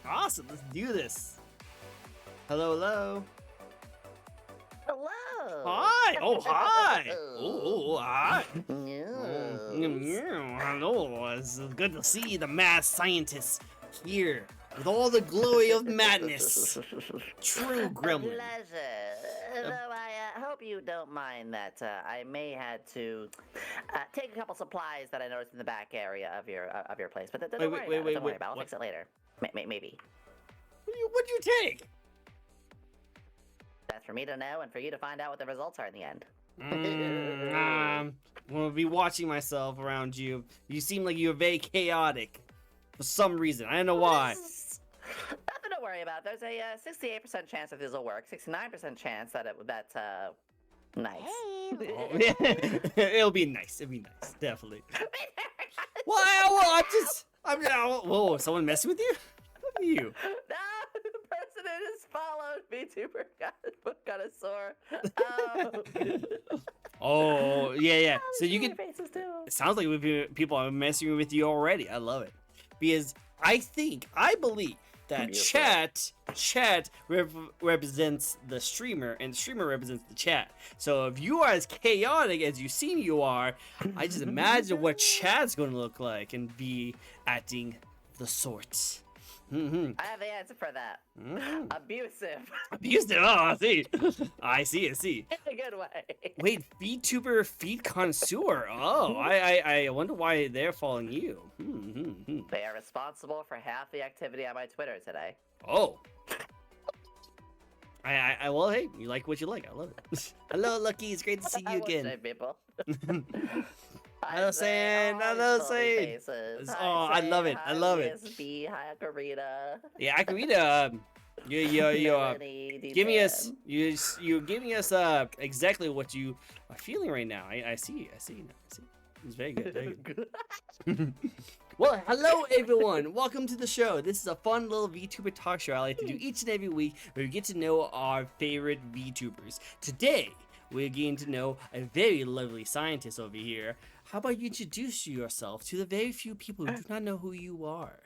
Awesome, let's do this. Hello, hello. Hello. Hi. Oh, hi. Oh, hi. Yes. Hello. It's good to see the mad scientists here with all the glory of madness. True gremlin. Pleasure. Though I hope you don't mind that I may had to take a couple supplies that I noticed in the back area of your place. But don't worry about it. Don't worry about it. I'll fix it later. Maybe. What'd you take? That's for me to know and for you to find out what the results are in the end. We'll be watching myself around you. You seem like you're very chaotic for some reason. I don't know why. Nothing to worry about. There's a 68% chance that this will work. 69% chance that that's nice. Oh, yeah. It'll be nice. It'll be nice, definitely. Well, whoa, someone messing with you? Look at you. No, the person who just followed Vtuber got a sore. Oh, yeah. So you can. Faces too. It sounds like people are messing with you already. I love it because I believe that chat represents the streamer and the streamer represents the chat. So if you are as chaotic as you seem you are, I just imagine what chat's going to look like and be acting the sort. I have the answer for that. Abusive. Abusive. Oh, I see. In a good way. Wait, VTuber feed connoisseur. Oh, I wonder why they're following you. They are responsible for half the activity on my Twitter today. Oh. Well, hey, you like what you like. I love it. Hello, Lucky. It's great to see you again. Shame people. Hello, San. Hello, San. Oh, I love it. I love it. Hi, Akarita. Yeah, Akarita. You giving us you're giving us exactly what you are feeling right now. I see. It's very good. Very good. Well, hello everyone. Welcome to the show. This is a fun little VTuber talk show I like to do each and every week where we get to know our favorite VTubers. Today, we're getting to know a very lovely scientist over here. How about you introduce yourself to the very few people who do not know who you are?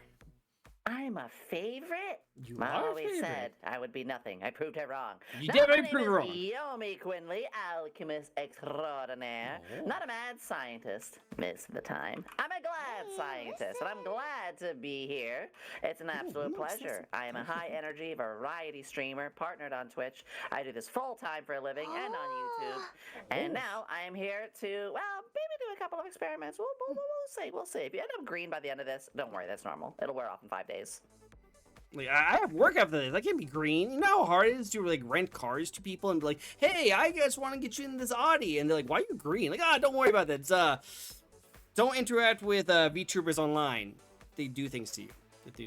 I'm a favorite? You I are a always favorite. said I would be nothing. I proved her wrong. You definitely proved wrong. wrong. Yomi Quinley, alchemist extraordinaire. Oh. Not a mad scientist, miss the time. I'm a glad scientist, and I'm glad to be here. It's an absolute pleasure. I am a high-energy variety streamer, partnered on Twitch. I do this full-time for a living and on YouTube. And now I am here to, well, maybe do a couple of experiments. We'll see. If you end up green by the end of this, don't worry, that's normal. It'll wear off in 5 days. Like, I have work after this. I can't be green. You know how hard it is to like rent cars to people and be like, "Hey, I just want to get you in this Audi," and they're like, "Why are you green?" Like, don't worry about that. Don't interact with VTubers online. They do things to you. It's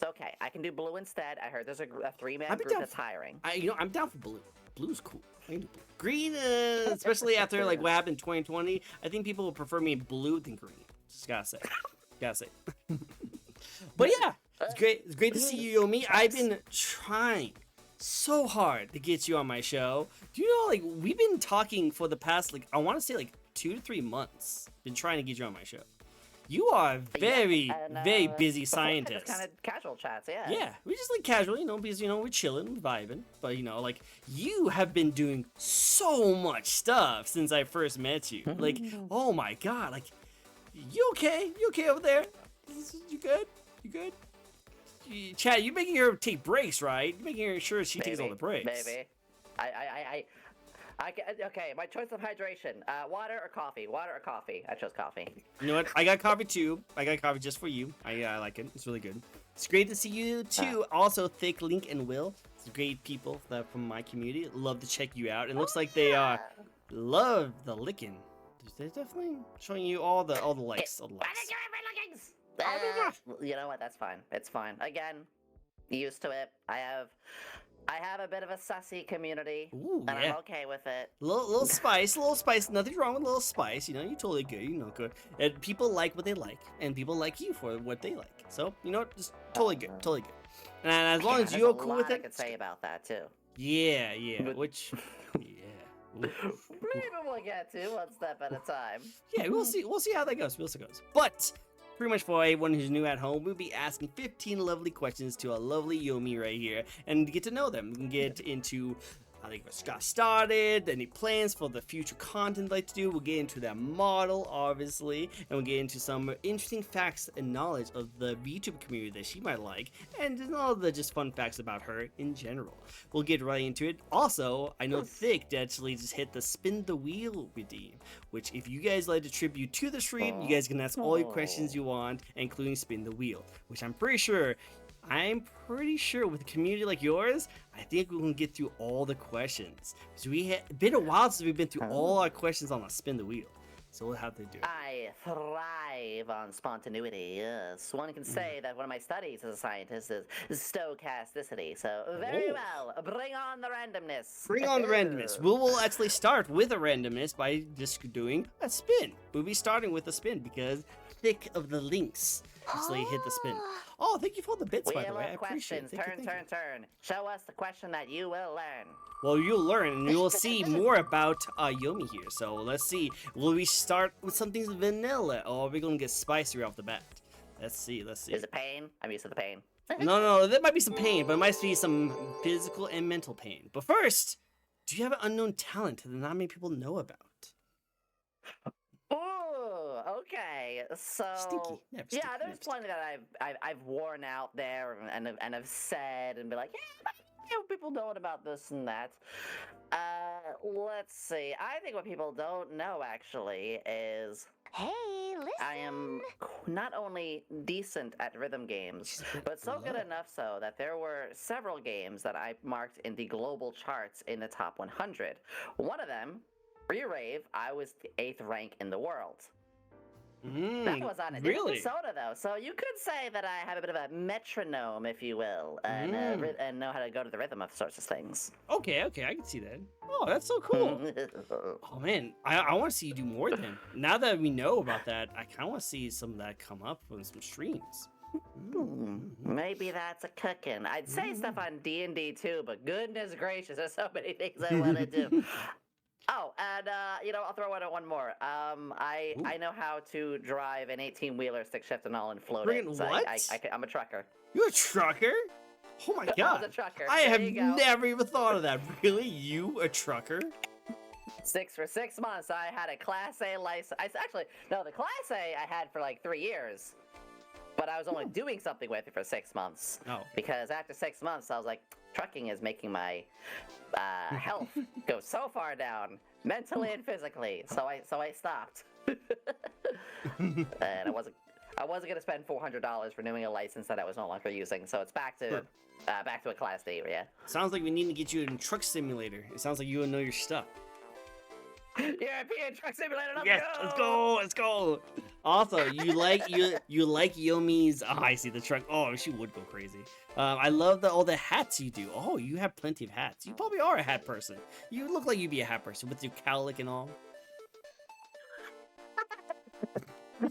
okay. I can do blue instead. I heard there's a 3-man group that's hiring. I'm down for blue. Blue's cool. I can do blue. Green, especially after like what happened in 2020, I think people would prefer me in blue than green. Just gotta say. But yeah. It's great to see you, Yomi. I've been trying so hard to get you on my show. Do you know, like, we've been talking for the past, like, I want to say, like, 2 to 3 months. Been trying to get you on my show. You are a very busy scientist. Kind of casual chats, yeah. Yeah, we just, like, casual, because, we're chilling, we're vibing. But, like, you have been doing so much stuff since I first met you. Like, oh my god, like, you okay? You okay over there? You good? You good? Chad, you're making her take breaks, right? You're making sure she takes all the breaks. Maybe. Okay, my choice of hydration. Water or coffee? Water or coffee? I chose coffee. You know what? I got coffee too. I got coffee just for you. I like it. It's really good. It's great to see you too. Also, Thick, Link, and Will. It's great people that from my community. Love to check you out. It looks like they love the licking. They're definitely showing you all the likes. All the likes. You know what? That's fine. It's fine. Again, used to it. I have a bit of a sussy community, and I'm okay with it. Little spice. Nothing wrong with a little spice. You're totally good. Good. And people like what they like, and people like you for what they like. So, just totally good. And as long as you're cool with it, I could say about that too. Yeah. Which, yeah. Maybe we'll get to one step at a time. Yeah, we'll see how that goes. But pretty much for everyone who's new at home, we'll be asking 15 lovely questions to a lovely Yomi right here and get to know them. We can get into how they got started, any plans for the future content they'd like to do. We'll get into their model, obviously, and we'll get into some interesting facts and knowledge of the VTuber community that she might like, and all the just fun facts about her in general. We'll get right into it. Also, I know Thick actually just hit the spin the wheel redeem, which if you guys like to tribute to the stream, you guys can ask all your questions you want, including spin the wheel, which I'm pretty sure with a community like yours, I think we can get through all the questions. So it's been a while since we've been through all our questions on a spin the wheel. So we'll have to do it. I thrive on spontaneity, yes. One can say that one of my studies as a scientist is stochasticity. So very well, bring on the randomness. Bring on the randomness. We will actually start with a randomness by just doing a spin. We'll be starting with a spin because Thick of the links actually hit the spin. Oh, thank you for the bits, by the way. I appreciate it. Turn. Show us the question that you will learn. Well, you'll learn, and you'll see more about Yomi here. So let's see. Will we start with something vanilla, or are we gonna get spicier off the bat? Let's see. Is it pain? I'm used to the pain. No, there might be some pain, but it might be some physical and mental pain. But first, do you have an unknown talent that not many people know about? Okay, so Stinky. There's plenty that I've worn out there and have said and be like, people know about this and that. Let's see. I think what people don't know actually is, hey, listen. I am not only decent at rhythm games, but so good enough so that there were several games that I marked in the global charts in the top 100. One of them, Re-Rave, I was the 8th rank in the world. That was on a different soda, though, so you could say that I have a bit of a metronome, if you will, and know how to go to the rhythm of sorts of things. Okay, I can see that. Oh, that's so cool. Oh man, I want to see you do more then. Now that we know about that, I kind of want to see some of that come up on some streams. Maybe that's a cooking. I'd say stuff on D&D too, but goodness gracious, there's so many things I want to do. Oh, and I'll throw in one more. I know how to drive an 18-wheeler, stick shift and all, and float it. So what? I'm a trucker. You're a trucker? Oh my god! I was a trucker. I have never even thought of that. Really, you a trucker? For 6 months, I had a Class A license. The Class A I had for like 3 years, but I was only doing something with it for 6 months. Oh. Because after 6 months, I was like, trucking is making my health go so far down, mentally and physically. So I stopped. And I wasn't gonna spend $400 renewing a license that I was no longer using. So it's back to a Class D. Yeah. Sounds like we need to get you a truck simulator. It sounds like you know your stuff. European truck simulator. Let's go. Also, you like Yomi's. Oh, I see the truck. Oh, she would go crazy. I love all the hats you do. Oh, you have plenty of hats. You probably are a hat person. You look like you'd be a hat person with your cowlick and all.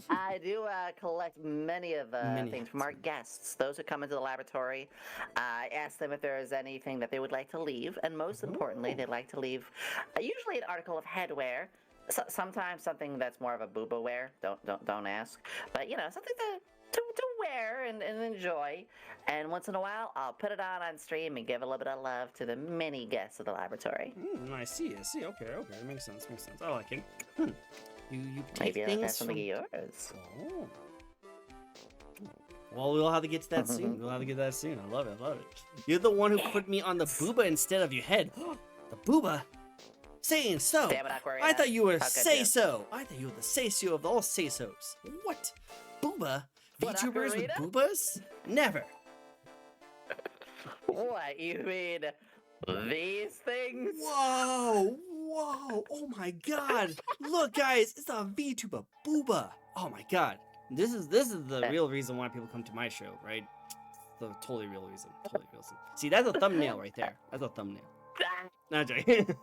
I do collect many of things from our guests, those who come into the laboratory. I ask them if there is anything that they would like to leave, and most importantly, they'd like to leave usually an article of headwear. Sometimes something that's more of a booba wear. Don't ask, but something to wear and enjoy. And once in a while, I'll put it on stream and give a little bit of love to the many guests of the laboratory. I see. Okay. That makes sense. I like it. You take Maybe things that's something from... of yours. Oh. Well, we'll have to get to that soon. I love it. You're the one who put me on the booba instead of your head. The booba? Saying so. Damn it, I thought you were say-so. I thought you were the say-so of all say-sos. What? Booba? VTubers with boobas? Never. What, you mean these things? Whoa! Oh my god! Look, guys, it's a VTuber booba. Oh my god! This is the real reason why people come to my show, right? The totally real reason. See, that's a thumbnail right there. That's a thumbnail. Not joking.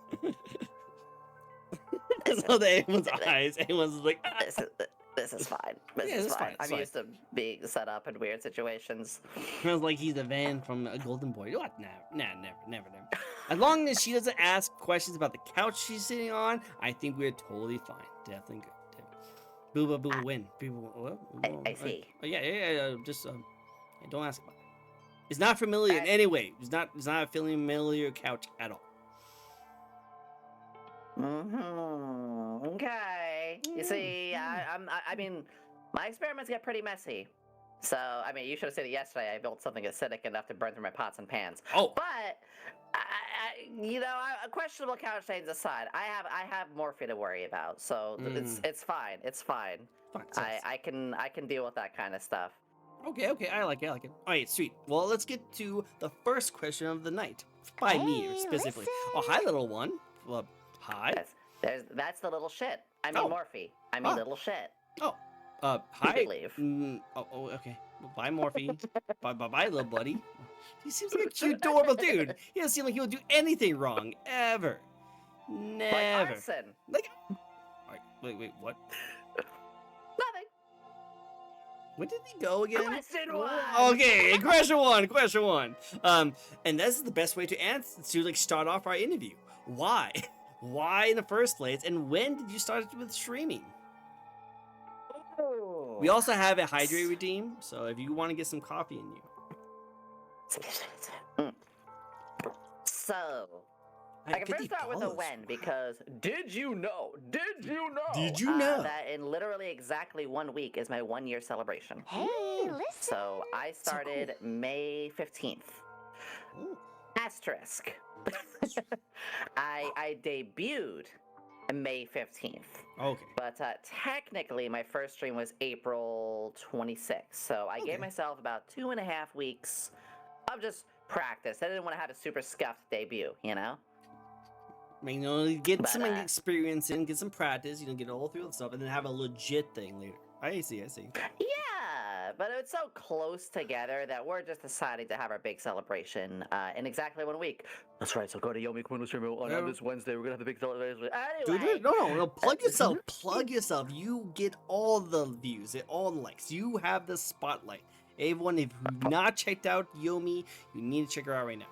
So anyone's eyes, everyone's like, ah. This is fine. This is fine. I'm used to being set up in weird situations. Sounds like he's a van from a Golden Boy. What? Nah, never. As long as she doesn't ask questions about the couch she's sitting on, I think we're totally fine. Definitely good. Booba booba win. Booba, what? I see. Yeah. Just don't ask about it. It's not familiar in any way. It's not a familiar couch at all. Okay. You see, I mean, my experiments get pretty messy. So, I mean, you should have seen it yesterday. I built something acidic enough to burn through my pots and pans. Oh. But, questionable couch stains aside, I have Morphe to worry about. So it's fine. It's fine. I can deal with that kind of stuff. Okay, I like it. All right, sweet. Well, let's get to the first question of the night. By me, specifically. Listen. Oh, hi, little one. Well, hi. That's the little shit. I mean, Morphe. I mean, little shit. Oh, hi. You can leave. Okay. Well, bye, Morphe. bye, little buddy. He seems like a cute, adorable dude. He doesn't seem like he would do anything wrong, ever. Never. Like arson. Like. All right, wait, what? Nothing. Where did he go again? Question one. Okay, question one. And this is the best way to answer to like start off our interview. Why? Why in the first place? And when did you start with streaming? Ooh. We also have a hydrate redeem, so if you want to get some coffee in you. So, I can first start with a when, because did you know that in literally exactly 1 week is my 1 year celebration? Hey, listen. So I started May 15th. Ooh. Asterisk. I debuted May 15th. Okay. But technically, my first stream was April 26th. So I gave myself about 2.5 weeks of just practice. I didn't want to have a super scuffed debut, you know? I mean, get some experience in, get some practice, get all through the stuff, and then have a legit thing later. I see. Yeah, but it's so close together that we're just deciding to have our big celebration in exactly 1 week. That's right, so go to Yomi Kimono Stream on this Wednesday. We're going to have a big celebration. Anyway. Dude, no, plug yourself. Plug yourself. You get all the views, all the likes. You have the spotlight. Everyone, if you've not checked out Yomi, you need to check her out right now.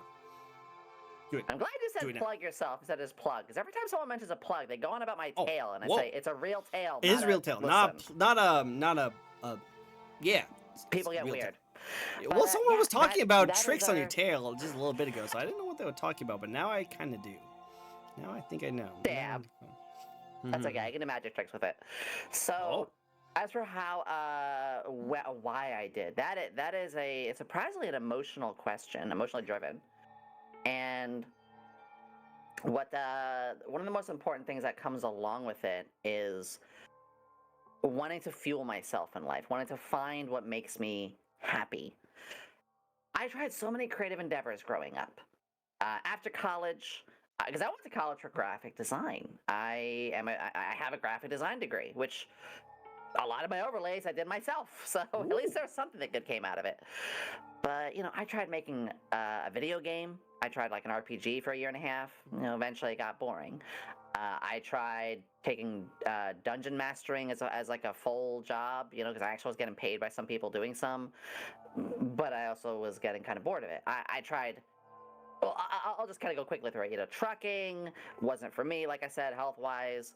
Do it. I'm glad you said plug yourself instead of just plug, because every time someone mentions a plug, they go on about my tail, and I say it's a real tail. It is a real tail, not a. Yeah. People get weird. Well, someone was talking about tricks on your tail just a little bit ago, so I didn't know what they were talking about, but now I kind of do. Now I think I know. Damn. That's okay. I can do magic tricks with it. So, as for how, why I did that is it's surprisingly an emotional question, emotionally driven, and one of the most important things that comes along with it is wanting to fuel myself in life, wanting to find what makes me happy. I tried so many creative endeavors growing up. After college, because I went to college for graphic design. I have a graphic design degree, which a lot of my overlays I did myself. So at least there was something that good came out of it. But, I tried making a video game. I tried like an RPG for 1.5 years. Eventually it got boring. I tried taking dungeon mastering as like a full job, because I actually was getting paid by some people doing some, but I also was getting kind of bored of it. I tried. Well, I'll just kind of go quickly through it. Trucking wasn't for me, like I said, health-wise.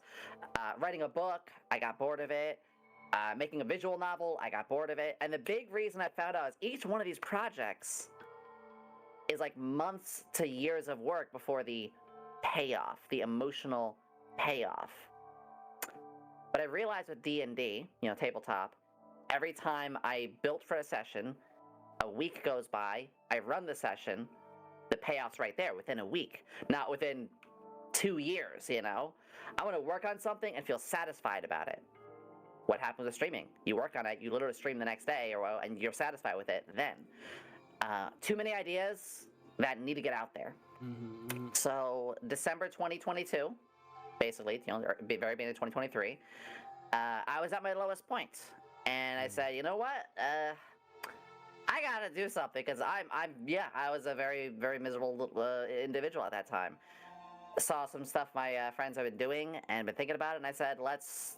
Writing a book, I got bored of it. Making a visual novel, I got bored of it. And the big reason I found out is each one of these projects is like months to years of work before the payoff, the emotional payoff. But I realized with D&D, tabletop, every time I built for a session, a week goes by, I run the session, the payoff's right there within a week, not within 2 years, I want to work on something and feel satisfied about it. What happens with streaming? You work on it, you literally stream the next day, and you're satisfied with it then. Too many ideas that need to get out there. Mm-hmm. So December 2022, basically, very beginning of 2023, I was at my lowest point, and I said, you know what? I gotta do something, because I was a very, very miserable individual at that time. Saw some stuff my friends have been doing and been thinking about it, and I said, let's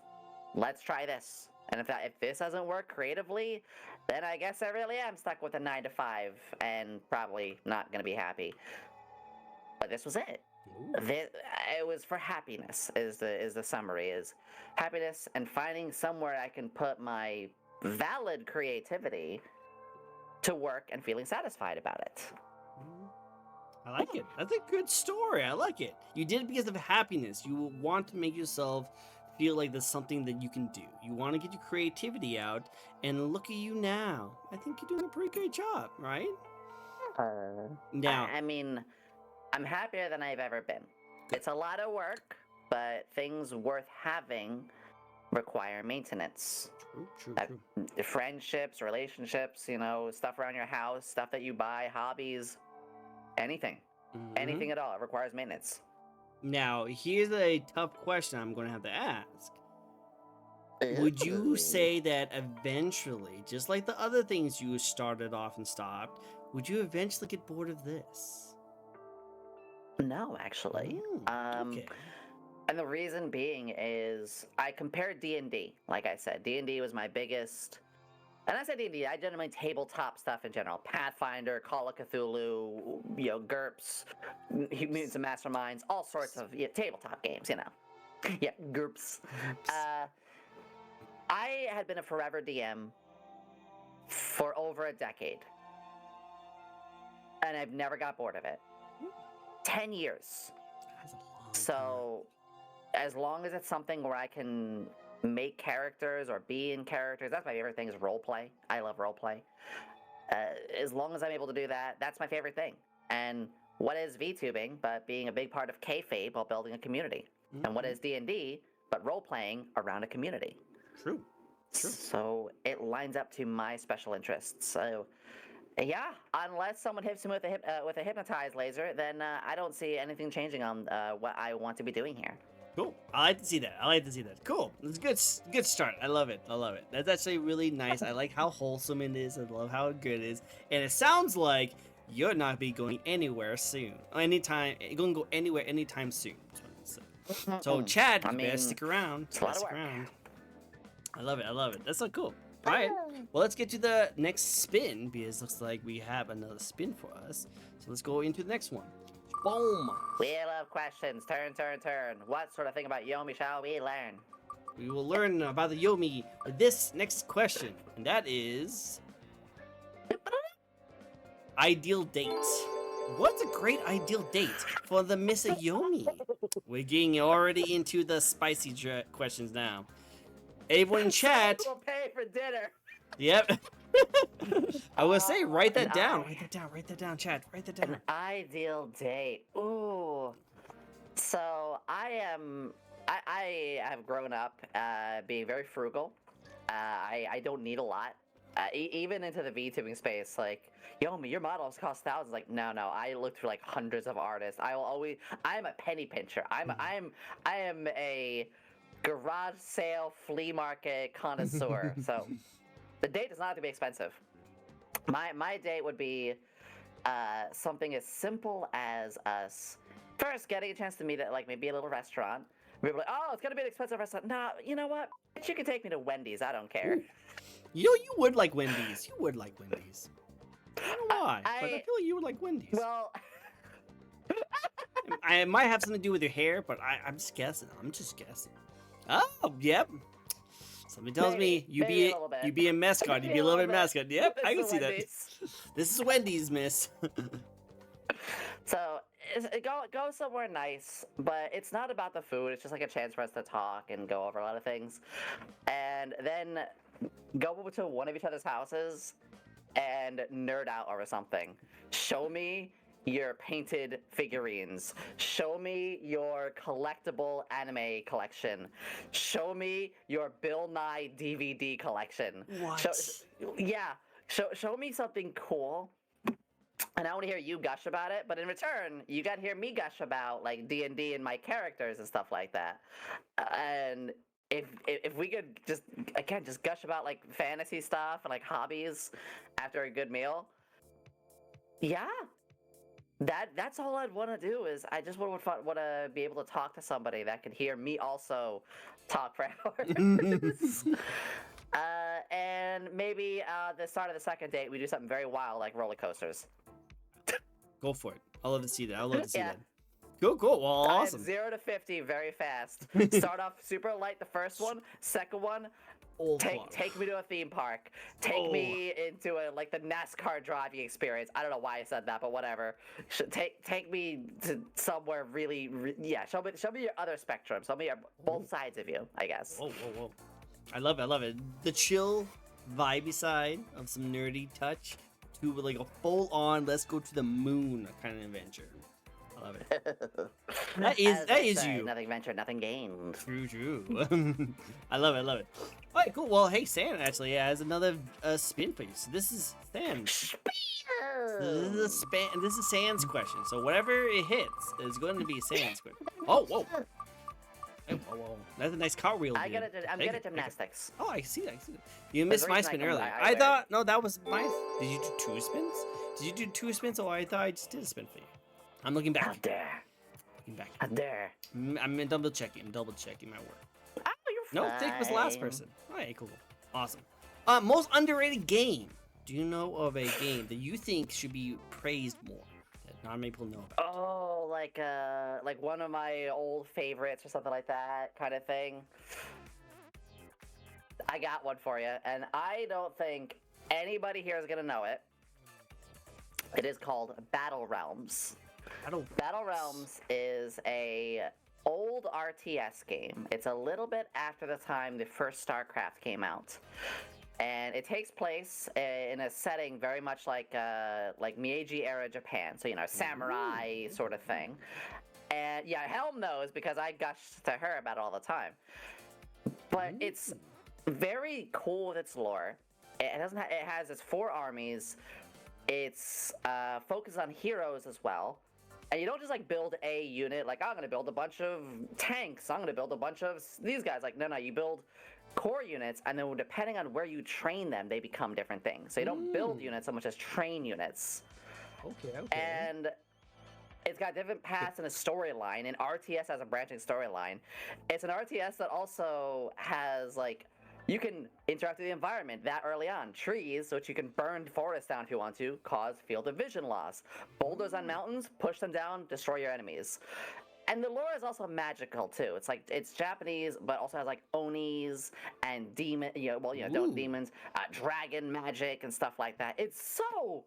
try this. And if this doesn't work creatively, then I guess I really am stuck with a 9 to 5 and probably not going to be happy. But this was it. It was for happiness. Is the summary? Is happiness and finding somewhere I can put my valid creativity to work and feeling satisfied about it. I like it. That's a good story. I like it. You did it because of happiness. You want to make yourself feel like there's something that you can do. You want to get your creativity out, and look at you now. I think you're doing a pretty good job, right? Now, I mean, I'm happier than I've ever been. It's a lot of work, but things worth having require maintenance. True. Friendships, relationships, stuff around your house, stuff that you buy, hobbies, anything. Anything at all. It requires maintenance. Now, here's a tough question I'm going to have to ask. Would you say that eventually, just like the other things you started off and stopped, would you eventually get bored of this? No, actually. Okay. And the reason being is I compared D&D. Like I said, D&D was my biggest... And I say D&D, I generally mean tabletop stuff in general. Pathfinder, Call of Cthulhu, GURPS, Mutants and Masterminds, all sorts of tabletop games, Yeah, GURPS. I had been a forever DM for over a decade. And I've never got bored of it. 10 years. That's a long So, as long as it's something where I can make characters or be in characters, that's my favorite thing is roleplay. I love roleplay. As long as I'm able to do that, that's my favorite thing. And what is VTubing but being a big part of kayfabe while building a community? And what is D&D but role-playing around a community? True. So it lines up to my special interests. So, yeah, unless someone hits me with a hypnotized laser, then I don't see anything changing on what I want to be doing here. Cool. I like to see that. Cool. It's a good start. I love it. That's actually really nice. I like how wholesome it is. I love how good it is. And it sounds like you're not be going anywhere soon. You're going to go anywhere anytime soon. So, Chad, you better stick around. I love it. That's so cool. All right. Well, let's get to the next spin because it looks like we have another spin for us. So let's go into the next one. Boom. Wheel of questions. Turn. What sort of thing about Yomi shall we learn? We will learn about the Yomi with this next question, and that is ideal date. What's a great ideal date for the Miss Yomi? We're getting already into the spicy questions now. Everyone in chat. We'll pay for dinner. Yep. I will say, write that down, chat. Write that down. An ideal date. Ooh. So I have grown up being very frugal. I don't need a lot. Even into the VTubing space, like, Yomi, your models cost thousands. Like, no, I looked through like hundreds of artists. I am a penny pincher. I am a garage sale flea market connoisseur. So the date does not have to be expensive. My date would be something as simple as us first getting a chance to meet at like maybe a little restaurant. We'd be like, oh, it's gonna be an expensive restaurant. Nah, you know what? You can take me to Wendy's. I don't care. You know, you would like Wendy's. I don't know why, but I feel like you would like Wendy's. Well, it might have something to do with your hair, but I'm just guessing. Oh, yep. Something tells me you'd be a mascot. You'd be a little bit mascot. Yep, I can see that. This is Wendy's, miss. So go somewhere nice, but it's not about the food. It's just like a chance for us to talk and go over a lot of things, and then go over to one of each other's houses and nerd out over something. Show me your painted figurines. Show me your collectible anime collection. Show me your Bill Nye DVD collection. What? Show me something cool. And I want to hear you gush about it, but in return, you got to hear me gush about like D&D and my characters and stuff like that. And if we could just gush about like fantasy stuff and like hobbies after a good meal, yeah. That's all I'd want to do is I just want to be able to talk to somebody that could hear me also talk for hours. And maybe the start of the second date, we do something very wild like roller coasters. Go for it. I'd love to see that. Cool, cool. Well, Time awesome. 0 to 50 very fast. Start off super light the first one. Second one, take me to a theme park. Take me into like the NASCAR driving experience. I don't know why I said that, but whatever. Take me to somewhere really, yeah. Show me your other spectrum. Show me both sides of you, I guess. Whoa, whoa, whoa! I love it. I love it. The chill, vibey side of some nerdy touch to like a full-on let's go to the moon kind of adventure. I love it. That is you. Nothing ventured, nothing gained. True. I love it. I love it. All right, cool. Well, hey, Sam actually has another spin for you. So this is Sam. This is Sam's question. So whatever it hits is going to be Sam's question. Oh, whoa. Hey, whoa. That's a nice car wheel. I'm good at gymnastics. Oh, I see that. You missed my spin earlier. I thought, no, that was my. Did you do 2 spins? Did you do 2 spins? Oh, I thought I just did a spin for you. I'm looking back. Out there. Looking back. Out there. I'm double checking. my work. Oh, you're No, fine. Dick was the last person. All right, cool. Awesome. Most underrated game. Do you know of a game that you think should be praised more that not many people know about? Oh, like one of my old favorites or something like that kind of thing. I got one for you, and I don't think anybody here is gonna know it. It is called Battle Realms. Battle Realms is a old RTS game. It's a little bit after the time the first StarCraft came out. And it takes place in a setting very much like Meiji era Japan, so samurai sort of thing. And yeah, Helm knows because I gush to her about it all the time. But it's very cool with its lore. It has its 4 armies. It's focused on heroes as well. And you don't just like build a unit like I'm gonna build a bunch of tanks. I'm gonna build a bunch of these guys. Like no, you build core units, and then depending on where you train them, they become different things. So you don't build units so much as train units. Okay. And it's got different paths and a storyline, and RTS has a branching storyline. It's an RTS that also has, like, you can interact with the environment that early on. Trees, which you can burn forests down if you want to, cause field of vision loss. Boulders on mountains, push them down, destroy your enemies. And the lore is also magical too. It's Japanese, but also has like onis and demons, demons, dragon magic and stuff like that. It's so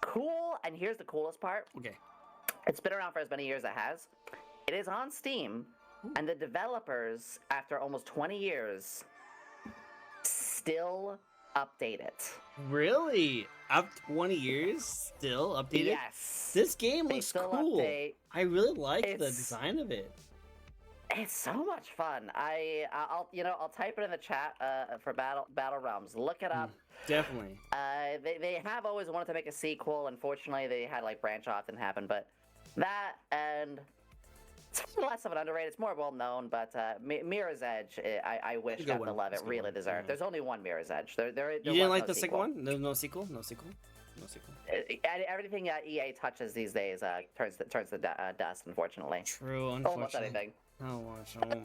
cool. And here's the coolest part. Okay. It's been around for as many years as it has. It is on Steam, and the developers, after almost 20 years, still update it. Really? Up 20 years? Still updated? Yes. This game looks cool. Update. I really like the design of it. It's so much fun. I'll type it in the chat for Battle Realms. Look it up. Definitely. They have always wanted to make a sequel. Unfortunately, they had like branch off didn't happen. But that and it's less of an underrated. It's more well known. But Mirror's Edge, I wish got the love it really deserved. There's only one Mirror's Edge. There you didn't like the second one? There's no sequel. No sequel. Everything EA touches these days turns to dust. Unfortunately. True. Unfortunately. Almost anything. Oh my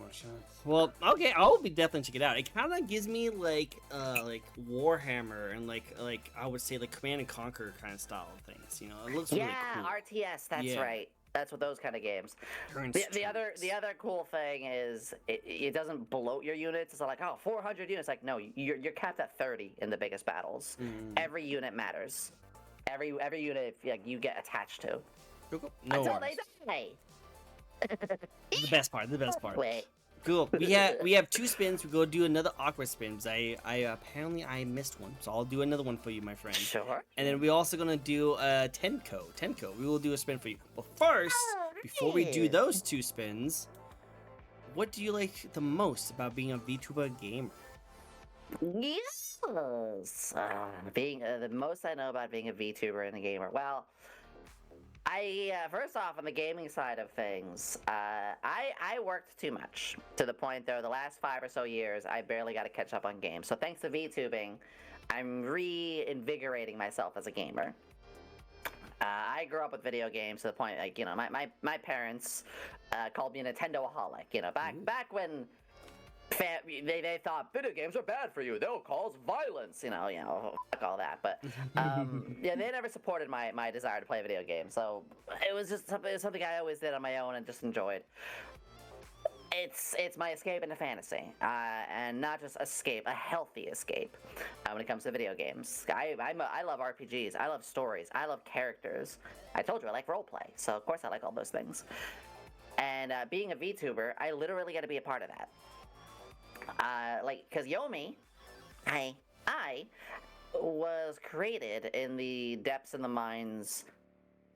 gosh. Well, okay, I'll be definitely check it out. It kind of gives me like Warhammer and like I would say like Command and Conquer kind of style of things. You know, it looks really cool. RTS. That's right. That's what those kind of games. The other cool thing is it doesn't bloat your units. It's not like 400 units. Like no, you're capped at 30 in the biggest battles. Every unit matters. Every unit you get attached to. Cool. Until they die. The best part. Wait. Cool. We have 2 spins. We go do another awkward spin. Apparently I missed one, so I'll do another one for you, my friend. Sure. And then we're also gonna do Tenko. We will do a spin for you. But first, before we do those 2 spins, what do you like the most about being a VTuber gamer? Yes. Being the most I know about being a VTuber and a gamer. Well, first off, on the gaming side of things, I worked too much to the point though the last 5 or so years I barely got to catch up on games. So thanks to VTubing, I'm reinvigorating myself as a gamer. I grew up with video games to the point my parents called me a Nintendo-aholic. Back when they thought video games are bad for you. They'll cause violence. Fuck all that. But yeah, they never supported my desire to play video games. So it was just something I always did on my own and just enjoyed. It's my escape into fantasy, and not just escape, a healthy escape. When it comes to video games, I love RPGs. I love stories. I love characters. I told you I like roleplay, so of course I like all those things. And being a VTuber, I literally got to be a part of that. Because Yomi, I was created in the depths and the minds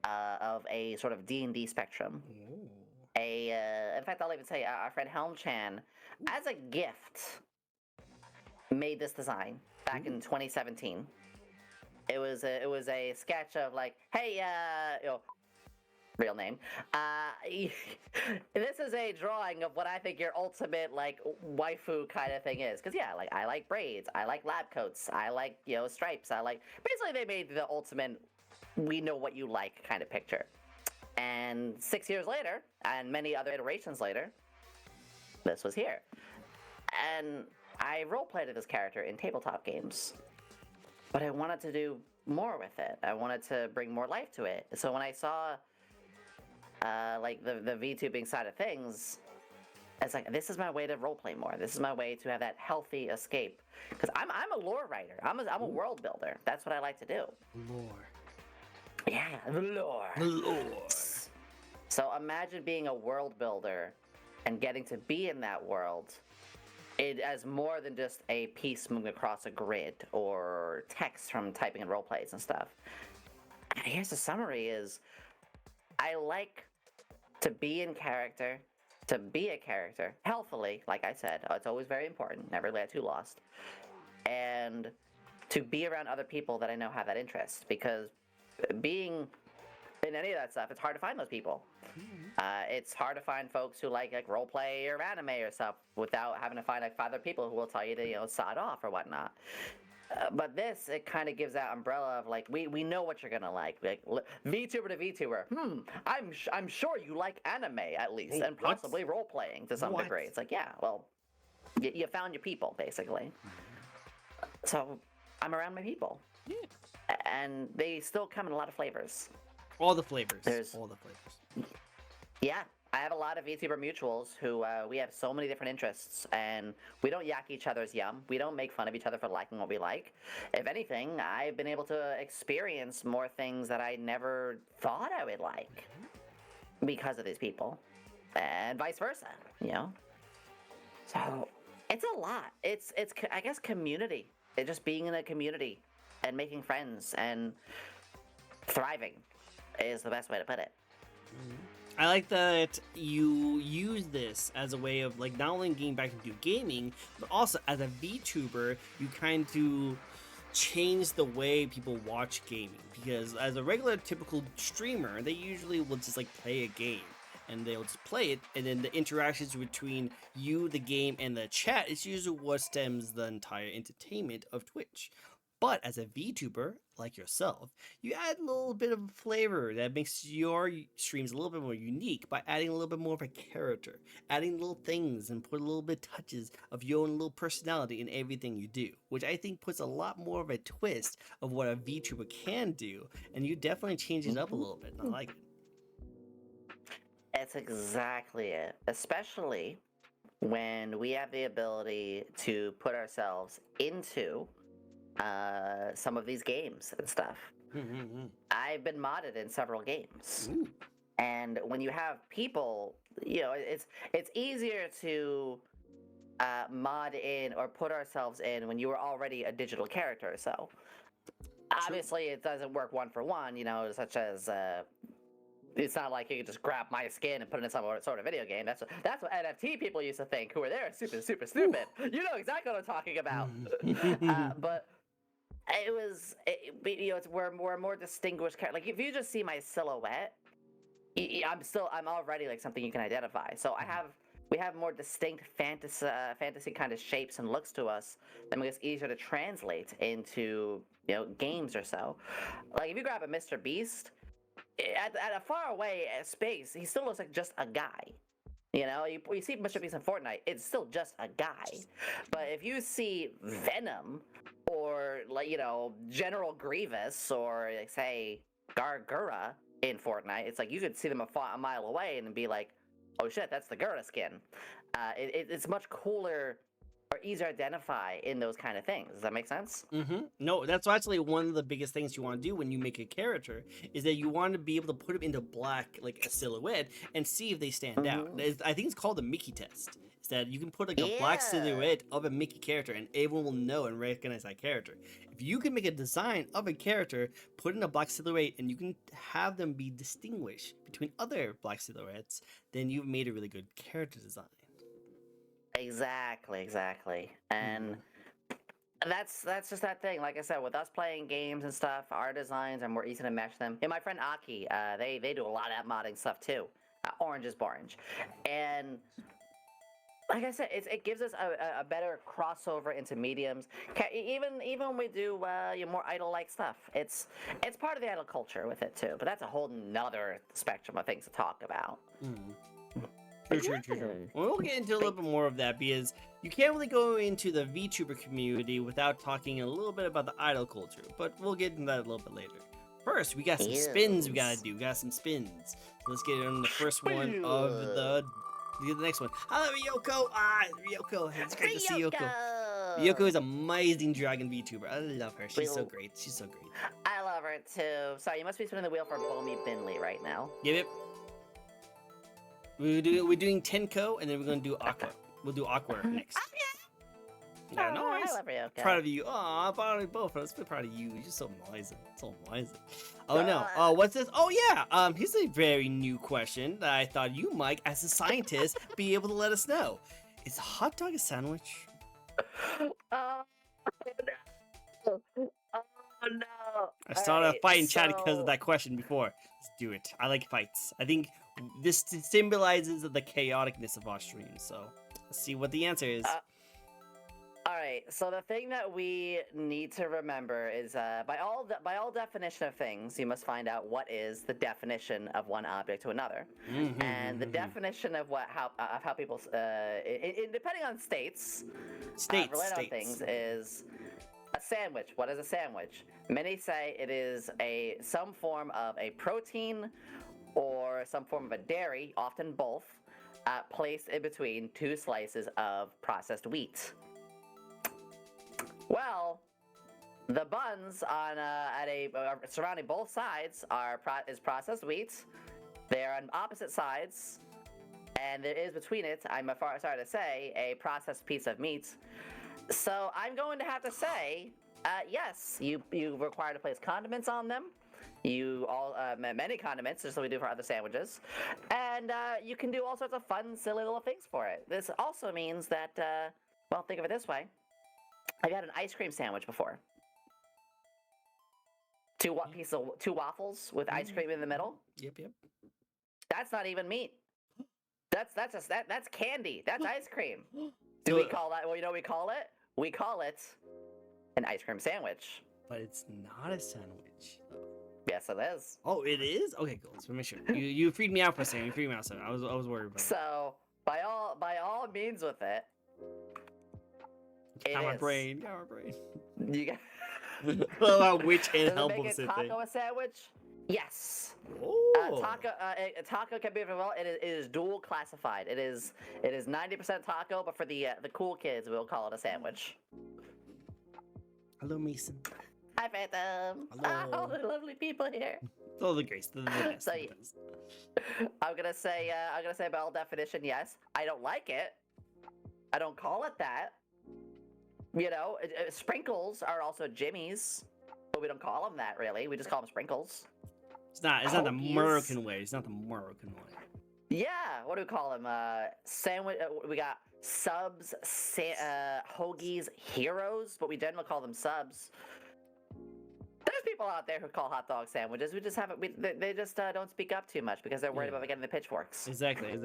of a sort of D&D spectrum. Ooh. In fact, I'll even say our friend Helm-chan, as a gift, made this design back in 2017. It was a sketch of like, hey, real name. This is a drawing of what I think your ultimate like waifu kind of thing is. Cause yeah, like I like braids, I like lab coats, I like stripes, I like. Basically, they made the ultimate we know what you like kind of picture. And 6 years later, and many other iterations later, this was here. And I roleplayed this character in tabletop games. But I wanted to do more with it. I wanted to bring more life to it. So when I saw like the VTubing side of things, it's like, this is my way to roleplay more. This is my way to have that healthy escape. Because I'm a lore writer. I'm a world builder. That's what I like to do. Lore. Yeah, the lore. The lore. So imagine being a world builder and getting to be in that world as more than just a piece moving across a grid or text from typing in role plays and stuff. And here's the summary is, I like to be in character, to be a character, healthily, like I said. It's always very important, never get too lost. And to be around other people that I know have that interest, because being in any of that stuff, it's hard to find those people. It's hard to find folks who like role play or anime or stuff without having to find like 5 other people who will tell you to sod off or whatnot. But this, it kind of gives that umbrella of like, we know what you're gonna like VTuber to VTuber. I'm sure you like anime at least, and possibly role playing to some degree. It's like, yeah, well, you found your people basically. So I'm around my people. Yeah. And they still come in a lot of flavors. All the flavors. All the flavors. Yeah, I have a lot of VTuber mutuals who we have so many different interests, and we don't yak each other's yum. We don't make fun of each other for liking what we like. If anything, I've been able to experience more things that I never thought I would like because of these people, and vice versa. So it's a lot. It's I guess community. It's just being in a community and making friends and thriving is the best way to put it. I like that you use this as a way of like not only getting back into gaming, but also as a VTuber, you kind of change the way people watch gaming. Because as a regular typical streamer, they usually will just like play a game. And they'll just play it, and then the interactions between you, the game, and the chat is usually what stems the entire entertainment of Twitch. But as a VTuber, like yourself, you add a little bit of flavor that makes your streams a little bit more unique by adding a little bit more of a character, adding little things and put a little bit touches of your own little personality in everything you do, which I think puts a lot more of a twist of what a VTuber can do, and you definitely change it up a little bit, and I like it. That's exactly it, especially when we have the ability to put ourselves into some of these games and stuff. I've been modded in several games. Ooh. And when you have people, it's easier to mod in or put ourselves in when you were already a digital character. So obviously it doesn't work one for one, such as it's not like you can just grab my skin and put it in some sort of video game. That's what NFT people used to think, who were there super stupid. You know exactly what I'm talking about. But we're more distinguished character. Like if you just see my silhouette, I'm already like something you can identify. So we have more distinct fantasy kind of shapes and looks to us that makes it easier to translate into games or so. Like if you grab a Mr. Beast, at a far away space, he still looks like just a guy. You know, you see Mr. Beast in Fortnite, it's still just a guy. But if you see Venom or like, you know, General Grievous or like, say Gargura in Fortnite, it's like you could see them a mile away and be like, oh shit, that's the Gura skin. It's much cooler or easier to identify in those kind of things. Does that make sense? No, that's actually one of the biggest things you want to do when you make a character is that you want to be able to put them into black, like a silhouette, and see if they stand out. I think it's called the Mickey test. Is that you can put like a black silhouette of a Mickey character, and everyone will know and recognize that character. If you can make a design of a character, put in a black silhouette, and you can have them be distinguished between other black silhouettes, then you've made a really good character design. Exactly. And that's just that thing. Like I said, with us playing games and stuff, our designs are more easy to match them. And my friend Aki, they do a lot of that modding stuff too. Orange is Borange. And like I said, it gives us a better crossover into mediums. Even when we do more idol-like stuff, it's part of the idol culture with it too. But that's a whole nother spectrum of things to talk about. True. We'll get into a little bit more of that because you can't really go into the VTuber community without talking a little bit about the idol culture, but we'll get into that a little bit later. First, we got some spins we gotta do. We got some spins. So let's get on the first one of the next one. I love Ryoko. Ryoko. It's great to see Ryoko. Ryoko is an amazing dragon VTuber. I love her. She's so great. I love her too. Sorry, you must be spinning the wheel for Bomi Binley right now. Give it. We're doing Tenko, and then we're gonna do Aqua. We'll do Aqua next. Yeah, no worries. I love Ryoko. Proud of you. Oh, I'm proud of both of us. We're proud of you. You're just so amazing. Oh no. What's this? Oh yeah. Here's a very new question that I thought you, Mike, as a scientist, be able to let us know. Is a hot dog a sandwich? Oh no. I started a fight in chat because of that question before. Let's do it. I like fights. I think this symbolizes the chaoticness of our stream. So let's see what the answer is. Alright, so the thing that we need to remember is by all definition of things, you must find out what is the definition of one object to another. And the definition of how people depending on states relate on things is a sandwich. What is a sandwich? Many say it is some form of a protein or some form of a dairy, often both, placed in between two slices of processed wheat. Well, the buns on surrounding both sides is processed wheat. They're on opposite sides, and there is between it, I'm sorry to say, a processed piece of meat. So I'm going to have to say, yes, you require to place condiments on them. Many condiments, just like we do for other sandwiches, and you can do all sorts of fun, silly little things for it. This also means that, well, think of it this way. I've had an ice cream sandwich before. Two waffles with ice cream in the middle. Yep. That's not even meat. That's candy. That's ice cream. Do we call that? Well, you know what we call it? We call it an ice cream sandwich. But it's not a sandwich. Yes, it is. Oh, it is? Okay, cool. So make sure you freed me out for a second. I was worried about it. So by all means with it. Got my brain. You got. Which Does help it make a taco a sandwich? Yes. Oh. Taco can be well. It is dual classified. It is 90% taco, but for the cool kids, we'll call it a sandwich. Hello, Mason. Hi, Phantom. Hello. All the lovely people here. Oh, the Grace. The best. So, I'm gonna say by all definition, yes. I don't like it. I don't call it that. You know, sprinkles are also jimmies, but we don't call them that really. We just call them sprinkles. It's not the American way. It's not the American way. Yeah, what do we call them? Sandwich. We got subs, hoagies, heroes, but we generally call them subs. There's people out there who call hot dog sandwiches. We just haven't. They just don't speak up too much because they're worried about getting the pitchforks. Exactly.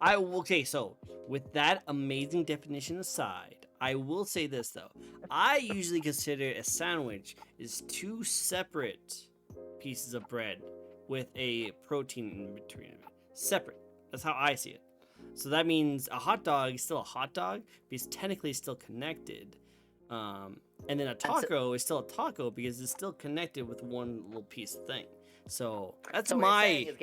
Okay, so with that amazing definition aside, I will say this though. I usually consider a sandwich is two separate pieces of bread with a protein in between. Separate. That's how I see it. So that means a hot dog is still a hot dog because technically it's still connected. And then a taco is still a taco because it's still connected with one little piece of thing. So that's so my. What you're saying is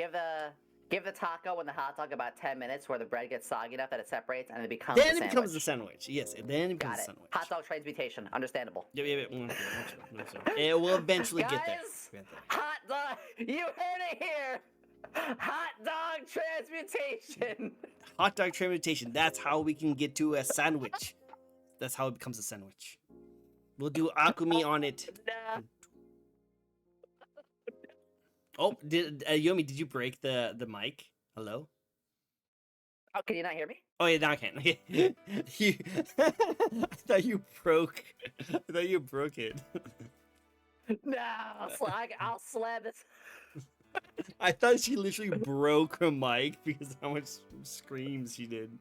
give the taco and the hot dog about 10 minutes where the bread gets soggy enough that it separates and it becomes a sandwich. Then it becomes a sandwich. Yes, then it becomes a sandwich. Hot dog transmutation. Understandable. Yeah. It will eventually get there. Hot dog. You heard it here. Hot dog transmutation. Hot dog transmutation. That's how we can get to a sandwich. That's how it becomes a sandwich. We'll do Akumi on it. No. Oh, Yomi, did you break the mic? Hello? Oh, can you not hear me? Oh yeah, now I can. I thought you broke. I thought you broke it. No, I'll slap this. I thought she literally broke her mic because of how much screams she did.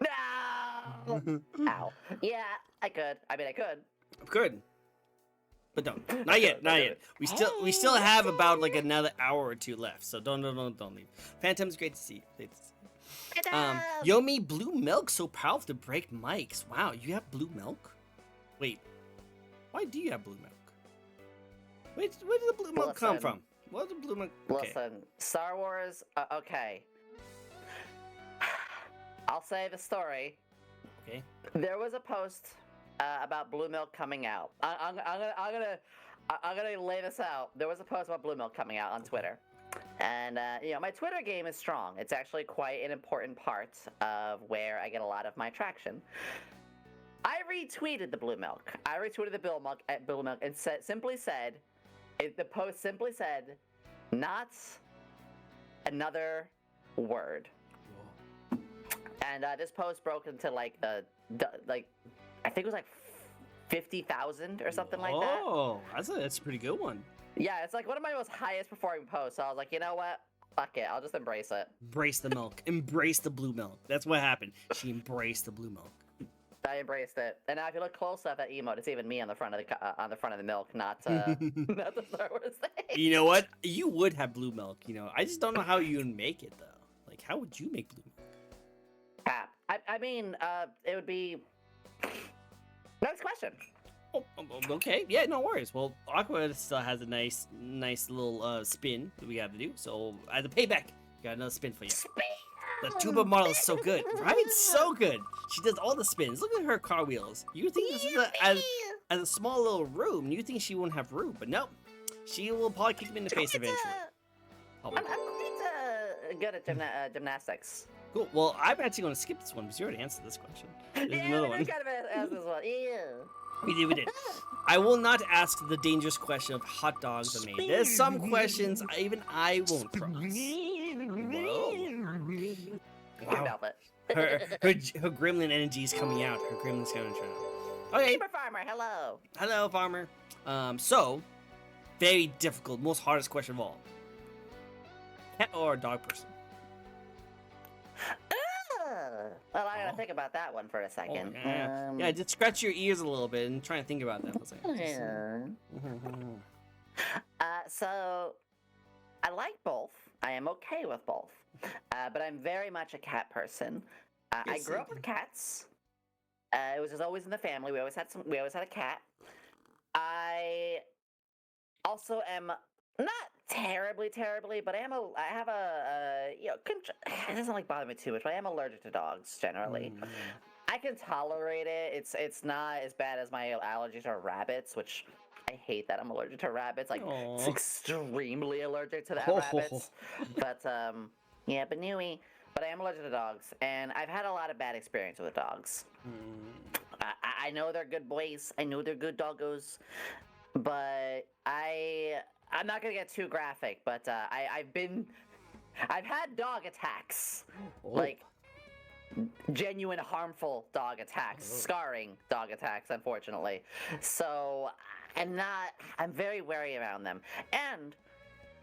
No! Ow. Yeah, I could. I mean, I could. Good. But don't. Not yet. Not yet. We still have about like another hour or two left. So don't leave. Phantom's great to see you. Great to see you. Yomi, blue milk so powerful to break mics. Wow, you have blue milk? Wait. Why do you have blue milk? Wait, where did the blue milk come from? What did the blue milk? Okay. Listen, Star Wars. Okay. I'll say the story. Okay. There was a post about blue milk coming out. I'm gonna lay this out. There was a post about blue milk coming out on Twitter, and you know, my Twitter game is strong. It's actually quite an important part of where I get a lot of my traction. I retweeted the blue milk. I retweeted the blue milk and simply said, the post simply said, not another word. And this post broke into like I think it was like 50,000 or something like that. Oh, that's a pretty good one. Yeah, it's like one of my most highest performing posts. So I was like, you know what? Fuck it, I'll just embrace it. Embrace the milk. Embrace the blue milk. That's what happened. She embraced the blue milk. I embraced it. And now if you look close at that emote, it's even me on the front of the milk, not not the Star Wars thing. You know what? You would have blue milk. You know, I just don't know how you would make it though. Like, how would you make blue milk? I mean, it would be. Next question. Oh, okay. Yeah, no worries. Well, Aqua still has a nice little spin that we got to do. So as a payback, we got another spin for you. Spin! The tuba model is so good, right? So good. She does all the spins. Look at her car wheels. You think this is as a small little room, you think she won't have room, but no. She will probably kick him in the face eventually. I'm quite good at gymnastics. Cool. Well, I'm actually going to skip this one because you already answered this question. There's another one. Kind of ask this one. Yeah. We did. I will not ask the dangerous question of hot dogs are made. There's some questions even I won't cross. Whoa. Wow. Her gremlin energy is coming out. Her gremlin's coming out. Okay. Super Farmer, hello. Hello, Farmer. So, very difficult, most hardest question of all. Cat or dog person? Well, I gotta think about that one for a second. Oh, yeah, just scratch your ears a little bit and try and think about that for a second. So, I like both. I am okay with both. But I'm very much a cat person. I grew up with cats. It was just always in the family. We always had a cat. I also am not terribly, but I have a you know, it doesn't like bother me too much, but I am allergic to dogs generally. I can tolerate it. It's not as bad as my allergies to rabbits, which I hate that I'm allergic to rabbits. Like, it's extremely allergic to rabbits. But yeah, but I am allergic to dogs, and I've had a lot of bad experience with dogs. I know they're good boys. I know they're good doggos, but I'm not gonna get too graphic, but I've had dog attacks, like genuine harmful dog attacks, scarring dog attacks, unfortunately. So I'm very wary around them. And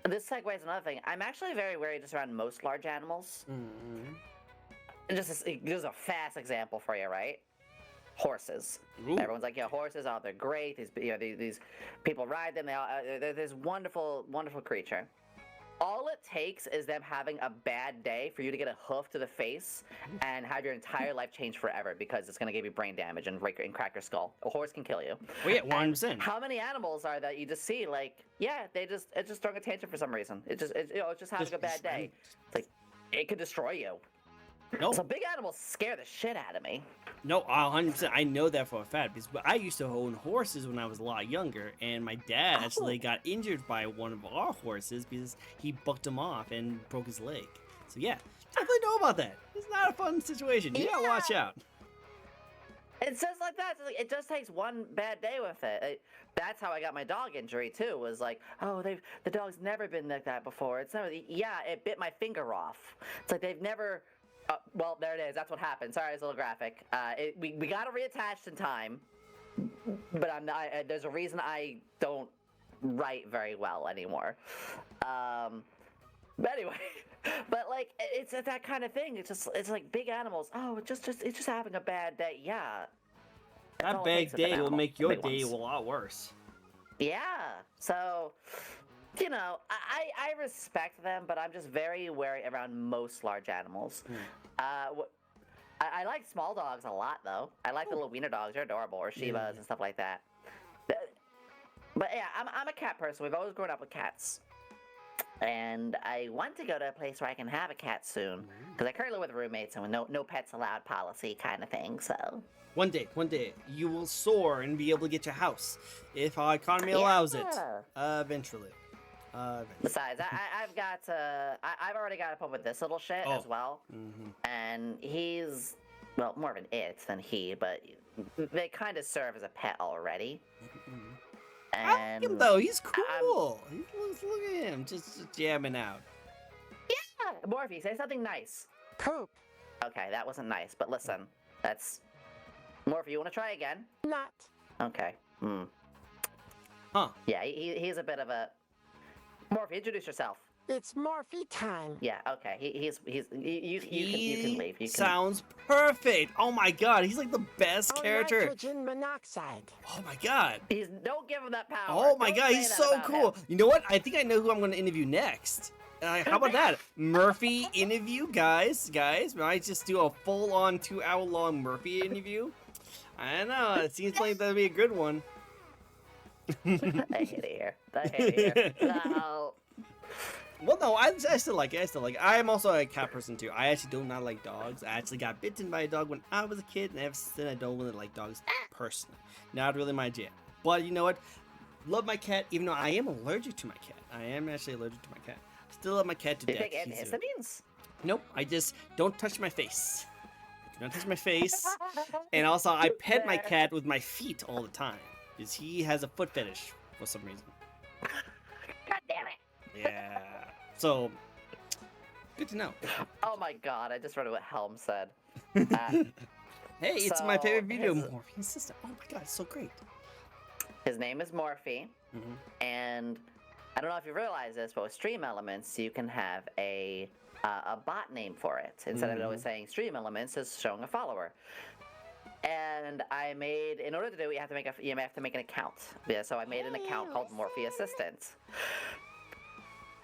this segues another thing. I'm actually very wary just around most large animals. And just a fast example for you, right? Horses. Ooh. Everyone's like, yeah, horses, oh, they're great. These people ride them. They're this wonderful, wonderful creature. all it takes is them having a bad day for you to get a hoof to the face and have your entire life change forever because it's going to give you brain damage and crack your skull. A horse can kill you. Well, yeah, 100%. How many animals are that you just see like, yeah, it's just throwing a tantrum for some reason. It's just having a bad day. It's like it could destroy you. No. So big animals scare the shit out of me. No, 100%. I know that for a fact because I used to own horses when I was a lot younger, and my dad actually got injured by one of our horses because he bucked him off and broke his leg. So yeah, definitely know about that. It's not a fun situation. You gotta watch out. It's just like that. It just takes one bad day with it. That's how I got my dog injury too. Was like, oh, the dog's never been like that before. It's never. Yeah, it bit my finger off. It's like they've never. Well, there it is. That's what happened. Sorry, it's a little graphic. We got it reattached in time, but there's a reason I don't write very well anymore. But anyway, but like it's that kind of thing. It's like big animals. Oh, it's just having a bad day. Yeah. That bad day will make your day a lot worse. Yeah. So. You know, I respect them, but I'm just very wary around most large animals. I like small dogs a lot, though. I like the little wiener dogs; they're adorable, or Shibas and stuff like that. But yeah, I'm a cat person. We've always grown up with cats, and I want to go to a place where I can have a cat soon, because I currently live with roommates and with no pets allowed policy kind of thing. So. One day, you will soar and be able to get your house if our economy allows it. Eventually. Besides, I've already got up with this little shit as well, and he's, well, more of an it than he, but they kind of serve as a pet already. And I like him though, he's cool. Look at him, just jamming out. Yeah, Morphe, say something nice. Poop. Okay, that wasn't nice, but listen, that's Morphe. You want to try again? Not. Okay. Huh? Yeah, he's a bit of a. Morphe, introduce yourself. It's Morphe time. Yeah, okay. You can leave. You can... Sounds perfect. Oh my god, he's like the best character. Nitrogen monoxide. Oh my god. Don't give him that power. Oh my Don't god, say he's that so about cool. him. You know what? I think I know who I'm going to interview next. How about that? Murphy interview, guys. Might just do a full-on 2-hour-long Murphy interview. I don't know. It seems like that'd be a good one. I hate it here. No. Well, no, I still like it. I am also a cat person too. I actually do not like dogs. I actually got bitten by a dog when I was a kid, and ever since then I don't really like dogs personally. Not really my jam. But you know what? Love my cat, even though I am allergic to my cat. I am actually allergic to my cat. Still love my cat to death. Do you take antihistamines? Nope. I just don't touch my face. Do not touch my face. And also, I pet my cat with my feet all the time because he has a foot fetish for some reason. God damn it. Yeah. So, good to know. Oh my god, I just read what Helm said. Hey, it's my so favorite video, his- Morphe's sister. Oh my god, it's so great. His name is Morphe, and I don't know if you realize this, but with Stream Elements, you can have a bot name for it. Instead of always saying Stream Elements, it's showing a follower. And I made, in order to do it, you have to make an account. Yeah, so I made an account called Morphe Assistant.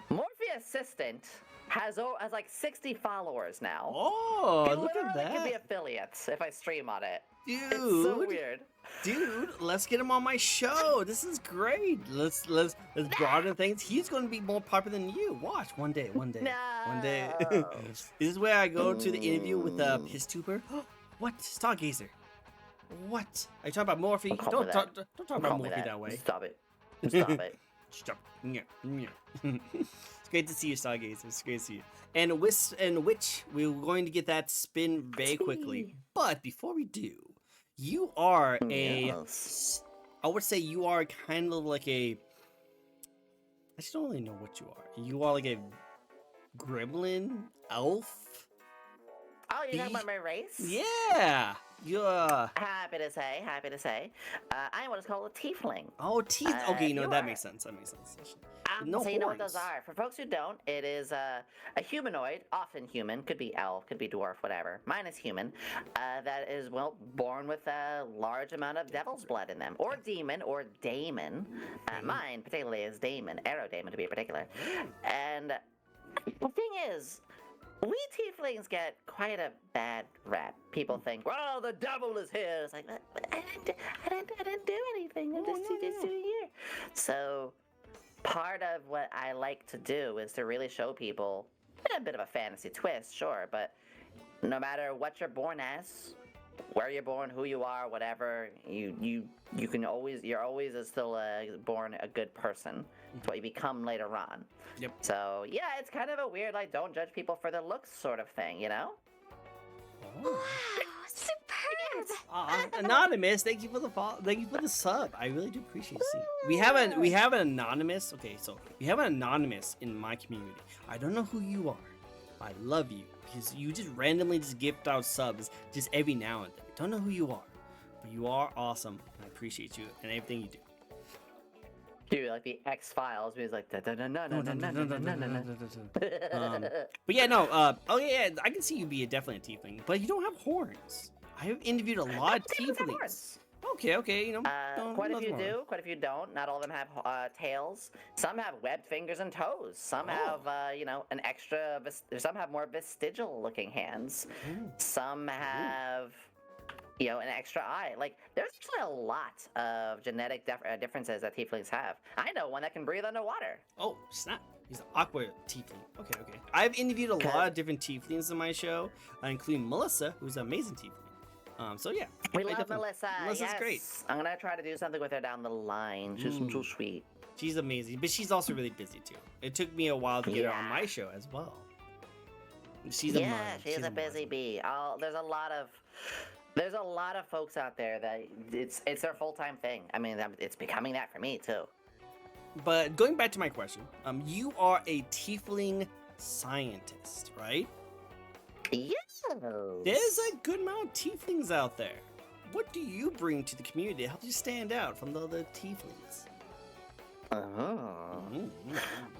Morphe Assistant has like 60 followers now. Oh, It look at literally that. could be affiliates if I stream on it. Dude. It's so weird. Dude, let's get him on my show. This is great. Let's broaden things. He's going to be more popular than you. Watch one day. One day. No. This is where I go to the interview with Vtuber. What? Stargazer. What? Are you talking about Morphe? Don't talk about Morphe that way. Stop it. Stop it. Stop. It's great to see you, Stargazer. It's great to see you. And which we're going to get that spin very quickly. But before we do, you are Yes. I would say you are kind of like a. I just don't really know what you are. You are like a gremlin elf. Oh, you're talking about my race? Yeah. You Happy to say, I am what is called a tiefling. oh teeth. Okay, you know you that are. makes sense. That makes sense. No So you know what those horns. are. For folks who don't, it is a humanoid, often human, could be elf, could be dwarf, whatever. Mine is human, that is, well, born with a large amount of devil's blood in them, or demon, or daemon. Mine, particularly, is daemon, arrow daemon to be particular. And the thing is, we tieflings get quite a bad rap. People think, well, the devil is here. It's like, I didn't do anything. I'm just here. So part of what I like to do is to really show people a bit of a fantasy twist, sure, but no matter what you're born as, where you're born, who you are, whatever, you're always still born a good person. It's what you become later on. Yep. So yeah, it's kind of a weird like don't judge people for their looks sort of thing, you know? Wow, superb! Anonymous, thank you for the follow. Thank you for the sub. I really do appreciate it. We have an anonymous. Okay, so we have an anonymous in my community. I don't know who you are. I love you because you just randomly just gift out subs just every now and then. I don't know who you are, but you are awesome. I appreciate you and everything you do. Dude, like the X-Files, he's like da da da da da da da da da. But yeah, no. Oh yeah, I can see you be definitely a tiefling, but you don't have horns. I have interviewed a lot of tieflings. Okay, you know. Quite a few do, quite a few don't. Not all of them have tails. Some have webbed fingers and toes. Some have, an extra. Some have more vestigial-looking hands. Some have, an extra eye. Like, there's actually a lot of genetic differences that tieflings have. I know one that can breathe underwater. Oh, snap. He's an aqua tiefling. Okay. I've interviewed a lot of different tieflings in my show, including Melissa, who's an amazing tiefling. So yeah. We love Melissa. Melissa's yes. great. I'm gonna try to do something with her down the line. She's so sweet. She's amazing, but she's also really busy too. It took me a while to get her on my show as well. She's a mug. She's a busy bee. There's a lot of folks out there that it's their full-time thing. I mean, it's becoming that for me too. But going back to my question, you are a tiefling scientist, right? Yes. There's a good amount of tieflings out there. What do you bring to the community to help you stand out from the other tieflings?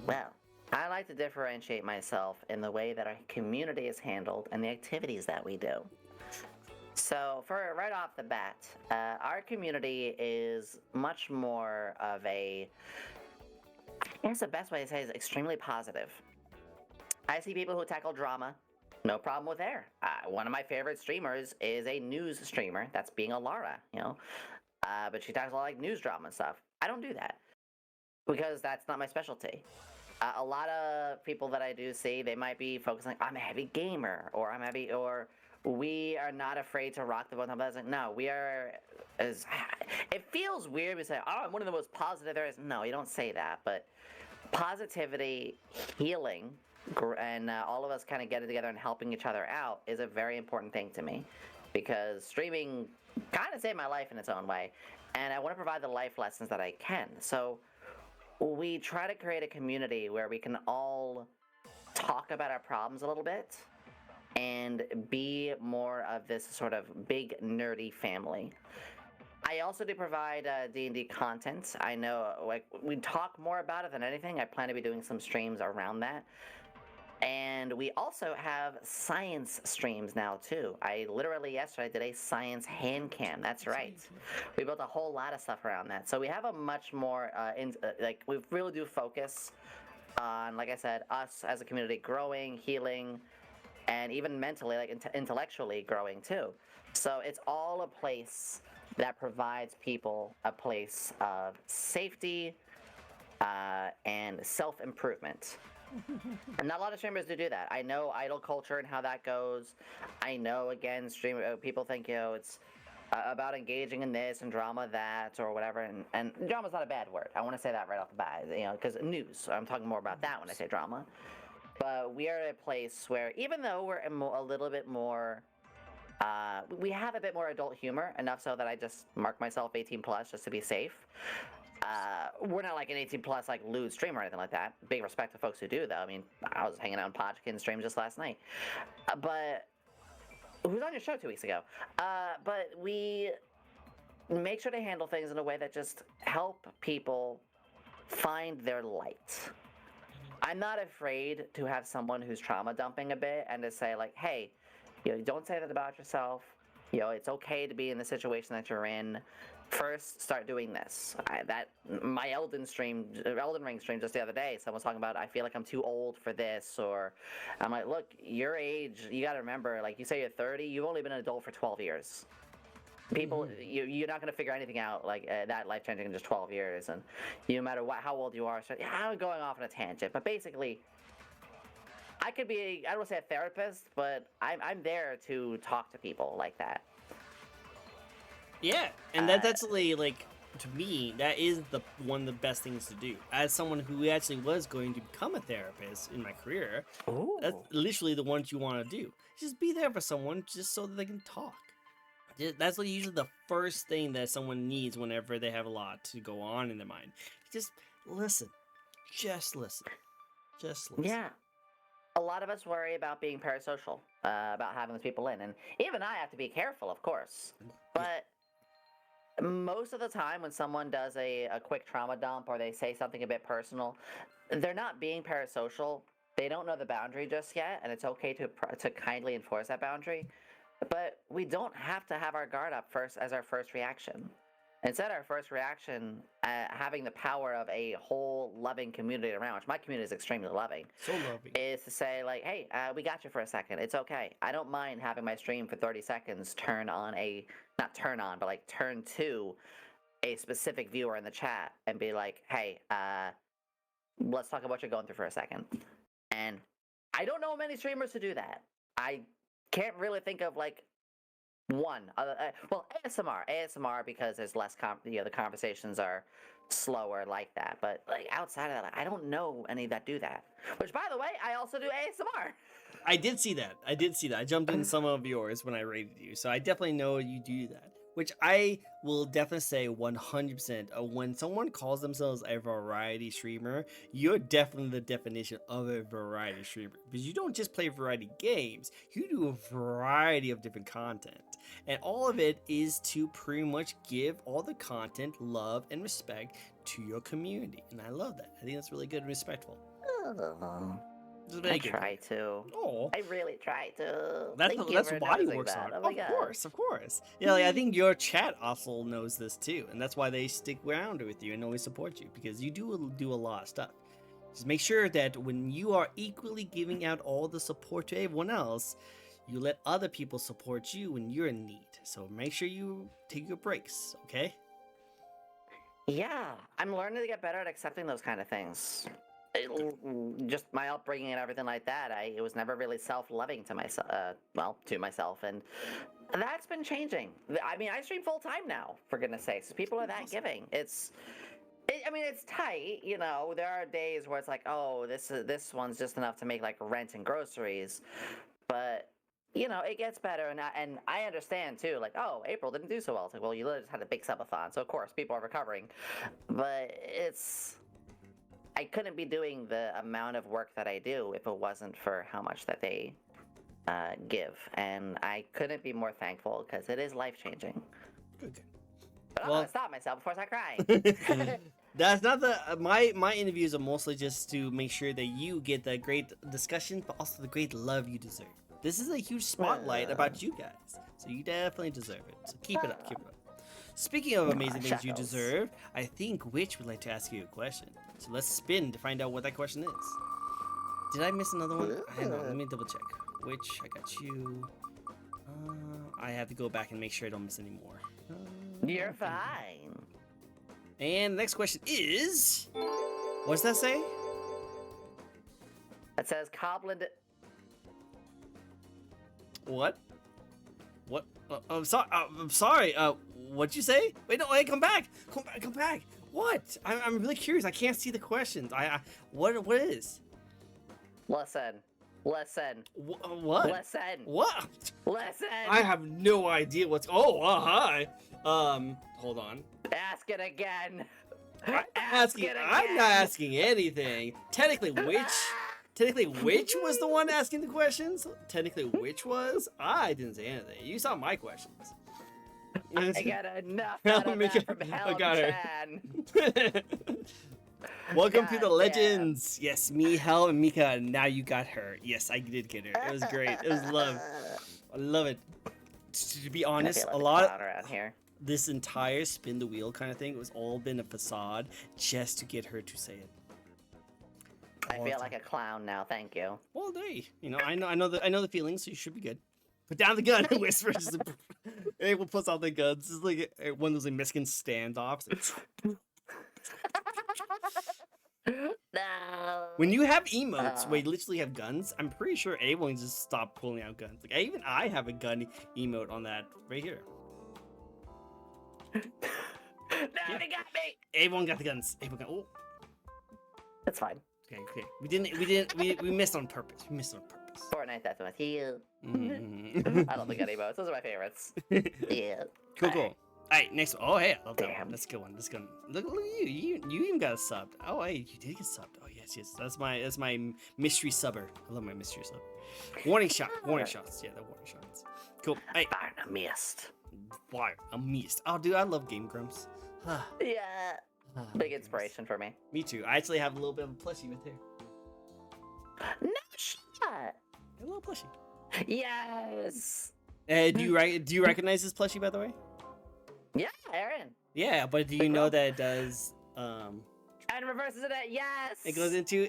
Well, I like to differentiate myself in the way that our community is handled and the activities that we do. So, for right off the bat, our community is much more of I guess the best way to say it is extremely positive. I see people who tackle drama. No problem with there. One of my favorite streamers is a news streamer. That's being a Lara, but she talks a lot like news drama and stuff. I don't do that because that's not my specialty. A lot of people that I do see, they might be focusing. I'm a heavy gamer, or we are not afraid to rock the boat. I was like, no, we are. It feels weird to say, oh, I'm one of the most positive there is. No, you don't say that, but positivity, healing, and all of us kind of getting together and helping each other out is a very important thing to me, because streaming kind of saved my life in its own way, and I want to provide the life lessons that I can. So we try to create a community where we can all talk about our problems a little bit and be more of this sort of big nerdy family. I also do provide D&D content. I know, we talk more about it than anything. I plan to be doing some streams around that. And we also have science streams now, too. I literally yesterday did a science hand cam. That's right. We built a whole lot of stuff around that. So we have a much more, we really do focus on, like I said, us as a community growing, healing, and even mentally, intellectually growing, too. So it's all a place that provides people a place of safety and self-improvement. And not a lot of streamers do that. I know idol culture and how that goes. I know, again, people think, it's about engaging in this and drama that or whatever. And drama's not a bad word. I want to say that right off the bat, because news. I'm talking more about that when I say drama. But we are at a place where, even though we're a little bit more, we have a bit more adult humor, enough so that I just mark myself 18 plus just to be safe. We're not like an 18 plus like lewd stream or anything like that. Big respect to folks who do, though. I mean, I was hanging out on Podkin stream just last night. But who's on your show 2 weeks ago. But we make sure to handle things in a way that just help people find their light. I'm not afraid to have someone who's trauma dumping a bit and to say like, hey, don't say that about yourself. It's okay to be in the situation that you're in. First, start doing this. My Elden Ring stream just the other day, someone was talking about, I feel like I'm too old for this, or I'm like, look, your age, you got to remember, like you say you're 30, you've only been an adult for 12 years. People, you're not going to figure anything out like that life changing in just 12 years, and no matter how old you are. So yeah, I'm going off on a tangent, but basically, I could be, I don't want to say a therapist, but I'm there to talk to people like that. Yeah, and that's actually, like, to me, that is one of the best things to do. As someone who actually was going to become a therapist in my career, that's literally the ones you want to do. Just be there for someone just so that they can talk. That's like usually the first thing that someone needs whenever they have a lot to go on in their mind. Just listen. Just listen. Just listen. Yeah. A lot of us worry about being parasocial, about having those people in. And even I have to be careful, of course. But most of the time when someone does a quick trauma dump or they say something a bit personal, they're not being parasocial. They don't know the boundary just yet, and it's okay to kindly enforce that boundary. But we don't have to have our guard up first as our first reaction. Instead, our first reaction, having the power of a whole loving community around, which my community is extremely loving, so loving, is to say like, hey, we got you for a second. It's okay. I don't mind having my stream for 30 seconds turn to a specific viewer in the chat and be like, hey, let's talk about what you're going through for a second. And I don't know many streamers who do that. I can't really think of like one. Well, ASMR because there's less. The conversations are slower like that. But like outside of that, I don't know any that do that. Which, by the way, I also do ASMR. I did see that. I jumped in some of yours when I rated you, so I definitely know you do that. Which I will definitely say 100%. When someone calls themselves a variety streamer, you're definitely the definition of a variety streamer. Because you don't just play variety games, you do a variety of different content. And all of it is to pretty much give all the content, love, and respect to your community. And I love that. I think that's really good and respectful. I try to. Oh, I really try to. That's why he works hard. Of course. Yeah, like, I think your chat also knows this too, and that's why they stick around with you and always support you, because you do a lot of stuff. Just make sure that when you are equally giving out all the support to everyone else, you let other people support you when you're in need. So make sure you take your breaks, okay? Yeah, I'm learning to get better at accepting those kind of things. Just my upbringing and everything like that, it was never really self-loving to myself, to myself, and that's been changing. I mean, I stream full-time now, for goodness sakes. So people are that giving. It's tight, there are days where it's like, oh, this one's just enough to make like rent and groceries, but it gets better, and I understand too, like, oh, April didn't do so well. It's like, well, you literally just had a big subathon, so of course people are recovering, but I couldn't be doing the amount of work that I do if it wasn't for how much that they give, and I couldn't be more thankful because it is life-changing. Okay. But I'm gonna stop myself before I start crying. That's not my interviews are mostly just to make sure that you get the great discussion, but also the great love you deserve. This is a huge spotlight about you guys, so you definitely deserve it. So keep it up. Speaking of amazing things you deserve, I think Witch would like to ask you a question. So let's spin to find out what that question is. Did I miss another one? Hang on, let me double check. Witch, I got you. I have to go back and make sure I don't miss any more. You're fine. And the next question is... What does that say? It says Coblin... What? I'm sorry. What'd you say? Wait, no, hey, come back. Come back. What? I'm really curious. I can't see the questions. What is? Listen. What? Listen. What? Listen. I have no idea what's. Oh, hi. Hold on. Ask it again. I'm not asking anything. Technically, technically, which was the one asking the questions? Technically, which was? I didn't say anything. You saw my questions. I got enough out of that from I got her. Chan. Welcome to the God legends. Yes, me, Hell, and Mika. Now you got her. Yes, I did get her. It was great. It was love. I love it. To be honest, I a feel like lot clown around here. this entire spin the wheel kind of thing was all been a facade just to get her to say it. I feel like a clown now. Thank you. Well, hey, you know, I know the feelings, so you should be good. Put down the gun, whispers. Abel puts out the guns. It's like one of those like, Mexican standoffs. No. When you have emotes where you literally have guns, I'm pretty sure Abel can just stop pulling out guns. Like even I have a gun emote on that right here. No, he got me. Abel got the guns. Abel got. Oh, It's fine. okay. We missed on purpose. We missed on purpose. Fortnite, that's with you. Mhm. I love the gun emotes. Those are my favorites. Yeah. Cool. Alright, next one. Oh, hey, I love that Damn. one. That's a good one. That's good. Look at you. You even got a sub. Oh, hey, you did get subbed. Oh, yes. That's my mystery subber. I love my mystery sub. Warning shots. Yeah, the warning shots. Cool. Hey, Darn, I missed. why? I missed. Oh, dude, I love Game Grumps. Yeah. Big inspiration for me. Me too. I actually have a little bit of a plushie with here. No shot. A little plushie. Yes. Do you recognize this plushie, by the way? Yeah, Aaron. Yeah, but do you know that it does And reverses it at yes. it goes into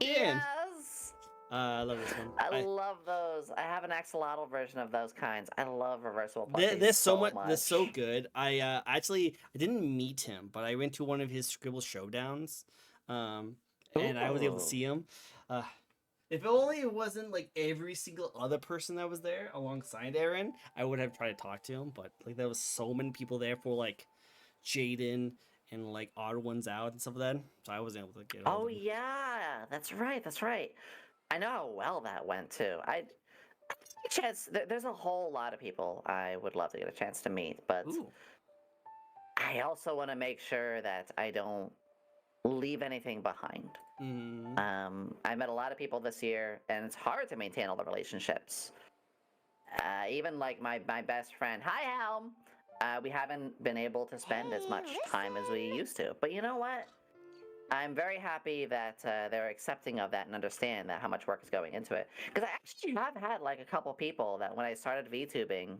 Yes. I love this one. I love those. I have an axolotl version of those kinds. I love reversible plushies They're so much. much. They're so good. I didn't meet him, but I went to one of his Scribble showdowns, and I was able to Ooh. see him. If only it wasn't like every single other person that was there alongside Aaron, I would have tried to talk to him. But like there was so many people there for like Jaden and like Odd Ones Out and stuff like that, so I wasn't able to get. Oh yeah, that's right. That's right. I know how well that went too. There's a whole lot of people I would love to get a chance to meet, but Ooh. I also want to make sure that I don't leave anything behind. I met a lot of people this year, and it's hard to maintain all the relationships. Even like my best friend, hi Helm. We haven't been able to spend as much time as we used to. But you know what? I'm very happy that they're accepting of that and understand that how much work is going into it. Because I actually have had like a couple people that when I started VTubing,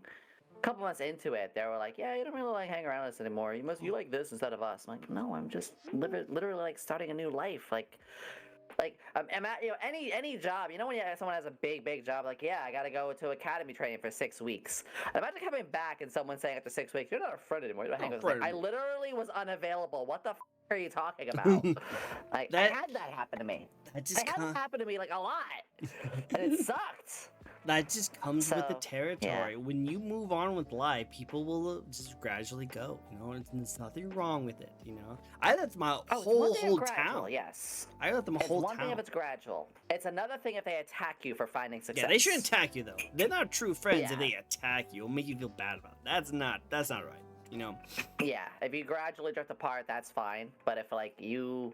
a couple months into it, they were like, "Yeah, you don't really like hang around with us anymore. You like this instead of us." I'm like, "No, I'm just literally like starting a new life. Like I'm at any job. You know when someone has a big job, like yeah, I got to go to academy training for 6 weeks. Imagine coming back and someone saying after 6 weeks, "You're not a friend anymore. You don't hang with us." Like, I literally was unavailable. What the are you talking about? Like I had that happen to me. That just It had happen to me like a lot, and it sucked. That just comes with the So, territory. yeah. When you move on with life, people will just gradually go. You know, and there's nothing wrong with it. You know, I left my Oh, it's whole one thing if gradual, town. yes. I left them a It's whole one town. thing if it's gradual. It's another thing if they attack you for finding success. Yeah, they shouldn't attack you though. They're not true friends if Yeah. they attack you. It'll make you feel bad about it. That's not right. You know. Yeah, if you gradually drift apart, that's fine. But if like you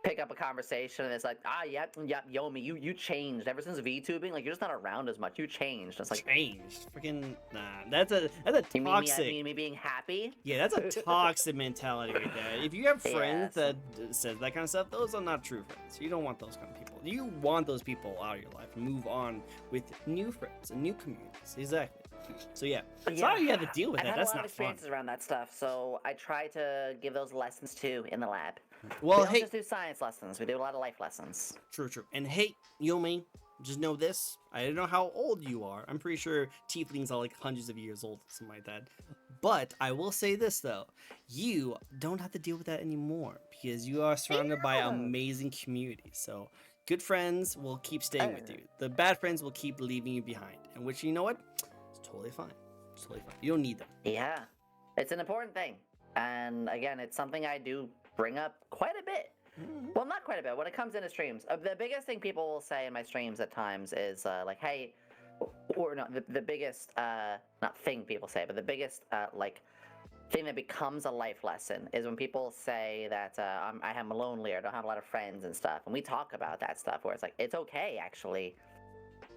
pick up a conversation and it's like, yep, Yomi, you changed ever since VTubing. Like you're just not around as much. You changed. It's like Changed. Freaking nah. That's a you toxic. mean me being happy? Yeah, that's a toxic mentality right there. If you have friends Yes. that says that kind of stuff, those are not true friends. You don't want those kind of people. You want those people out of your life and move on with new friends and new communities. Exactly. So yeah, sorry you had to deal with I've that. had That's a lot of not fun. experiences around that stuff, so I try to give those lessons too in the lab. Well, we don't hey, just do science lessons. We do a lot of life lessons. true. And hey, Yomi, just know this. I don't know how old you are. I'm pretty sure tieflings are like hundreds of years old, something like that. But I will say this though, you don't have to deal with that anymore because you are surrounded by amazing community. So good friends will keep staying with you. The bad friends will keep leaving you behind. And which, you know what? It's totally fine. It's totally fine. You don't need them. Yeah, it's an important thing. And again, it's something I do bring up quite a bit. Well, not quite a bit. When it comes into streams, the biggest thing people will say in my streams at times is like, "Hey," or no, the biggest not thing people say, but the biggest like thing that becomes a life lesson is when people say that I am lonely or don't have a lot of friends and stuff, and we talk about that stuff where it's like it's okay actually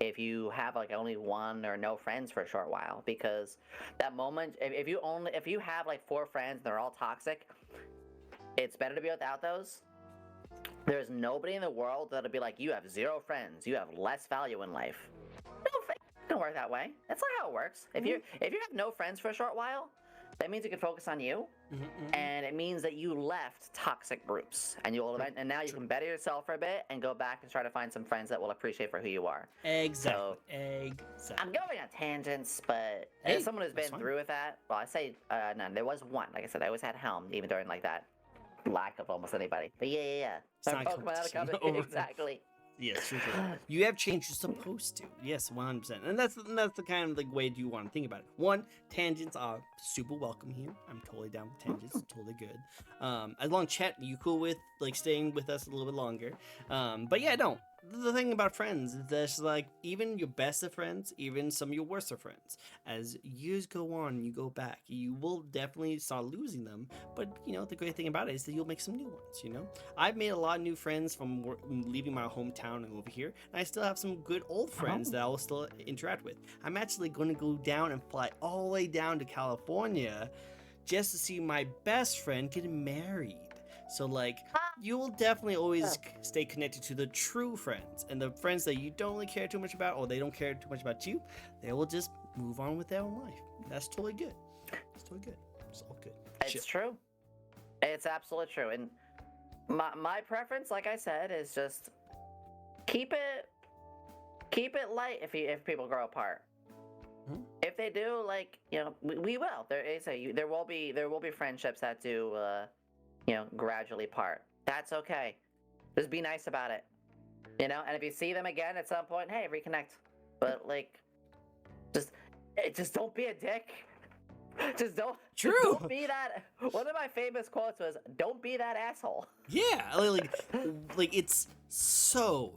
if you have like only one or no friends for a short while, because that moment if you have like 4 friends and they're all toxic, it's better to be without those. There's nobody in the world that'll be like, you have 0 friends, you have less value in life. It don't work that way. That's not how it works. If you have no friends for a short while, that means you can focus on you, and it means that you left toxic groups, and and now you can better yourself for a bit and go back and try to find some friends that will appreciate for who you are. Exactly. So, Exactly. I'm going on tangents, but Hey, as someone who's that's been fine. through with that, well, I say none. There was one. Like I said, I always had Helm, even during like that lack of almost anybody. But yeah. It's not Pokemon out of competition. company. Exactly. Yes, true. You have changed. You're supposed to. Yes, 100%. And that's the kind of like way you want to think about it. One, tangents are super welcome here. I'm totally down with tangents. Totally good. As long as chat, you cool with like staying with us a little bit longer. But yeah, don't. The thing about friends is that like even your best of friends, even some of your worst of friends, as years go on, you go back, you will definitely start losing them. But you know the great thing about it is that you'll make some new ones. You know, I've made a lot of new friends from leaving my hometown and over here, and I still have some good old friends that I will still interact with. I'm actually going to go down and fly all the way down to California just to see my best friend get married. So like you will definitely always stay connected to the true friends, and the friends that you don't really care too much about or they don't care too much about you, they will just move on with their own life. That's totally good. It's totally good. It's all good. It's true. It's absolutely true. And my preference, like I said, is just keep it light if people grow apart. If they do, like, you know, we will. There will be friendships that do gradually part. That's okay. Just be nice about it. You know, and if you see them again at some point, hey, reconnect. But like just don't be a dick. Just don't be that. One of my famous quotes was, "Don't be that asshole." Yeah, like it's so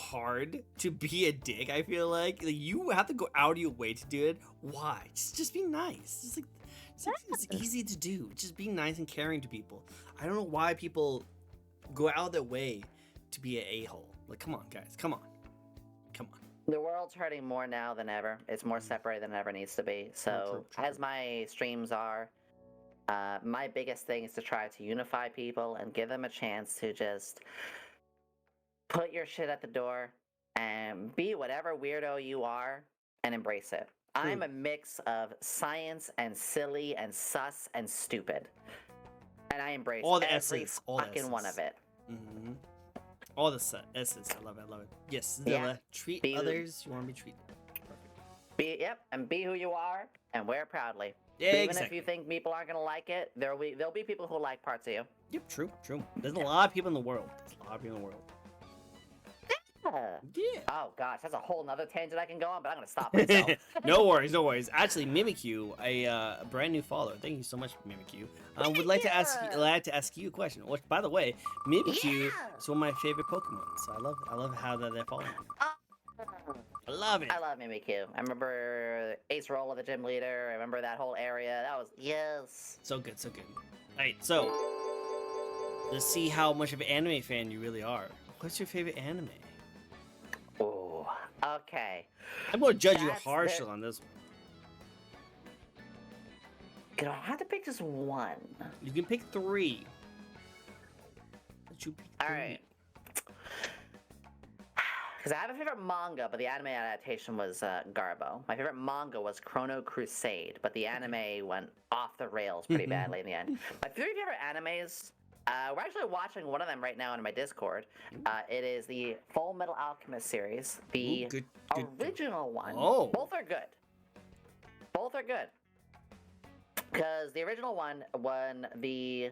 hard to be a dick. I feel like you have to go out of your way to do it. Why? Just be nice. It's easy to do. Just be nice and caring to people. I don't know why people go out of their way to be an a-hole. Like, come on, guys. Come on. The world's hurting more now than ever. It's more separated than it ever needs to be. So, True. as my streams are, my biggest thing is to try to unify people and give them a chance to just put your shit at the door and be whatever weirdo you are and embrace it. True. I'm a mix of science and silly and sus and stupid. And I embrace all the every S's, all the fucking one of S's. it. Mm-hmm. All the S's. I love it. Yes, treat others. You want to be treated. Perfect. And be who you are and wear it proudly. Yeah, Even exactly. if you think people aren't gonna like it, there'll be people who like parts of you. Yep, true. There's a lot of people in the world. Yeah. Oh gosh, that's a whole nother tangent I can go on, but I'm gonna stop myself. No worries. Actually, Mimikyu, a brand new follower. Thank you so much, Mimikyu. Would like to ask you a question. Which, by the way, Mimikyu is one of my favorite Pokemon. So I love how they're following. I love it. I love Mimikyu. I remember Ace Rolla, the gym leader. I remember that whole area. That was yes. So good. All right, so let's see how much of an anime fan you really are. What's your favorite anime? Ooh, okay. I'm gonna judge you harshly on this one. Do I have to pick just one? You can pick 3. Let you pick 3. All right. Because I have a favorite manga, but the anime adaptation was Garbo. My favorite manga was Chrono Crusade, but the anime went off the rails pretty badly in the end. My 3 favorite animes, we're actually watching one of them right now in my Discord. It is the Full Metal Alchemist series, the good. original one. Oh. Both are good. Because the original one, when the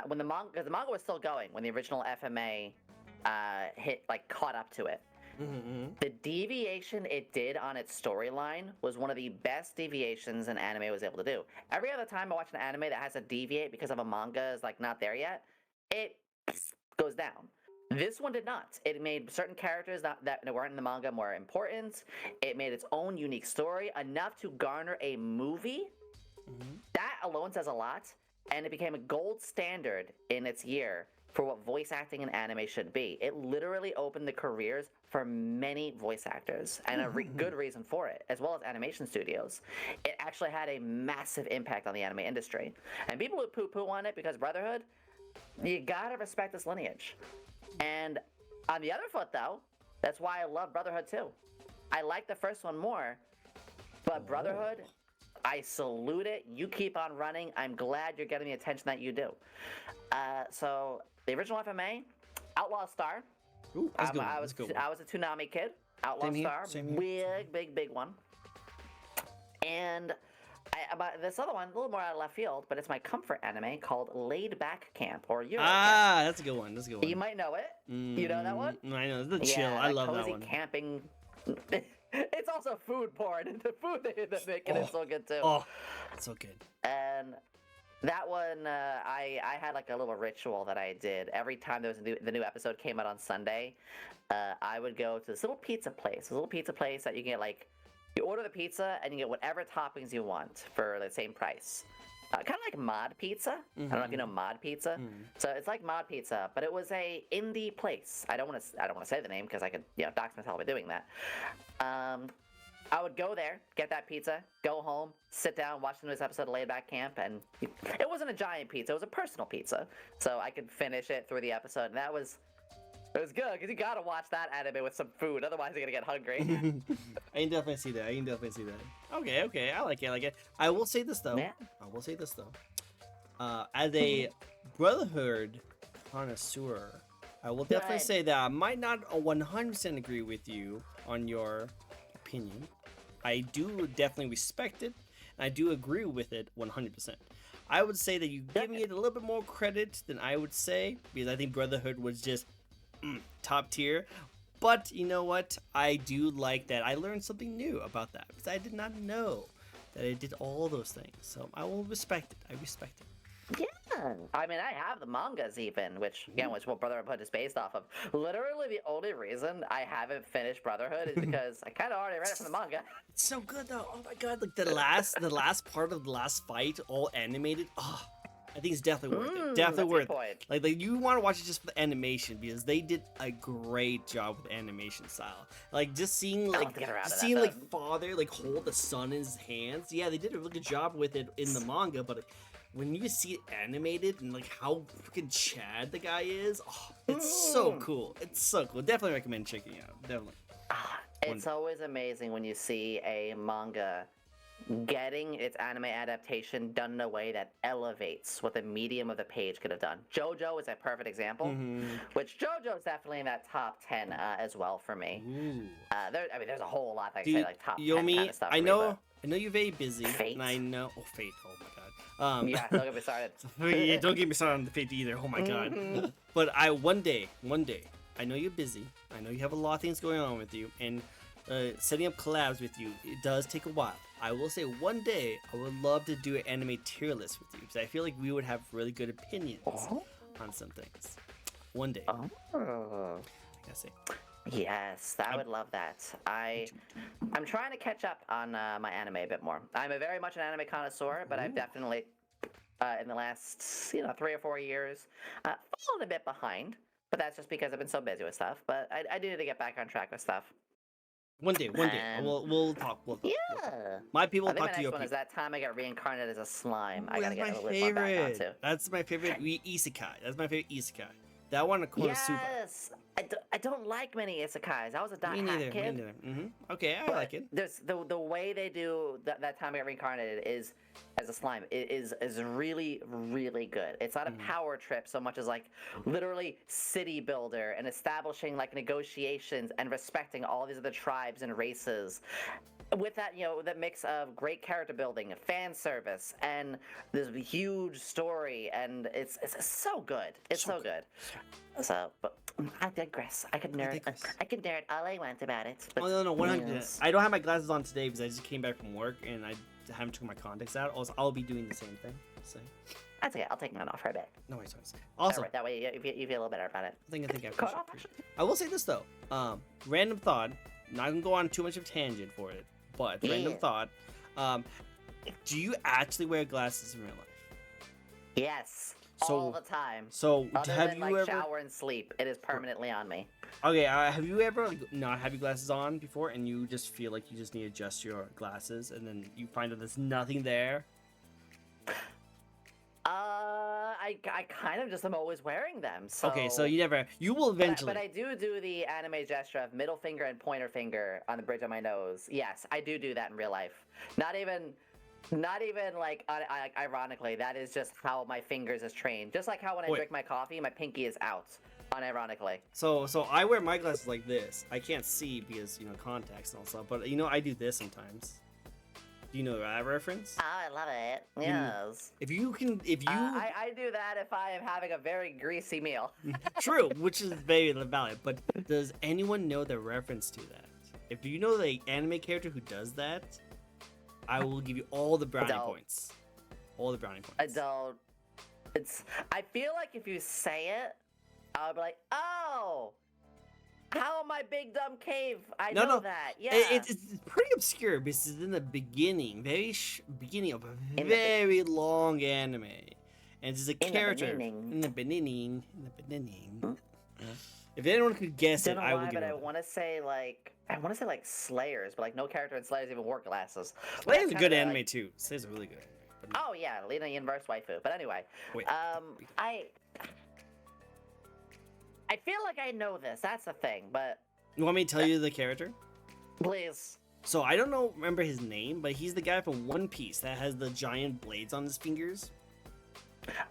manga, because the manga was still going when the original FMA caught up to it. The deviation it did on its storyline was one of the best deviations an anime was able to do. Every other time I watch an anime that has to deviate because of a manga is like not there yet, it goes down. This one did not. It made certain characters that weren't in the manga more important. It made its own unique story enough to garner a movie That alone says a lot, and it became a gold standard in its year for what voice acting in anime should be. It literally opened the careers for many voice actors, and a good reason for it, as well as animation studios. It actually had a massive impact on the anime industry. And people who poo-poo on it because Brotherhood, you gotta respect this lineage. And on the other foot, though, that's why I love Brotherhood too. I like the first one more, but Brotherhood, I salute it. You keep on running. I'm glad you're getting the attention that you do. So the original FMA, Outlaw Star. Ooh, that's good. I was a Toonami kid. Outlaw Star, big one. And but this other one, a little more out of left field, but it's my comfort anime called Laid Back Camp or Euro Camp. That's a good one. That's a good one. You might know it. You know that one? I know. It's the chill. I love that one. Camping. It's also food porn. The food they're making is so good too. Oh, so good. And that one, I had like a little ritual that I did every time there was the new episode came out on Sunday. I would go to this little pizza place. That you can get like, you order the pizza and you get whatever toppings you want for the same price. Kind of like Mod Pizza. I don't know if you know Mod Pizza. So it's like Mod Pizza, but it was a indie place. I don't want to say the name because I could dox myself by doing that. I would go there, get that pizza, go home, sit down, watch the newest episode of Laid Back Camp, and it wasn't a giant pizza; it was a personal pizza, so I could finish it through the episode. And it was good because you gotta watch that anime with some food, otherwise you're gonna get hungry. I can definitely see that. Okay, I like it. I will say this though. Yeah. As a Brotherhood connoisseur, I will definitely say that I might not 100% agree with you on your opinion. I do definitely respect it, and I do agree with it 100%. I would say that you give me it a little bit more credit than I would say, because I think Brotherhood was just top tier. But you know what? I do like that I learned something new about that, because I did not know that it did all those things. So I will respect it. I respect it. Yeah, I mean, I have the mangas even, which what Brotherhood is based off of. Literally, the only reason I haven't finished Brotherhood is because I kind of already read it from the manga. It's so good though. Oh my god, like the last part of the last fight, all animated. Oh, I think it's definitely worth it. Definitely worth it. Like you want to watch it just for the animation because they did a great job with animation style. Like just seeing father like hold the son in his hands. Yeah, they did a really good job with it in the manga, but when you see it animated and like how freaking Chad the guy is, it's so cool. It's so cool. Definitely recommend checking it out. Definitely. It's always amazing when you see a manga getting its anime adaptation done in a way that elevates what the medium of the page could have done. JoJo is a perfect example, which JoJo is definitely in that top 10 as well for me. There's a whole lot that I can say like top 10 kind of stuff. I know you're very busy. Fate? And I know Fate. Oh my god. Yeah, don't get me started. Yeah, don't get me started on the Fate either. Oh my god. But one day, I know you're busy. I know you have a lot of things going on with you, and setting up collabs with you, it does take a while. I will say one day I would love to do an anime tier list with you because I feel like we would have really good opinions on some things. One day. I gotta say. Yes, I would love that. I'm trying to catch up on my anime a bit more. I'm a very much an anime connoisseur, but I've definitely, in the last 3 or 4 years, fallen a bit behind. But that's just because I've been so busy with stuff. But I do need to get back on track with stuff. One day. We'll talk. Yeah. My people I think talk to my your next one people. is that time I got reincarnated as a slime. Ooh, I gotta get a little bit more back onto. That's my favorite isekai. That's my favorite isekai. That one, Konosuba. Yes, I don't like many isekais. I was a dot Me hack neither. kid. Okay, I like it. There's the way they do that time I got reincarnated is as a slime is really really good. It's not a power trip so much as like literally city builder and establishing like negotiations and respecting all these other tribes and races. With that, that mix of great character building, fan service, and this huge story, and it's so good. It's so good. So, but I digress. I could nerd all I want about it. But no, 100%. I don't have my glasses on today because I just came back from work and I haven't took my contacts out. Also, I'll be doing the same thing. So. That's okay. I'll take mine off for a bit. No worries. Also, that way you feel a little better about it. I think I will say this though. Random thought. Not gonna go on too much of a tangent for it. But random thought, do you actually wear glasses in real life? Yes. So- all the time. So Other have than you like ever? shower and sleep, it is permanently on me. Okay, have you ever like, not had your glasses on before, and you just feel like you just need to adjust your glasses, and then you find that there's nothing there? I kind of just am always wearing them. So Okay, so you will eventually. But I do the anime gesture of middle finger and pointer finger on the bridge of my nose. Yes, I do that in real life. Not even like ironically. That is just how my fingers is trained. Just like how when I drink my coffee, my pinky is out. Unironically. So I wear my glasses like this. I can't see because contacts and all stuff. But I do this sometimes. Do you know that reference? Oh, I love it. Yes. If you I do that if I am having a very greasy meal. True, which is very valid. But does anyone know the reference to that? If you know the anime character who does that, I will give you all the brownie points. All the brownie points. I don't. I feel like if you say it, I'll be like, oh. How am I big dumb cave? I know that. Yeah. It's pretty obscure because it's in the beginning, beginning of a very long anime, and it's a character in the beginning. If anyone could guess it, I would. I want to say like Slayers, but like no character in Slayers even wore glasses. Slayer's a good anime too. Slayer's a really good anime. Oh yeah, Lena Universe waifu. But anyway, I feel like I know this. That's the thing, but... You want me to tell you the character? Please. So, I don't remember his name, but he's the guy from One Piece that has the giant blades on his fingers.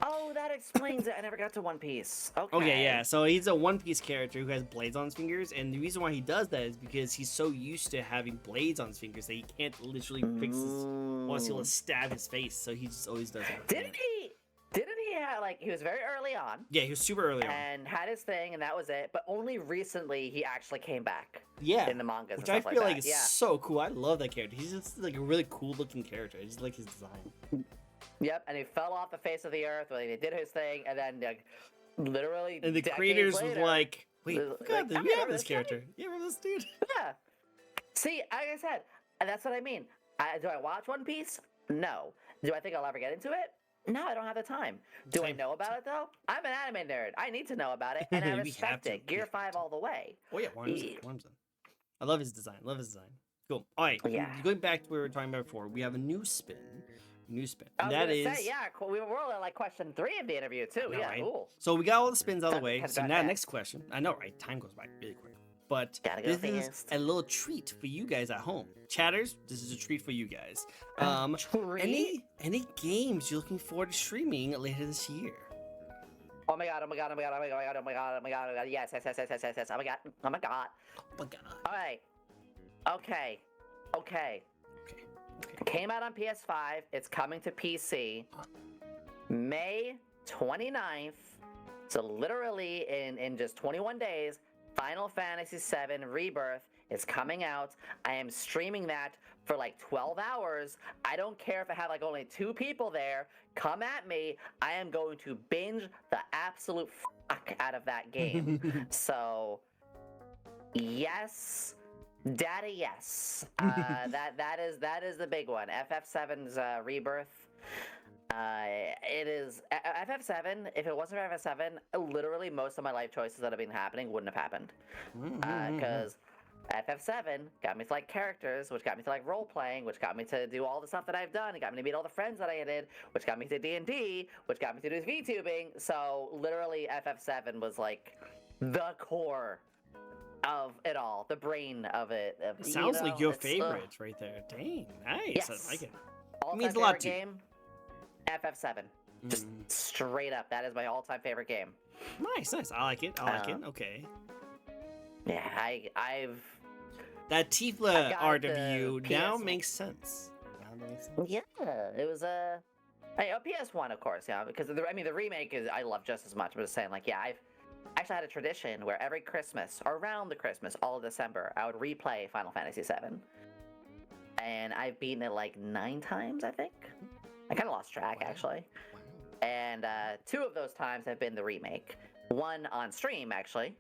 Oh, that explains it. I never got to One Piece. Okay. Okay, yeah. So, he's a One Piece character who has blades on his fingers, and the reason why he does that is because he's so used to having blades on his fingers that he can't literally fix his... Wants to stab his face, so he just always does it. Didn't he have, like, he was very early on. Yeah, he was super early on. And had his thing, and that was it. But only recently he actually came back. Yeah. In the mangas which and I stuff feel like like that. is so cool. I love that character. He's just like a really cool looking character. I just like his design. Yep, and he fell off the face of the earth when he did his thing, and then like, literally and the creators was like, wait, God, we have this character. Yeah, remember this dude? Yeah. See, like I said, that's what I mean. Do I watch One Piece? No. Do I think I'll ever get into it? No, I don't have the time. Do I know about it though? I'm an anime nerd. I need to know about it, and I respect it. Gear 5 all the way. Oh yeah, Worm's I love his design. Cool. All right. Yeah. Going back to what we were talking about before, we have a new spin. And that is. We were at like question 3 of the interview too. Yeah. Right? Cool. So we got all the spins out of the way. So now next question. I know, right? Time goes by really quick. But this is a little treat for you guys at home. Chatters, this is a treat for you guys. Any games you're looking forward to streaming later this year? Oh my god, yes, oh my god. Alright. Okay. Came out on PS5, it's coming to PC May 29th, so literally in just 21 days, Final Fantasy VII Rebirth is coming out. I am streaming that for like 12 hours. I don't care if I have like only 2 people there. Come at me. I am going to binge the absolute fuck out of that game. So, yes, daddy, yes. That is the big one. FF7's Rebirth. It is FF7. If it wasn't for FF7, literally most of my life choices that have been happening wouldn't have happened. Because FF7 got me to like characters, which got me to like role playing, which got me to do all the stuff that I've done. It got me to meet all the friends that I did, which got me to D&D, which got me to do VTubing. So literally, FF7 was like the core of it all, the brain of it. Sounds like your favorite right there. Dang, nice. Yes. I like it. All-time means a lot to you. game. FF7. Just straight up, that is my all-time favorite game. Nice. I like it. Okay. Yeah, I've... That Tifa art of you now makes sense. Yeah, it was a PS1, of course, yeah, because the remake is I love just as much. I'm just saying, like, yeah, I've actually had a tradition where every Christmas, or around the Christmas, all of December, I would replay Final Fantasy VII. And I've beaten it like 9 times, I think. I kind of lost track, actually. And 2 of those times have been the remake. 1 on stream, actually.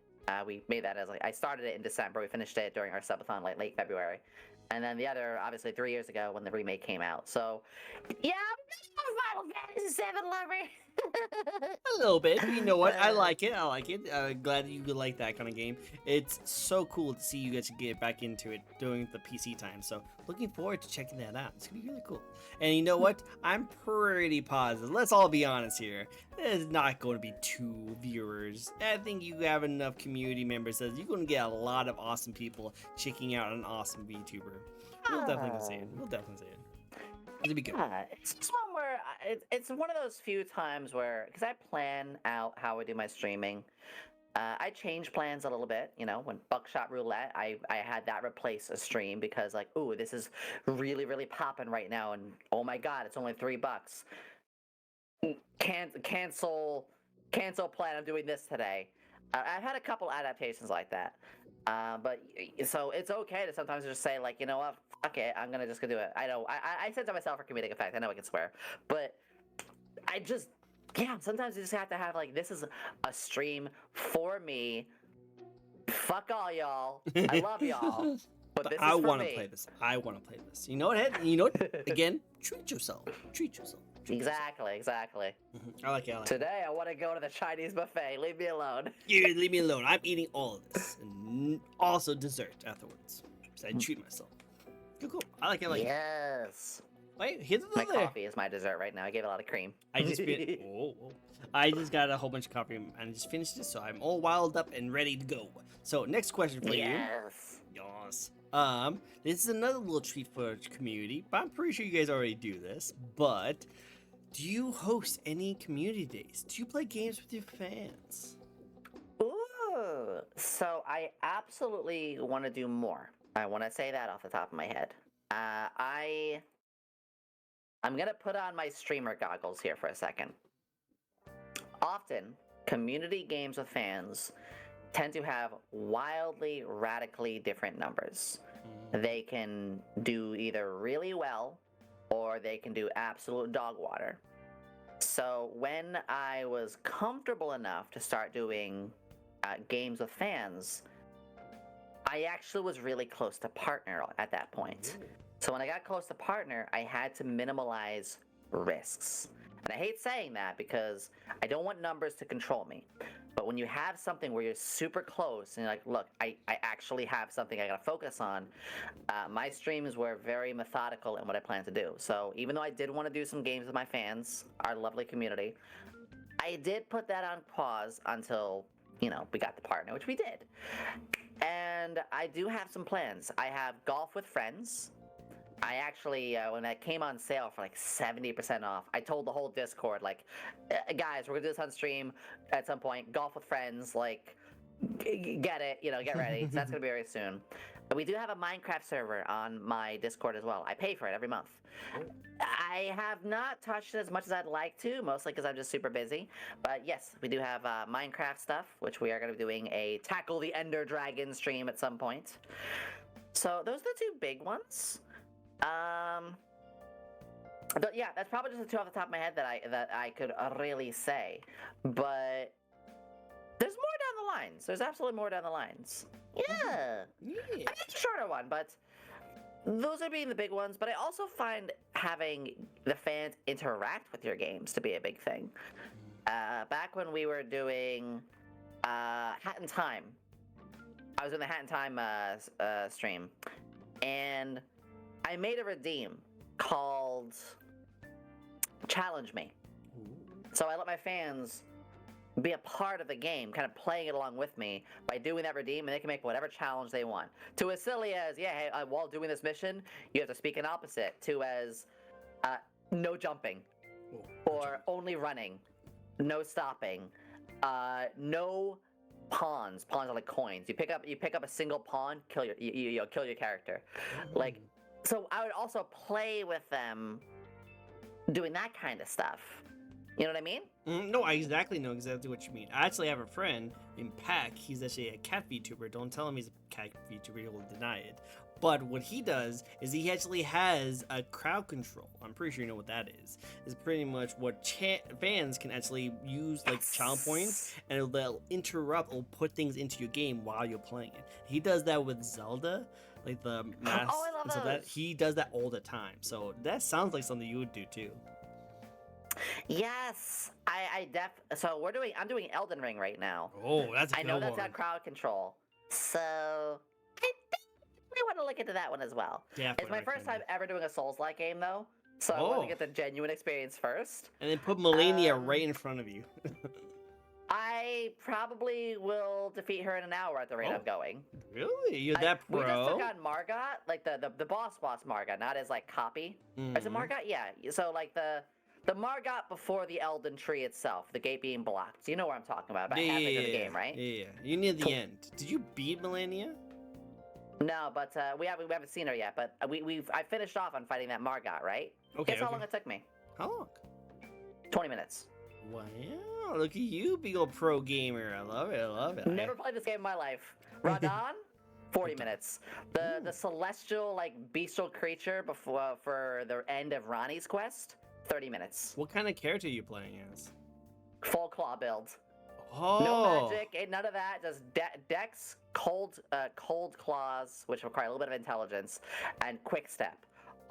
We made that as like I started it in December. We finished it during our subathon, like late February. and then the other, obviously, 3 years ago when the remake came out. So, yeah, I'm a Final Fantasy VII lover. A little bit, but you know what? I like it. I like it. Glad that you like that kind of game. It's so cool to see you guys get back into it during the PC time. So looking forward to checking that out. It's gonna be really cool. And you know what? I'm pretty positive. Let's all be honest here. There's not going to be 2 viewers. I think you have enough community members that you're going to get a lot of awesome people checking out an awesome VTuber. We'll definitely say it. We'll definitely say it. It'll be good. It's just one where it's one of those few times where, because I plan out how I do my streaming, I change plans a little bit. You know, when Buckshot Roulette, I had that replace a stream because like, ooh, this is really really popping right now, and oh my god, it's only $3. Cancel plan. I'm doing this today. I've had a couple adaptations like that. But so it's okay to sometimes just say like, you know what, fuck it, I'm just gonna do it. I know I said to myself for comedic effect. I know I can swear, but I just sometimes you just have to have like, this is a stream for me. Fuck all y'all. I love y'all. But this I is for want to me. play this. I want to play this. You know what, Ed? You know what? Again, treat yourself. Treat yourself. Exactly. I like it. I like it. Today I want to go to the Chinese buffet. Leave me alone. You leave me alone. I'm eating all of this, and also dessert afterwards. So I treat myself. Cool. I like it. I like it. Yes. Wait, here's My another. coffee is my dessert right now. I gave it a lot of cream. I just I just got a whole bunch of coffee and I just finished it, so I'm all wild up and ready to go. So next question for you. Yes. Yes. This is another little treat for the community, but I'm pretty sure you guys already do this. But do you host any community days? Do you play games with your fans? Ooh. So I absolutely want to do more. I want to say that off the top of my head. I'm gonna put on my streamer goggles here for a second. Often, community games with fans tend to have wildly, radically different numbers. They can do either really well or they can do absolute dog water. So when I was comfortable enough to start doing games with fans, I actually was really close to partner at that point. So when I got close to partner, I had to minimalize risks. And I hate saying that because I don't want numbers to control me. But when you have something where you're super close and you're like, look, I actually have something I gotta focus on, my streams were very methodical in what I plan to do. So even though I did want to do some games with my fans, our lovely community, I did put that on pause until, you know, we got the partner, which we did. And I do have some plans. I have golf with friends. I actually, when that came on sale for like 70% off, I told the whole Discord, like, guys, we're gonna do this on stream at some point. Golf with friends, like, get it, you know, get ready. So that's gonna be very soon. But we do have a Minecraft server on my Discord as well. I pay for it every month. I have not touched it as much as I'd like to, mostly because I'm just super busy. But yes, we do have Minecraft stuff, which we are gonna be doing a Tackle the Ender Dragon stream at some point. So those are the two big ones. But yeah, that's probably just the two off the top of my head that I could really say. But there's more down the lines. There's absolutely more down the lines. Yeah. It's a shorter one, but those are being the big ones. But I also find having the fans interact with your games to be a big thing. Back when we were doing Hat in Time, I was in the Hat in Time stream, and I made a redeem called Challenge Me. So I let my fans be a part of the game, kind of playing it along with me by doing that redeem, and they can make whatever challenge they want. To as silly as, yeah, hey, while doing this mission, you have to speak an opposite, to as no jumping, or only running, no stopping, no pawns. Pawns are like coins. You pick up a single pawn, kill your character. Like, so I would also play with them doing that kind of stuff. You know what I mean? No, I exactly know exactly what you mean. I actually have a friend in Pack. He's actually a cat VTuber. Don't tell him he's a cat VTuber. He'll deny it. But what he does is he actually has a crowd control. I'm pretty sure you know what that is. It's pretty much what fans can actually use, like channel points, and they'll interrupt or put things into your game while you're playing it. He does that with Zelda. like the mask. Oh, I love and so that those. he does that all the time. So that sounds like something you would do too. Yes, So I'm doing Elden Ring right now. Oh, that's a I good know that's one. got crowd control, so I think we want to look into that one as well. Definitely It's my first time recommend ever doing a Souls-like game though, so I Oh. want to get the genuine experience first. And then put Melania Um, right in front of you. I probably will defeat her in an hour at the rate Oh. I'm going. Really? You're that pro? We just took on Margot, like the boss Margot, not his like copy. Is it Mhm. Margot? Yeah. So like the Margot before the Elden Tree itself, the gate being blocked. You know what I'm talking about Yeah, halfway yeah, through the yeah, game, right? Yeah, yeah. You near the end. Did you beat Melania? No, but we haven't seen her yet. But I finished off on fighting that Margot, right? Okay. Guess how long it took me? How long? 20 minutes. Wow, look at you, big old pro gamer. I love it. I love it. Never played this game in my life. Radon, 40 minutes. The celestial like bestial creature before for the end of Ronnie's quest, 30 minutes. What kind of character are you playing as? Full claw build. Oh. No magic, ain't none of that. Just dex, cold claws, which require a little bit of intelligence, and quick step.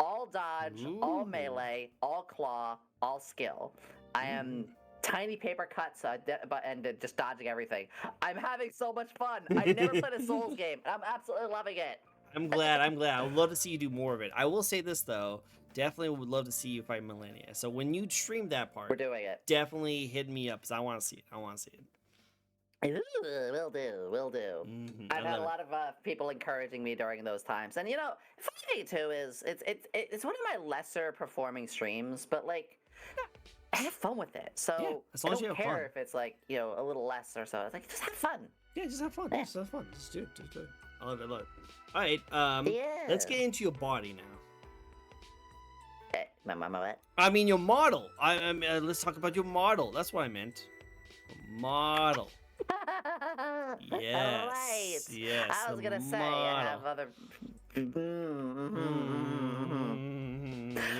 All dodge, all Ooh. melee, all claw, all skill. I am tiny paper cuts and just dodging everything. I'm having so much fun. I've never played a Souls game, and I'm absolutely loving it. I'm glad. I'm glad. I would love to see you do more of it. I will say this though. Definitely would love to see you fight Melania. So when you stream that part, We're doing it. definitely hit me up because I want to see it. I want to see it. Ooh, will do. I've had a lot of people encouraging me during those times, and you know, funny thing too is it's one of my lesser performing streams, but like. I have fun with it, so Yeah, as long I as you don't have care fun. if it's like a little less or so. It's like just have fun. Yeah, just have fun. Yeah. Just have fun. Just do it. Just do it. I love it. I love it. All right. Yeah. Let's get into your body now. My what? I mean your model. Let's talk about your model. That's what I meant. Model. Yes. Right. Yes. I was a gonna say I model. have other.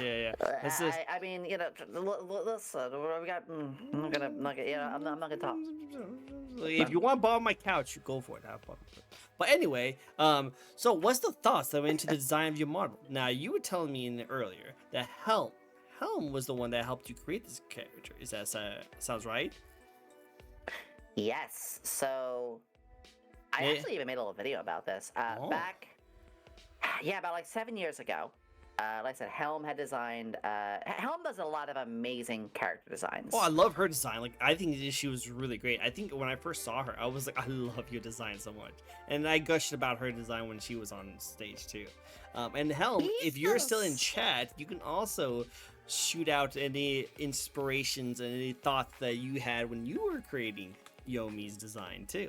Yeah. That's just... I mean, listen. We got. I'm not gonna talk. If you want to borrow my couch, you go for it. Have fun. But anyway, so what's the thoughts that went into the design of your model? Now you were telling me earlier that Helm was the one that helped you create this character. Is that sounds right? Yes. So I actually even made a little video about this back. Yeah, about like 7 years ago. Like I said, Helm had designed. Helm does a lot of amazing character designs. Oh, I love her design. Like, I think she was really great. I think when I first saw her, I was like, I love your design so much. And I gushed about her design when she was on stage too. And Helm, if you're still in chat, you can also shoot out any inspirations and any thoughts that you had when you were creating Yomi's design too.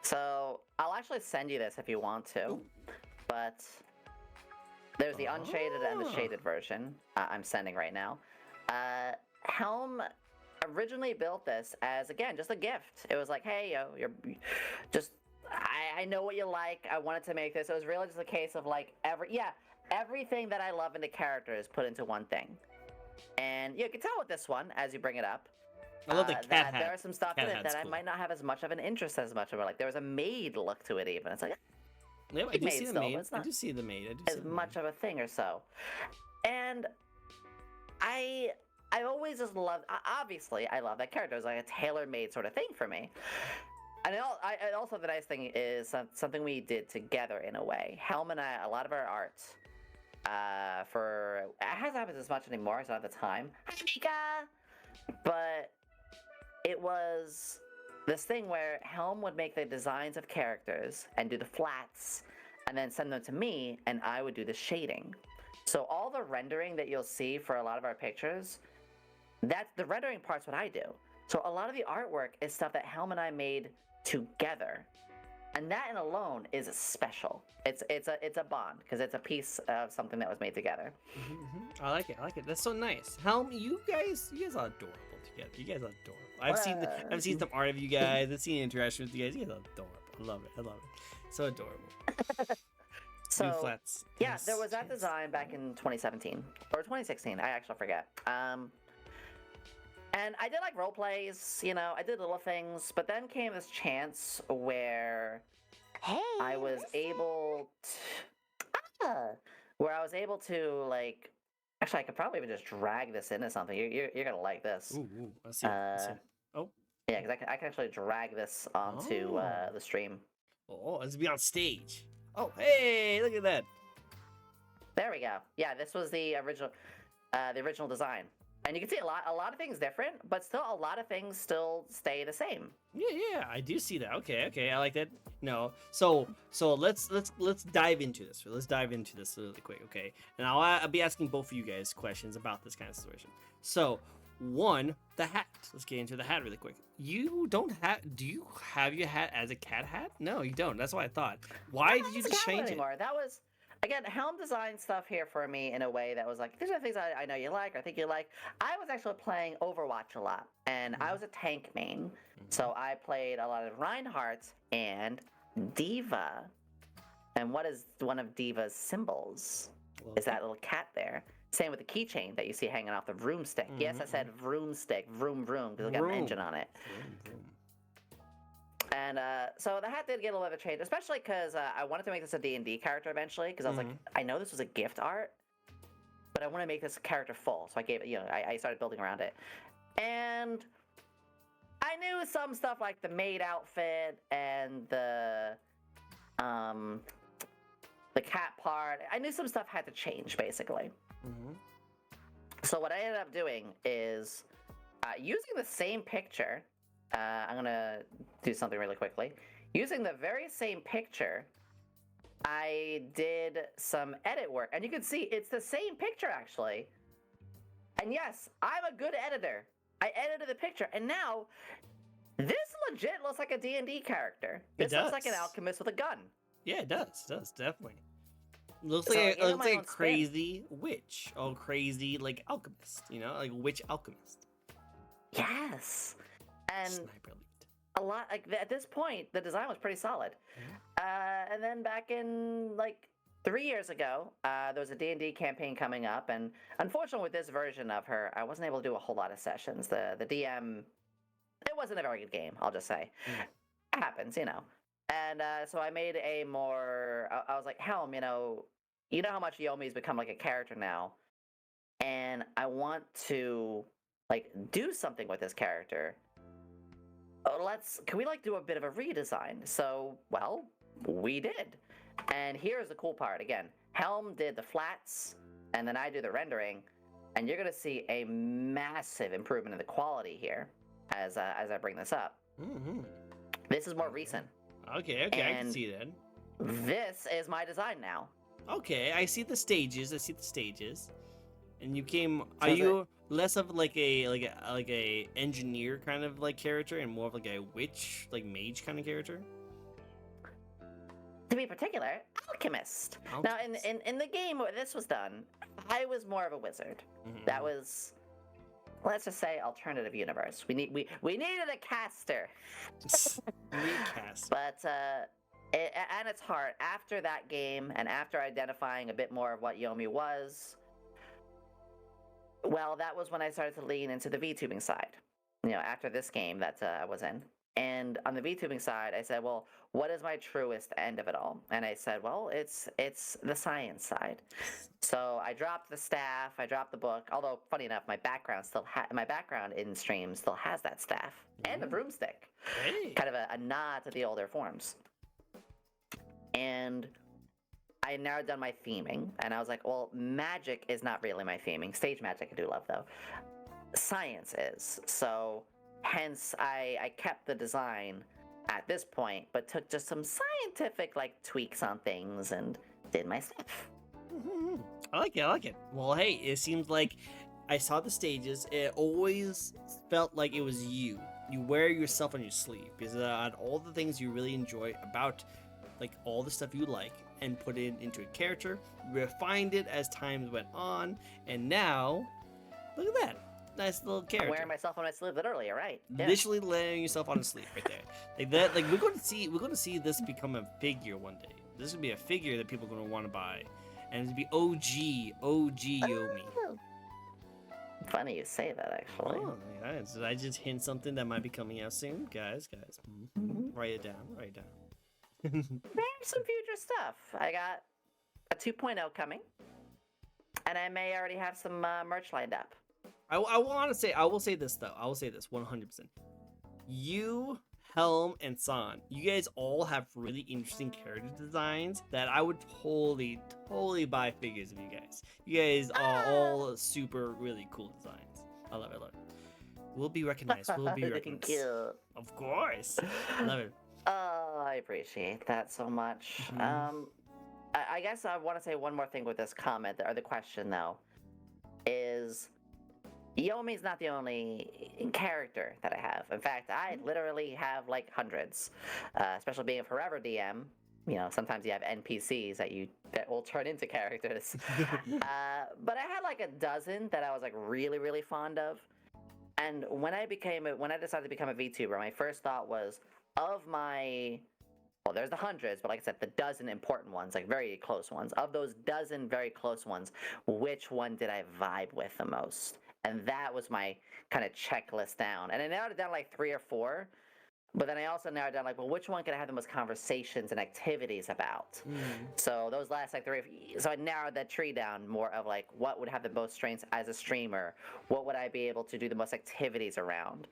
So I'll actually send you this if you want to, but. There's the unshaded and the shaded version I'm sending right now. Helm originally built this as, again, just a gift. It was like, hey, I know what you like. I wanted to make this. It was really just a case of like, everything that I love in the character is put into one thing. And you can tell with this one, as you bring it up, I love the cat that hat. there are some stuff in it that cool. I might not have as much of an interest as much of it. Like, there was a maid look to it even. It's like, yeah, I do see the maid. It's I not do see the maid. as much of a thing or so. And I've always just loved, obviously, I love that character. It was like a tailor-made sort of thing for me. And also the nice thing is something we did together in a way. Helm and I, a lot of our art, it hasn't happened as much anymore, it's not at the time. Hi, Mika! But it was this thing where Helm would make the designs of characters and do the flats and then send them to me and I would do the shading. So all the rendering that you'll see for a lot of our pictures, that's the rendering part's what I do. So a lot of the artwork is stuff that Helm and I made together. And that in alone is special. It's a bond because it's a piece of something that was made together. I like it. That's so nice. Helm, you guys are adorable together. You guys are adorable. I've seen some art of you guys. I've seen interaction with you guys. You guys are adorable. I love it. So adorable. So New flats. yeah, Yes, there was that yes. design back in 2017 or 2016. I actually forget. And I did like role plays, I did little things, but then came this chance where Hey. I was able where I was able to like. Actually, I could probably even just drag this into something. You're gonna like this. Ooh, I see. I see. Oh. Yeah, because I can actually drag this onto Oh. the stream. Oh, let's be on stage. Oh, hey, look at that. There we go. Yeah, this was the original design, and you can see a lot of things different, but still a lot of things still stay the same. Yeah, I do see that. Okay, I like that. No, so let's dive into this. Let's dive into this really quick, okay? And I'll be asking both of you guys questions about this kind of situation. So, one, the hat. Let's get into the hat really quick. You don't have? Do you have your hat as a cat hat? No, you don't. That's what I thought. Why did you just change it? Anymore. That was. Again, Helm designed stuff here for me in a way that was like, these are the things I know you like, or I think you like. I was actually playing Overwatch a lot, and I was a tank main. So I played a lot of Reinhardt and Diva. And what is one of Diva's symbols? Is that little cat there. Same with the keychain that you see hanging off the vroomstick. Yes, I said vroomstick, vroom vroom, because it's got an engine on it. And so the hat did get a little bit of a change, especially because I wanted to make this a D&D character eventually, because I was like, I know this was a gift art, but I want to make this character full. So I gave it, I started building around it. And I knew some stuff like the maid outfit and the cat part. I knew some stuff had to change, basically. So what I ended up doing is using the same picture. I'm gonna do something really quickly. Using the very same picture, I did some edit work, and you can see it's the same picture actually. And yes, I'm a good editor. I edited the picture, and now this legit looks like a D&D character. This looks like an alchemist with a gun. Yeah, it does. It does, definitely. Looks like a crazy witch, or crazy like alchemist. Like witch alchemist. Yes. And Sniper elite. a lot like at this point the design was pretty solid. And then back in like 3 years ago, there was a D&D campaign coming up, and unfortunately with this version of her, I wasn't able to do a whole lot of sessions. The DM, it wasn't a very good game, I'll just say. It happens, And so I made a more, I was like, Helm, you know how much Yomi's become like a character now, and I want to like do something with this character. Can we like do a bit of a redesign? So, well, we did. And here's the cool part. Again, Helm did the flats, and then I do the rendering, and you're gonna see a massive improvement in the quality here as I bring this up. This is more recent. Okay, I can see that. This is my design now. Okay, I see the stages. And you came. Are you less of like a engineer kind of like character, and more of like a witch, like mage kind of character? To be particular, alchemist. Now, in the game where this was done, I was more of a wizard. That was, let's just say, alternative universe. We needed a caster. But at its heart, after that game, and after identifying a bit more of what Yomi was, well, that was when I started to lean into the VTubing side. After this game that I was in. And on the VTubing side, I said, well, what is my truest end of it all? And I said, well, it's the science side. So I dropped the staff, I dropped the book. Although, funny enough, my background in stream still has that staff and the broomstick. Hey. Kind of a nod to the older forms. And I had now done my theming, and I was like, well, magic is not really my theming. Stage magic I do love, though. Science is. So, hence, I kept the design at this point, but took just some scientific, like, tweaks on things and did my stuff. I like it. Well, hey, it seems like I saw the stages. It always felt like it was you. You wear yourself on your sleeve, because on all the things you really enjoy about, like, all the stuff you like, and put it into a character, refined it as time went on, and now, look at that. Nice little character. I'm wearing myself on my sleeve literally, right? Yeah. Literally laying yourself on a sleeve right there. Like that, like we're going to see this become a figure one day. This will be a figure that people are going to want to buy. And it'll be OG Yomi. Funny you say that, actually. Oh, yeah. Did I just hint something that might be coming out soon? Guys. Write it down. There's some future stuff. I got a 2.0 coming, and I may already have some merch lined up. I will say this though. I will say this 100%. You, Helm, and San, you guys all have really interesting character designs that I would totally buy figures of you guys. You guys are all super really cool designs. I love it. I love it. We'll be recognized. We'll be recognized. Thank you. Of course. Love it. Oh, I appreciate that so much. I guess I want to say one more thing with this comment, or the question, though, is Yomi's not the only character that I have. In fact, I literally have like hundreds, especially being a forever DM. You know, sometimes you have NPCs that will turn into characters. But I had like a dozen that I was like really fond of. And when I decided to become a VTuber, my first thought was, well, there's the hundreds, but like I said, the dozen important ones, like very close ones. Of those dozen very close ones, which one did I vibe with the most? And that was my kind of checklist down. And I narrowed it down like 3 or 4. But then I also narrowed down like, well, which one can I have the most conversations and activities about? So those last like 3. So I narrowed that tree down more of like, what would have the most strengths as a streamer? What would I be able to do the most activities around?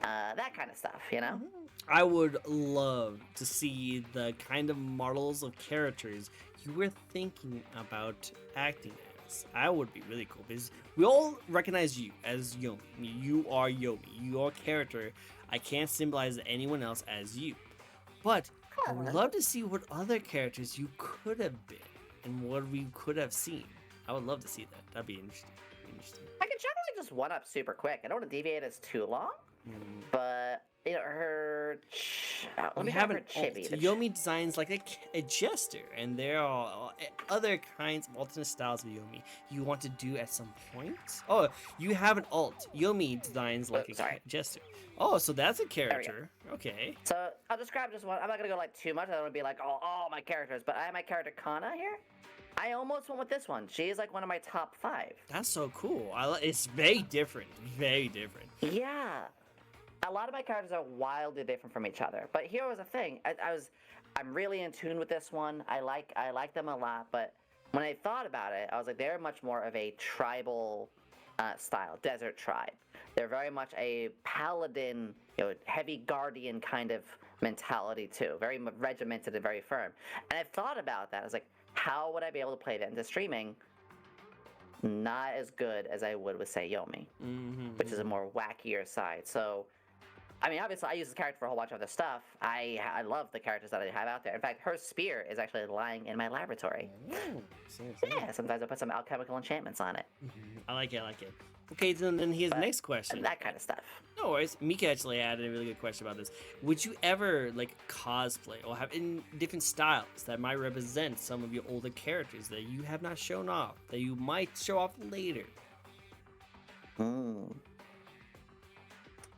That kind of stuff, you know? I would love to see the kind of models of characters you were thinking about acting as. I would be really cool because we all recognize you as Yomi. You are Yomi. Your character, I can't symbolize anyone else as you. But I would love to see what other characters you could have been and what we could have seen. I would love to see that. That'd be interesting. I can generally just one up super quick. I don't want to deviate as too long, but you know, let me have her chibi. Yomi designs like a jester, and there are other kinds of alternate styles of Yomi you want to do at some point. Oh, you have an alt. Yomi designs like a jester. Oh, so that's a character. Okay. So I'll describe just one. I'm not gonna go like too much. I don't want to be like all my characters, but I have my character Kana here. I almost went with this one. She is like one of my top 5. That's so cool. It's very different. Very different. Yeah. A lot of my characters are wildly different from each other. But here was the thing. I'm really in tune with this one. I like them a lot. But when I thought about it, I was like, they're much more of a tribal style, desert tribe. They're very much a paladin, heavy guardian kind of mentality too. Very regimented and very firm. And I thought about that. I was like, how would I be able to play that into streaming? Not as good as I would with, say, Yomi, which is a more wackier side. So, I mean, obviously, I use this character for a whole bunch of other stuff. I love the characters that I have out there. In fact, her spear is actually lying in my laboratory. Yeah, sometimes I put some alchemical enchantments on it. I like it. Okay, then here's the next question. That kind of stuff. No worries. Mika actually added a really good question about this. Would you ever like cosplay or have in different styles that might represent some of your older characters that you have not shown off, that you might show off later?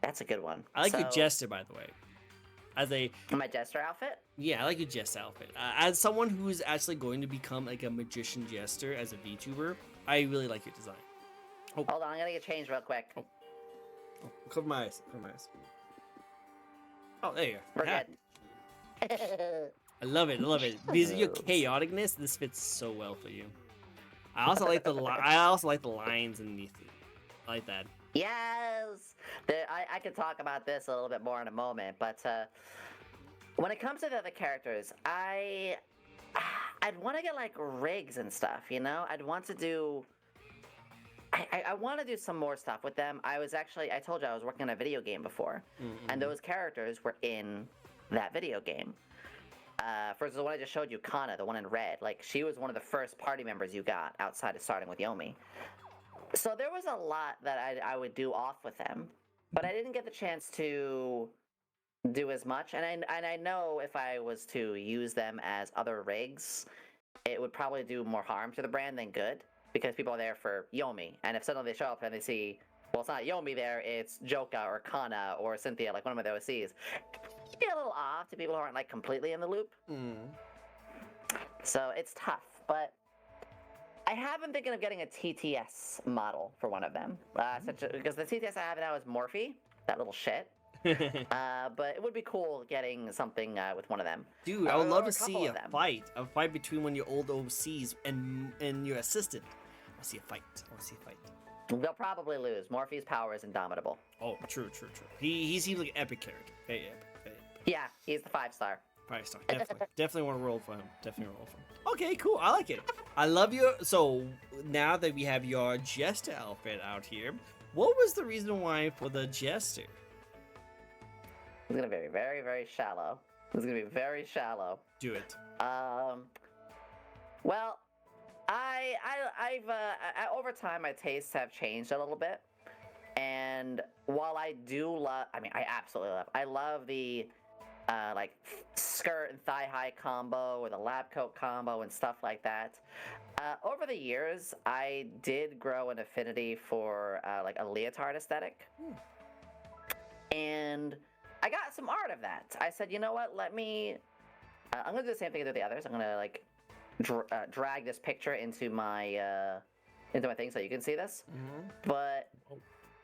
That's a good one. I like your jester, by the way. My jester outfit? Yeah, I like your jester outfit. As someone who is actually going to become like a magician jester as a VTuber, I really like your design. Oh. Hold on, I'm gonna get changed real quick. Cover my eyes. Oh, there you go. We're good. I love it. Because of your chaoticness, this fits so well for you. I also like the lines underneath it. I like that. Yes! I can talk about this a little bit more in a moment, but when it comes to the other characters, I'd want to get like rigs and stuff, you know? I'd want to do... I want to do some more stuff with them. I told you I was working on a video game before, and those characters were in that video game. For instance, the one I just showed you, Kana, the one in red, like she was one of the first party members you got outside of starting with Yomi. So there was a lot that I would do off with them, but I didn't get the chance to do as much. And I know if I was to use them as other rigs, it would probably do more harm to the brand than good. Because people are there for Yomi, and if suddenly they show up and they see, well, it's not Yomi there, it's Joka or Kana or Cynthia, like one of my OCs, it'd be a little off to people who aren't like completely in the loop. So it's tough, but I have been thinking of getting a TTS model for one of them, because the TTS I have now is Morphe, that little shit. But it would be cool getting something with one of them. Dude, I would love Or to a couple see of a them. fight between one of your old OCs and your assistant. I want to see a fight. I want to see a fight. They'll probably lose. Morphe's power is indomitable. Oh, true. He seems like an epic character. Very epic. Very epic. Yeah, he's the 5-star. 5-star. Definitely want to roll for him. Definitely roll for him. Okay, cool. I like it. I love your. So now that we have your jester outfit out here, what was the reason why for the jester? It's gonna be very, very shallow. It's gonna be very shallow. Do it. Well, I've over time my tastes have changed a little bit, and while I do love, I mean, I absolutely love. I love the like skirt and thigh high combo or the lab coat combo and stuff like that. Over the years, I did grow an affinity for like a leotard aesthetic, and I got some art of that. I said, you know what? Let me. I'm gonna do the same thing I did the others. I'm gonna like drag this picture into my thing so you can see this. Mm-hmm. But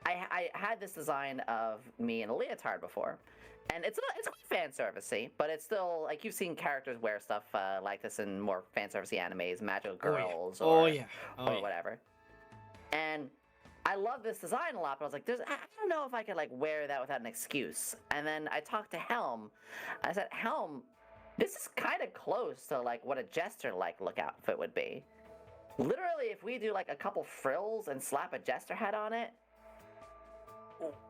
I had this design of me in a leotard before, and it's quite fan servicey, but it's still like you've seen characters wear stuff like this in more fan servicey animes, Magical Girls, or whatever. And I love this design a lot, but I was like, I don't know if I could like wear that without an excuse. And then I talked to Helm. I said, Helm, this is kind of close to like what a jester like look outfit would be. Literally, if we do like a couple frills and slap a jester hat on it,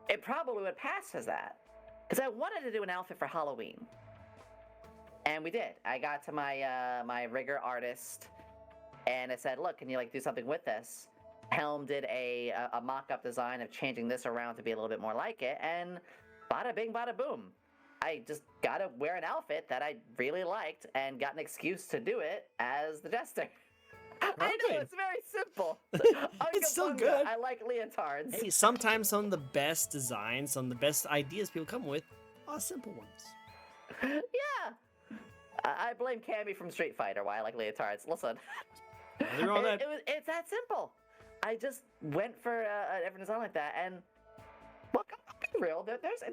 it probably would pass as that. Because I wanted to do an outfit for Halloween, and we did. I got to my my rigger artist, and I said, "Look, can you like do something with this?" Helm did a mock-up design of changing this around to be a little bit more like it, and bada bing, bada boom. I just got to wear an outfit that I really liked and got an excuse to do it as the jester. I know, it's very simple. It's still good. I like leotards. Hey, sometimes some of the best designs, some of the best ideas people come with are simple ones. Yeah. I blame Cammy from Street Fighter why I like leotards. Listen. It's that simple. I just went for a different design like that, and look, I'll be real. There's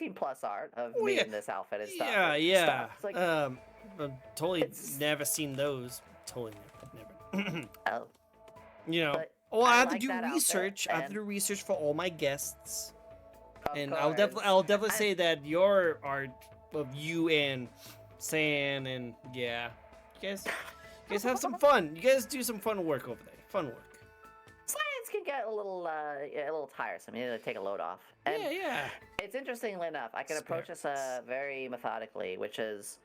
18+ art of me in this outfit and stuff. Yeah. It's like, I've totally never seen those. Totally never. Oh. You know. But Well, I have like to do that research. outfit, I have to do research for all my guests, and course. I'll definitely say that your art of you and San and you guys have some fun. You guys do some fun work over there. Fun work. Science can get a little tiresome. You need to take a load off. And Yeah. It's interestingly enough, I can approach this very methodically, which is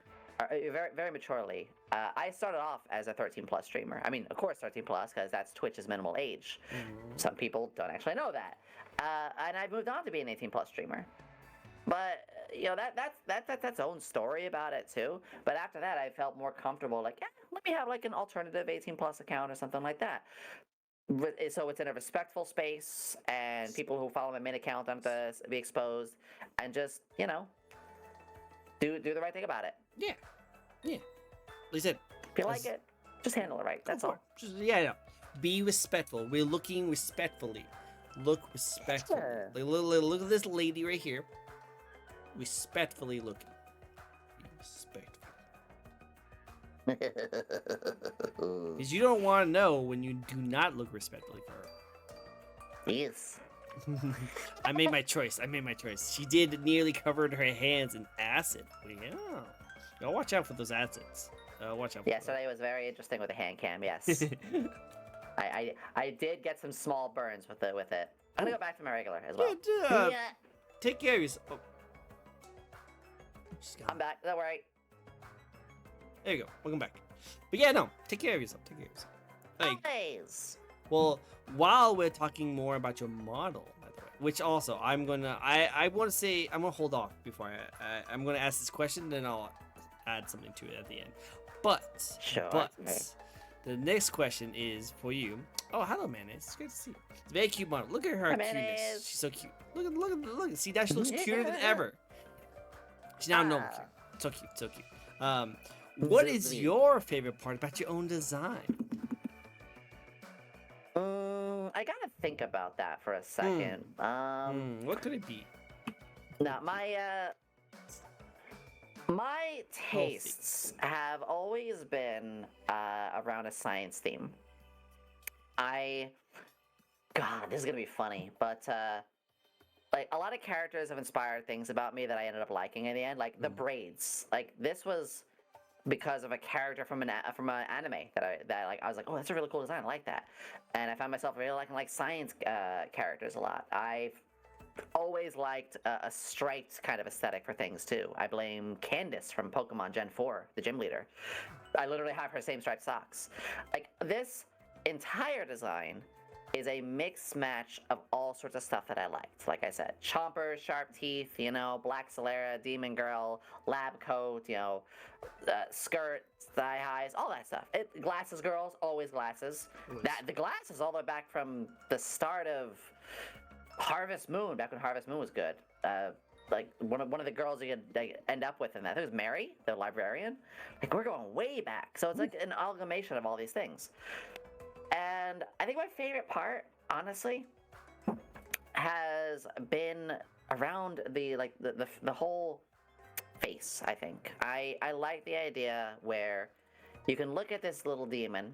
very, very maturely. I started off as a 13+ streamer. I mean, of course 13+, because that's Twitch's minimal age. Mm-hmm. Some people don't actually know that. And I've moved on to be an 18+ streamer. But you know that's its own story about it too. But after that, I felt more comfortable. Like, yeah, let me have like an alternative 18+ account or something like that. So it's in a respectful space, and people who follow my main account don't have to be exposed, and just do the right thing about it. Yeah. Like I said, If you like it, just handle it right. That's all. Just, be respectful. We're looking respectfully. Look respectfully. Sure. Look at this lady right here. Respectfully looking. Be respectful. Because you don't want to know when you do not look respectfully for her. Yes. I made my choice. She did nearly covered her hands in acid. Yeah. Watch out for those acids. Watch out for Yesterday was very interesting with the hand cam, yes. I did get some small burns with it. I'm gonna go back to my regular as well. Yeah. Take care of yourself. Oh. I'm back, don't worry. There you go. Welcome back. But yeah, no. Take care of yourself. Always. Well, while we're talking more about your model, by the way, which also I want to say, I'm gonna hold off before I'm gonna ask this question, then I'll add something to it at the end. But the next question is for you. Oh, hello, Mayonnaise. It's great to see you. It's a very cute model. Look at her cuteness. She's so cute. Look. See, that she looks cuter than ever. She's now no cute. So cute. What is your favorite part about your own design? I gotta think about that for a second. What could it be? Now, my tastes have always been around a science theme. God, this is gonna be funny, but like a lot of characters have inspired things about me that I ended up liking in the end, like the braids. Like this was because of a character from an anime that I was like, oh, that's a really cool design. I like that, and I found myself really liking like science characters a lot. I've always liked a striped kind of aesthetic for things too. I blame Candace from Pokemon Gen 4, the gym leader. I literally have her same striped socks. Like this entire design is a mix match of all sorts of stuff that I liked. Like I said, Chomper, Sharp Teeth, you know, Black Solera, Demon Girl, Lab Coat, you know, skirt, thigh highs, all that stuff. Glasses girls, always glasses. The glasses all the way back from the start of Harvest Moon, back when Harvest Moon was good. Like one of the girls you could end up with in that. I think it was Mary, the librarian. Like we're going way back. So it's like an amalgamation of all these things. And I think my favorite part, honestly, has been around the whole face. I think I like the idea where you can look at this little demon,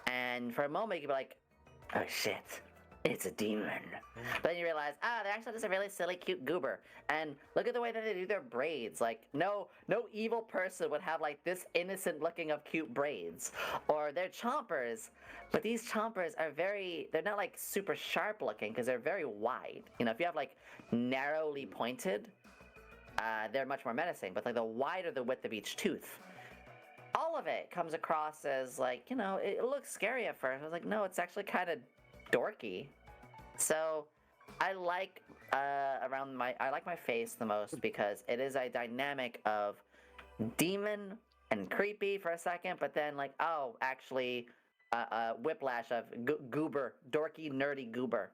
and for a moment you can be like, "Oh shit, it's a demon." But then you realize, they're actually just a really silly, cute goober. And look at the way that they do their braids. Like, no evil person would have like this innocent looking of cute braids. Or they're chompers, but these chompers are they're not like super sharp looking because they're very wide. You know, if you have like narrowly pointed, they're much more menacing. But like the wider the width of each tooth, all of it comes across as like, you know, it looks scary at first. I was like, no, it's actually kind of dorky. So I like I like my face the most because it is a dynamic of demon and creepy for a second, but then like, oh, actually whiplash of goober, dorky, nerdy goober,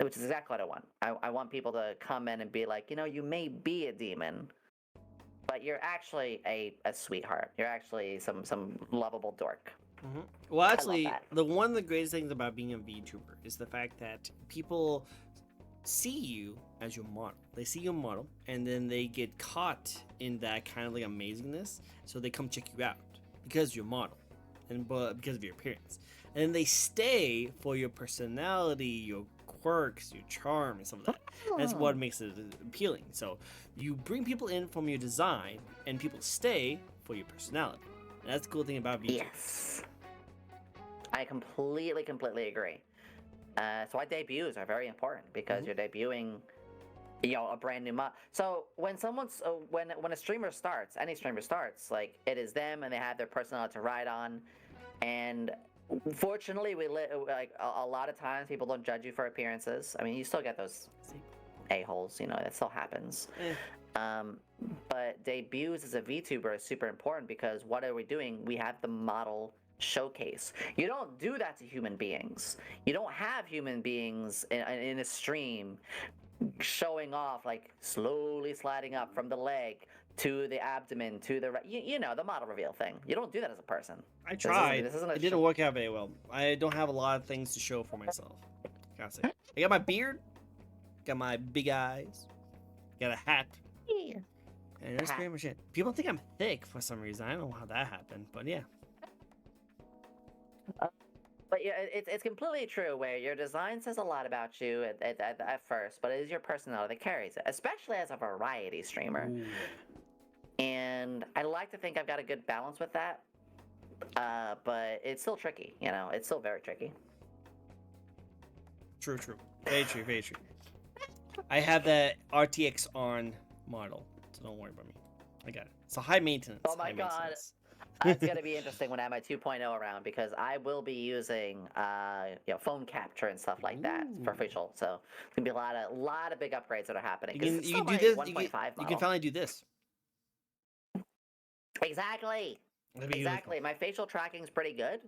which is exactly what I want. I want people to come in and be like, you know, you may be a demon, but you're actually a sweetheart. You're actually some lovable dork. Mm-hmm. Well, actually, one of the greatest things about being a VTuber is the fact that people see you as your model. They see your model, and then they get caught in that kind of like amazingness, so they come check you out because you're model, and because of your appearance, and then they stay for your personality, your quirks, your charm, and stuff like that. That's what makes it appealing. So you bring people in from your design, and people stay for your personality. And that's the cool thing about VTubers. Yes. I completely agree. So why debuts are very important because you're debuting, you know, a brand new mod. So when when a streamer starts, any streamer starts, like it is them and they have their personality to ride on. And fortunately, like a lot of times people don't judge you for appearances. I mean, you still get those a-holes, you know, that still happens. But debuts as a VTuber is super important because what are we doing? We have the model showcase. You don't do that to human beings. You don't have human beings in a stream showing off, like slowly sliding up from the leg to the abdomen to the you know, the model reveal thing. You don't do that as a person. I tried. It didn't work out very well. I don't have a lot of things to show for myself. Gotta say, I got my beard, got my big eyes, got a hat. Yeah. And that's pretty much it. People think I'm thick for some reason. I don't know how that happened, but yeah. But yeah, it's completely true where your design says a lot about you at first, but it is your personality that carries it, especially as a variety streamer. Ooh. And I like to think I've got a good balance with that, but it's still tricky, you know? It's still very tricky. True. Very true. I have the RTX on model, so don't worry about me. I got it. It's a high maintenance. Oh my god. It's going to be interesting when I have my 2.0 around because I will be using you know, phone capture and stuff like that for facial. So it's going to be a lot of big upgrades that are happening. You can do this. You can finally do this. Exactly. My facial tracking is pretty good,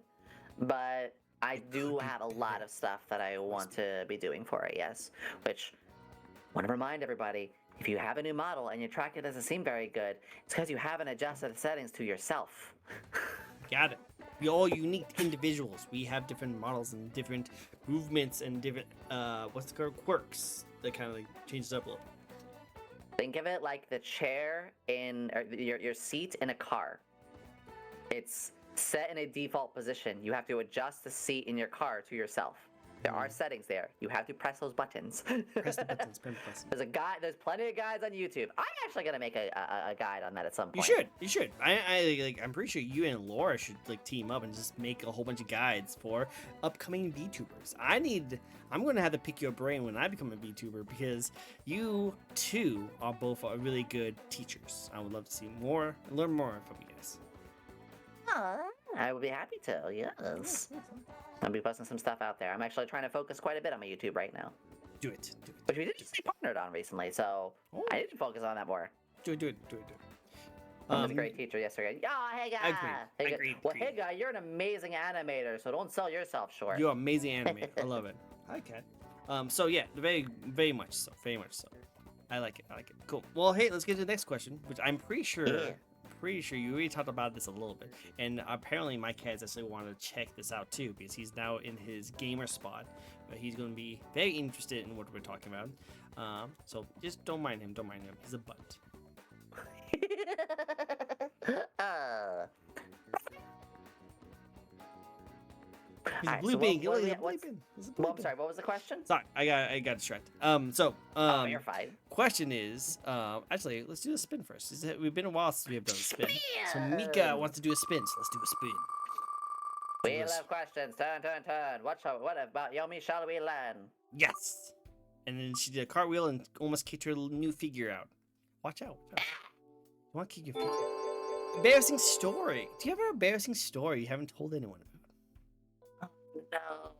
but I do have a lot of stuff that I want to be doing for it, yes. Which, I want to remind everybody, if you have a new model and your tracking doesn't seem very good, it's because you haven't adjusted the settings to yourself. Got it. We're all unique individuals. We have different models and different movements and different, quirks that kind of like changes up a little. Think of it like the chair or your seat in a car. It's set in a default position. You have to adjust the seat in your car to yourself. There are settings there. You have to press those buttons. Press the buttons. Press the buttons. There's a guide. There's plenty of guides on YouTube. I'm actually gonna make a guide on that at some point. You should. You should. I'm pretty sure you and Laura should like team up and just make a whole bunch of guides for upcoming VTubers. I'm gonna have to pick your brain when I become a VTuber because you two are both really good teachers. I would love to see learn more from you guys. I would be happy to. Yes. I'll be posting some stuff out there. I'm actually trying to focus quite a bit on my YouTube right now. Do it. Which we did just get partnered on recently, so I need to focus on that more. Do it. I was a great teacher yesterday. Yeah, hey guy. Agreed. Well, hey guy, you're an amazing animator, so don't sell yourself short. You're an amazing animator. I love it. Okay. So yeah, very much so. I like it. Cool. Well, hey, let's get to the next question, which I'm pretty sure you already talked about this a little bit, and apparently my cat's actually wanted to check this out too because he's now in his gamer spot, but he's going to be very interested in what we're talking about. So just don't mind him. He's a butt. He's bleeping. Well, I'm sorry. What was the question? Sorry, I got distracted. You're fine. Question is, actually, let's do a spin first. We've been a while since we have done a spin. So Mika wants to do a spin, so let's do a spin. Wheel of questions. Turn. What about Yomi shall we learn? Yes. And then she did a cartwheel and almost kicked her new figure out. Watch out. You want to kick your figure? Embarrassing story. Do you have an embarrassing story you haven't told anyone about? No.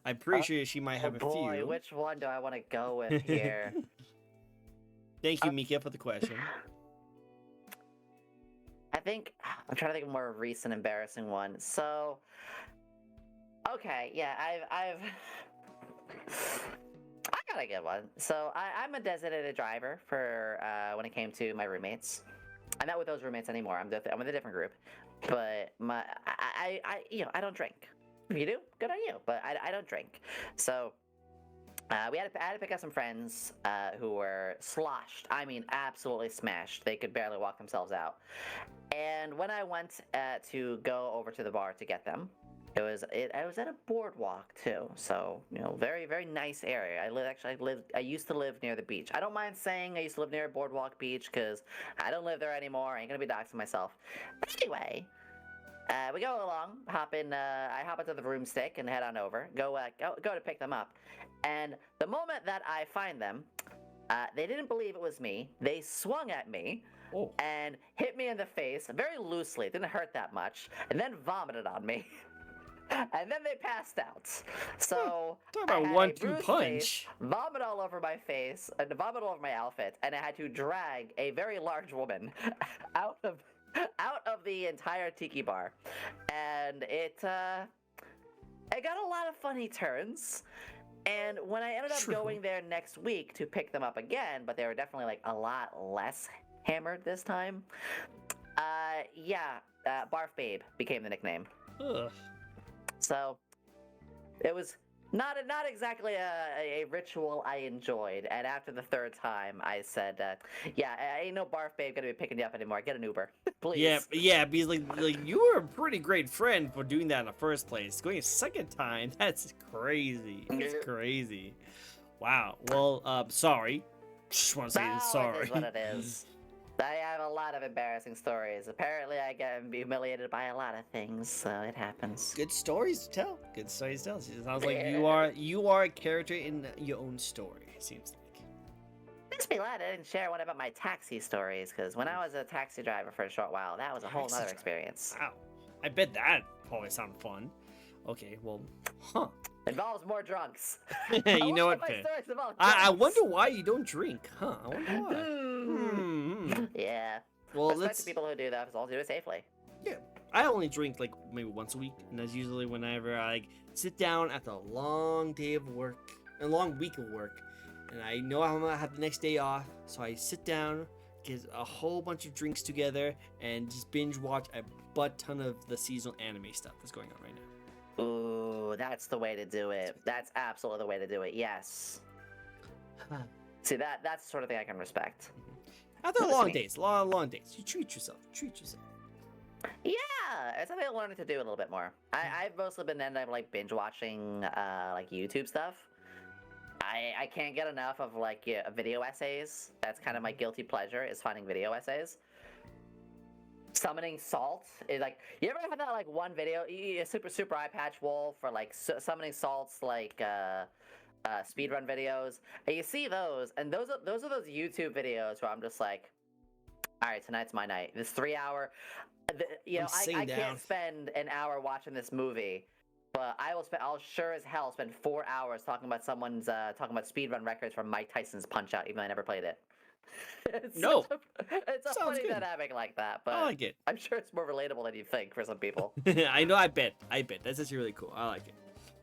I'm pretty sure she might have a few. Which one do I want to go with here? Thank you, Mika, for the question. I think I'm trying to think of a more recent embarrassing one. So, okay, yeah, I got a good one. So I'm a designated driver for when it came to my roommates. I'm not with those roommates anymore. I'm with a different group, but I don't drink. If you do, good on you. But I don't drink. So I had to pick up some friends who were sloshed. I mean, absolutely smashed. They could barely walk themselves out. And when I went to go over to the bar to get them, I was at a boardwalk too. So very very nice area. I used to live near the beach. I don't mind saying I used to live near a boardwalk beach because I don't live there anymore. I ain't gonna be doxing myself. But anyway. We go along, I hop into the broomstick and head on over, go to pick them up. And the moment that I find them, they didn't believe it was me. They swung at me and hit me in the face very loosely. It didn't hurt that much. And then vomited on me. And then they passed out. So talk about 1-2 punch. Vomit all over my face, and vomit all over my outfit, and I had to drag a very large woman out of the entire tiki bar, and it got a lot of funny turns. And when I ended up going there next week to pick them up again, but they were definitely like a lot less hammered this time. Barf Babe became the nickname. Ugh. So it was not exactly a ritual I enjoyed. And after the third time, I said, ain't no Barf Babe gonna be picking you up anymore. Get an Uber, please. Yeah, because like you were a pretty great friend for doing that in the first place. Going a second time, that's crazy. It's crazy. Wow. Well, sorry. Just want to say sorry. It is what it is. I have a lot of embarrassing stories. Apparently, I get humiliated by a lot of things, so it happens. Good stories to tell. It sounds like you are a character in your own story. It seems like. Makes me glad I didn't share one about my taxi stories, because when I was a taxi driver for a short while, that was a whole other experience. Wow, I bet that probably sounded fun. Okay, well, Involves more drunks. You know what? I wonder why you don't drink, huh? I wonder why. Yeah. Well, respect to people who do that, I'll do it safely. Yeah, I only drink like maybe once a week, and that's usually whenever I sit down after a long day of work, a long week of work, and I know I'm gonna have the next day off, so I sit down, get a whole bunch of drinks together, and just binge watch a butt ton of the seasonal anime stuff that's going on right now. Ooh, that's the way to do it. That's absolutely the way to do it. Yes. See, that's the sort of thing I can respect. After Listen to long me. days, long days, you treat yourself. Treat yourself. Yeah, it's something I'm learning to do a little bit more. I've mostly been ending up like binge watching like YouTube stuff. I can't get enough of like video essays. That's kind of my guilty pleasure is finding video essays. Summoning salt is like, you ever have that like one video, super eye patch wolf for like summoning salts like speedrun videos, and you see those, and those are those YouTube videos where I'm just like, all right, tonight's my night. This 3 hour, I can't spend an hour watching this movie, but I'll sure as hell spend 4 hours talking about talking about speedrun records from Mike Tyson's Punch Out, even though I never played it. It's a funny dynamic like that, but I like it. I'm sure it's more relatable than you think for some people. I know. I bet. That's actually really cool. I like it.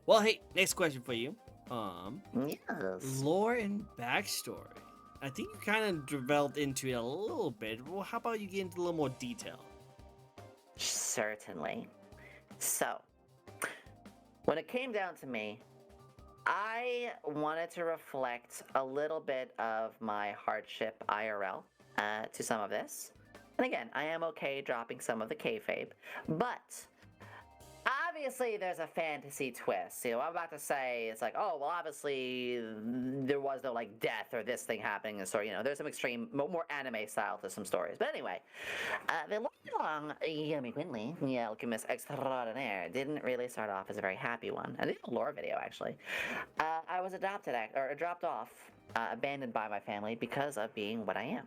Well, hey, next question for you. Yes. Lore and backstory. I think you kind of developed into it a little bit. Well, how about you get into a little more detail? Certainly. So, when it came down to me, I wanted to reflect a little bit of my hardship IRL to some of this. And again, I am okay dropping some of the kayfabe, but obviously there's a fantasy twist. I'm about to say it's like, oh, well, obviously there was no like death or this thing happening in the story. There's some extreme, more anime style to some stories. But anyway, the long Yummy Quinley, Alchemist Extraordinaire, didn't really start off as a very happy one. And it's a lore video, actually. I was dropped off, abandoned by my family because of being what I am.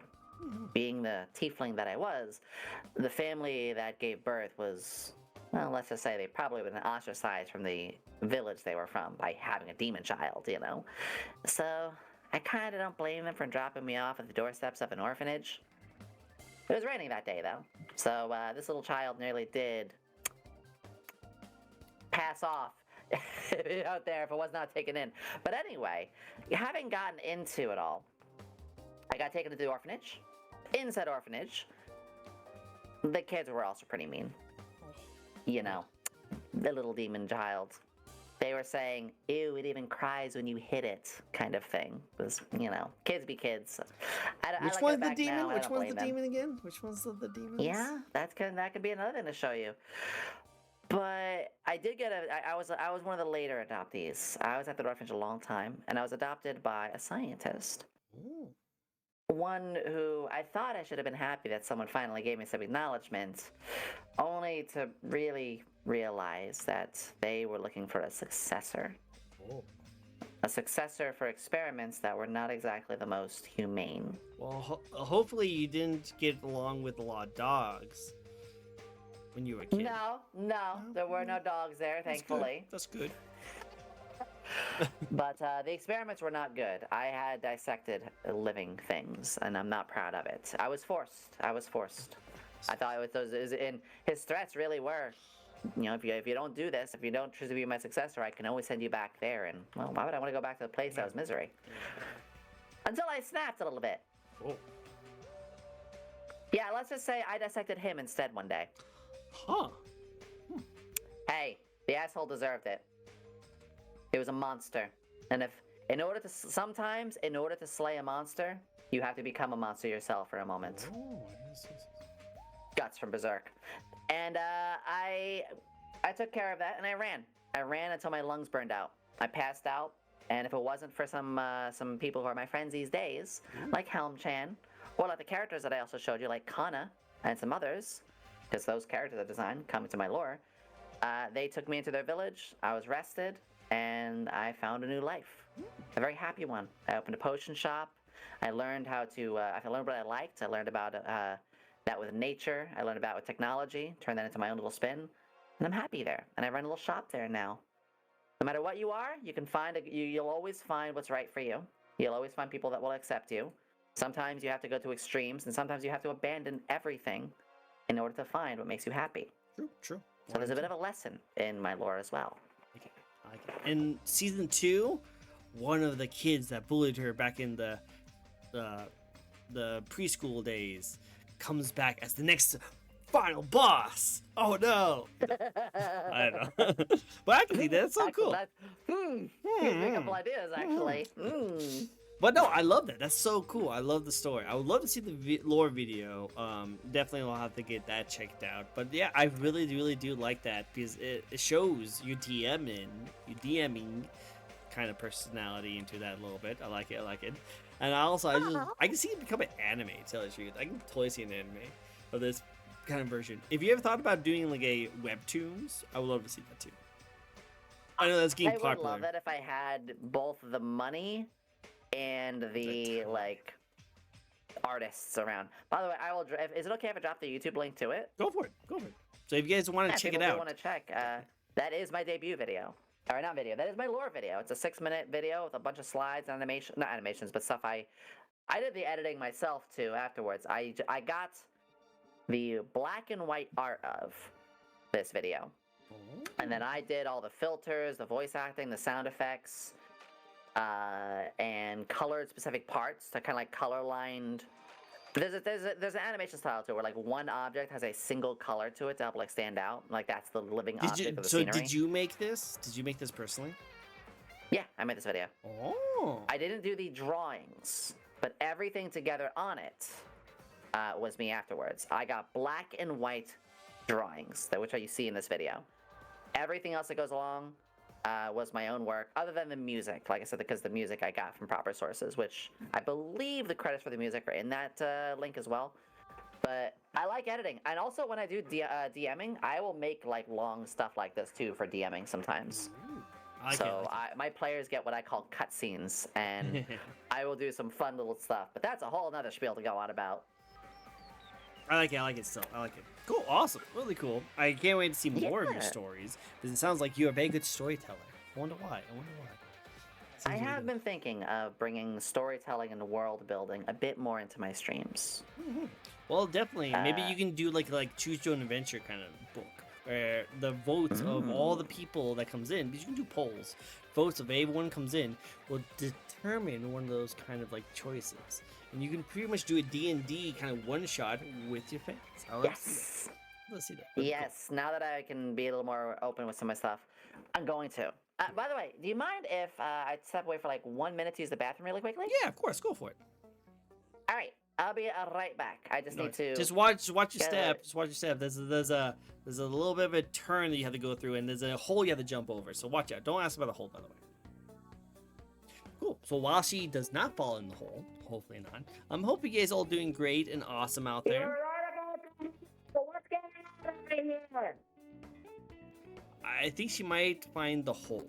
Being the tiefling that I was, the family that gave birth was, well, let's just say they probably would have been ostracized from the village they were from by having a demon child, So I kind of don't blame them for dropping me off at the doorsteps of an orphanage. It was raining that day, though, so this little child nearly did pass off out there if it was not taken in. But anyway, having gotten into it all, I got taken to the orphanage. In said orphanage, the kids were also pretty mean. The little demon child. They were saying, ew, it even cries when you hit it, kind of thing. It was, kids be kids. Which one's the demon? Which one's the demon again? Which one's the demon? Yeah, that could be another thing to show you. But I did get I was one of the later adoptees. I was at the orphanage a long time, and I was adopted by a scientist. Ooh. One who I thought I should have been happy that someone finally gave me some acknowledgement, only to really realize that they were looking for a successor. Oh. A successor for experiments that were not exactly the most humane. Well, hopefully you didn't get along with a lot of dogs when you were a kid. No, there were no dogs there, thankfully. That's good. But the experiments were not good. I had dissected living things, and I'm not proud of it. I was forced. I thought it was those, and his threats really were, if you don't do this, if you don't choose to be my successor, I can always send you back there. And well, why would I want to go back to the place that was misery? Until I snapped a little bit. Oh. Yeah, let's just say I dissected him instead one day. Huh. Hey, the asshole deserved it. It was a monster. And in order to slay a monster, you have to become a monster yourself for a moment. Oh, Guts from Berserk. And I took care of that, and I ran. I ran until my lungs burned out. I passed out, and if it wasn't for some people who are my friends these days, like Helm-chan, or like the characters that I also showed you, like Kana, and some others, because those characters I designed come into my lore, they took me into their village, I was rested, and I found a new life. A very happy one. I opened a potion shop. I learned how to, I learned what I liked. I learned about that with nature. I learned about with technology, turned that into my own little spin, and I'm happy there. And I run a little shop there now. No matter what you are, you can find, you'll always find what's right for you. You'll always find people that will accept you. Sometimes you have to go to extremes, and sometimes you have to abandon everything in order to find what makes you happy. True. So there's a bit of a lesson in my lore as well. I like it. In season 2, one of the kids that bullied her back in the preschool days comes back as the next final boss. Oh no! I don't know, but I can see that. That's so cool. You bring up ideas, actually. But no, I love that. That's so cool. I love the story. I would love to see the lore video. Definitely will have to get that checked out. But yeah, I really, really do like that because it shows you DMing kind of personality into that a little bit. I like it. I like it. And I can see it become an anime. To tell you the truth, I can totally see an anime of this kind of version. If you ever thought about doing like a webtoons, I would love to see that too. I know that's getting popular. I would love it if I had both the money and the like artists around. By the way, I will. Is it okay if I drop the YouTube link to it? Go for it. Go for it. So if you guys want to check it out, want to check. That is my debut video. Or not video. That is my lore video. It's a 6-minute video with a bunch of slides, animation, not animations, but stuff. I did the editing myself too. Afterwards, I got the black and white art of this video, and then I did all the filters, the voice acting, the sound effects. And colored specific parts to kind of like color lined. There's an animation style to it where like one object has a single color to it to help like stand out. Like that's the living object of the scenery. So did you make this? Did you make this personally? Yeah, I made this video. Oh. I didn't do the drawings, but everything together on it was me afterwards. I got black and white drawings, which you see in this video. Everything else that goes along was my own work, other than the music, like I said, because the music I got from proper sources, which I believe the credits for the music are in that link as well. But I like editing, and also when I do DMing, I will make like long stuff like this too for DMing sometimes. My players get what I call cutscenes, and I will do some fun little stuff. But that's a whole other spiel to go on about. I like it. I like it still. I like it. Cool. Awesome. Really cool. I can't wait to see more of your stories because it sounds like you're a very good storyteller. I wonder why. I have been thinking of bringing storytelling and world building a bit more into my streams. Mm-hmm. Well, definitely. Maybe you can do like choose your own adventure kind of book where the votes of all the people that comes in, because you can do polls. Votes of everyone comes in will determine one of those kind of like choices. And you can pretty much do a D&D kind of one-shot with your fans. Yes. Let's see that. Yes. Now that I can be a little more open with some of my stuff, I'm going to. By the way, do you mind if I step away for like 1 minute to use the bathroom really quickly? Yeah, of course. Go for it. All right. I'll be right back. I just need to... Just watch your step. Just watch your step. There's a little bit of a turn that you have to go through, and there's a hole you have to jump over. So watch out. Don't ask about the hole, by the way. Cool. So while she does not fall in the hole, hopefully not, I'm hoping you guys all doing great and awesome out there. You're right about that. So what's going on right here? I think she might find the hole.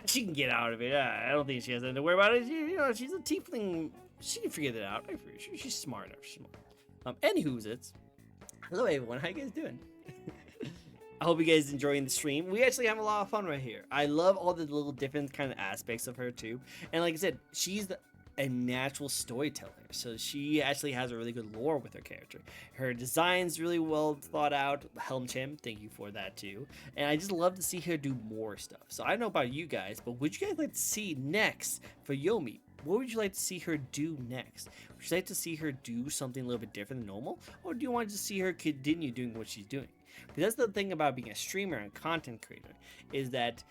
She can get out of it. I don't think she has anything to worry about it. She's a tiefling. She can figure that out. She's smart enough. She's smart. Anywho's it's. Hello everyone. How you guys doing? I hope you guys enjoying the stream. We actually have a lot of fun right here. I love all the little different kind of aspects of her too. And like I said, she's a natural storyteller. So she actually has a really good lore with her character. Her design's really well thought out. Helm Chim, thank you for that too. And I just love to see her do more stuff. So I don't know about you guys, but would you guys like to see next for Yomi? What would you like to see her do next? Would you like to see her do something a little bit different than normal? Or do you want to see her continue doing what she's doing? Because that's the thing about being a streamer and content creator, is that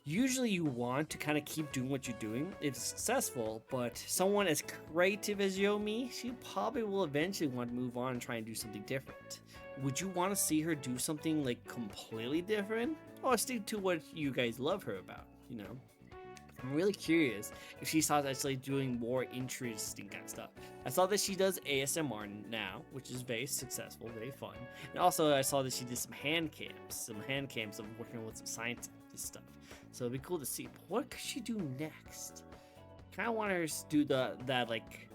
usually you want to kind of keep doing what you're doing if it's successful, but someone as creative as Yomi, she probably will eventually want to move on and try and do something different. Would you want to see her do something like completely different, or stick to what you guys love her about, you know? I'm really curious if she starts actually doing more interesting kind of stuff. I saw that she does ASMR now, which is very successful, very fun. And also I saw that she did some hand cams of working with some scientists and stuff. So it'd be cool to see. What could she do next? Kind of want her to do that like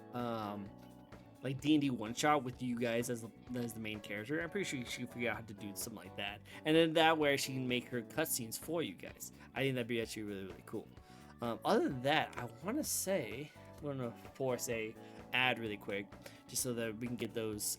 D&D one shot with you guys as the main character. I'm pretty sure she can figure out how to do something like that. And then that way she can make her cutscenes for you guys. I think that'd be actually really, really cool. Other than that, I want to say, I'm going to force a ad really quick, just so that we can get those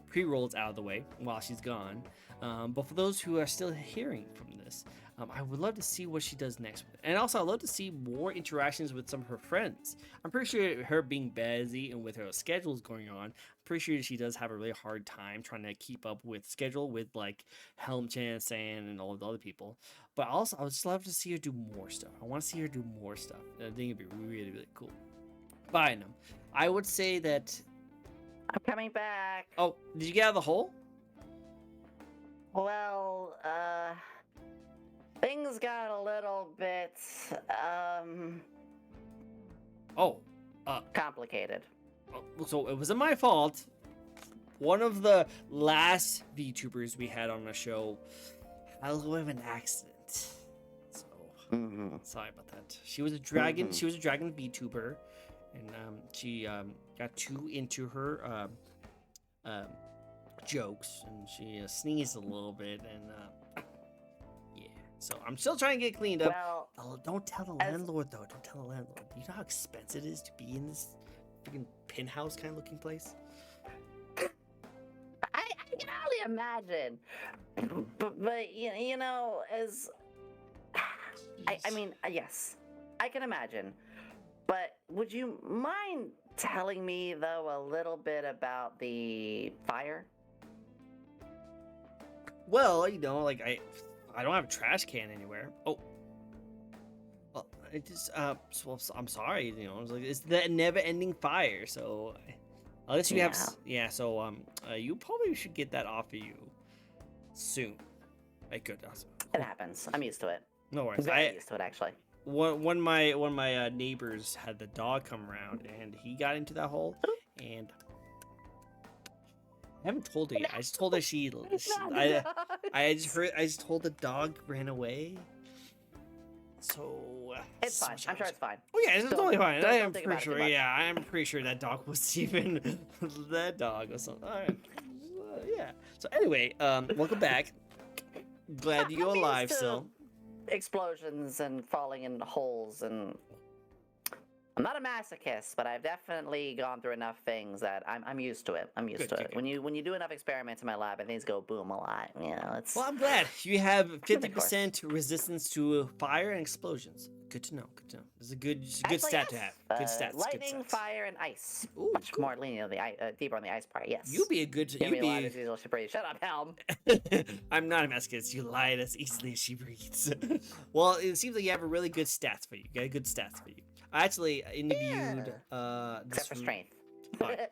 pre-rolls out of the way while she's gone. But for those who are still hearing from this, I would love to see what she does next. And also, I'd love to see more interactions with some of her friends. I'm pretty sure her being busy and with her schedules going on, I'm pretty sure she does have a really hard time trying to keep up with schedule with like Helm Chan, San, and all of the other people. But also, I would just love to see her do more stuff. I want to see her do more stuff. I think it'd be really, really cool. But I would say that. I'm coming back. Oh, did you get out of the hole? Well, things got a little bit, complicated. So it wasn't my fault. One of the last VTubers we had on the show had a little bit of an accident. So sorry about that. She was a dragon. She was a dragon VTuber, and she got too into her jokes, and she sneezed a little bit, and yeah. So I'm still trying to get cleaned up. Well, Don't tell the landlord though. Don't tell the landlord. You know how expensive it is to be in this freaking penthouse kind of looking place. I can only imagine. But you know, as I mean, yes, I can imagine. But would you mind telling me though a little bit about the fire? Well, like I don't have a trash can anywhere. Oh, well, it just well, I'm sorry. It's like it's the never-ending fire. So unless you have, So you probably should get that off of you soon. I could. It happens. I'm used to it. No worries. Very used to it, actually. One of my neighbors had the dog come around, and he got into that hole, and I haven't told her yet. I just told her I just told the dog ran away. So it's fine. I'm sure it's fine. Oh yeah, it's totally fine. I am think pretty about it sure. too much. Yeah, I am pretty sure that dog was even that dog was something. All right. Yeah. So anyway, welcome back. Glad you're alive still. Explosions and falling in holes, and I'm not a masochist, but I've definitely gone through enough things that I'm used to it. I'm used to it. When you do enough experiments in my lab and things go boom a lot, it's. Well, I'm glad you have 50% resistance to fire and explosions. Good to know. Good to know. It's a good stat to have. Good stats. Lightning, good stats. fire, and ice. Ooh, Much cool. more lenient on the deeper on the ice part. Yes. You'd be a good. Shut up, Helm. I'm not a masochist. You lied as easily as she breathes. Well, it seems like you have a really good stats for you. You got good stats for you. I actually interviewed. Except for strength.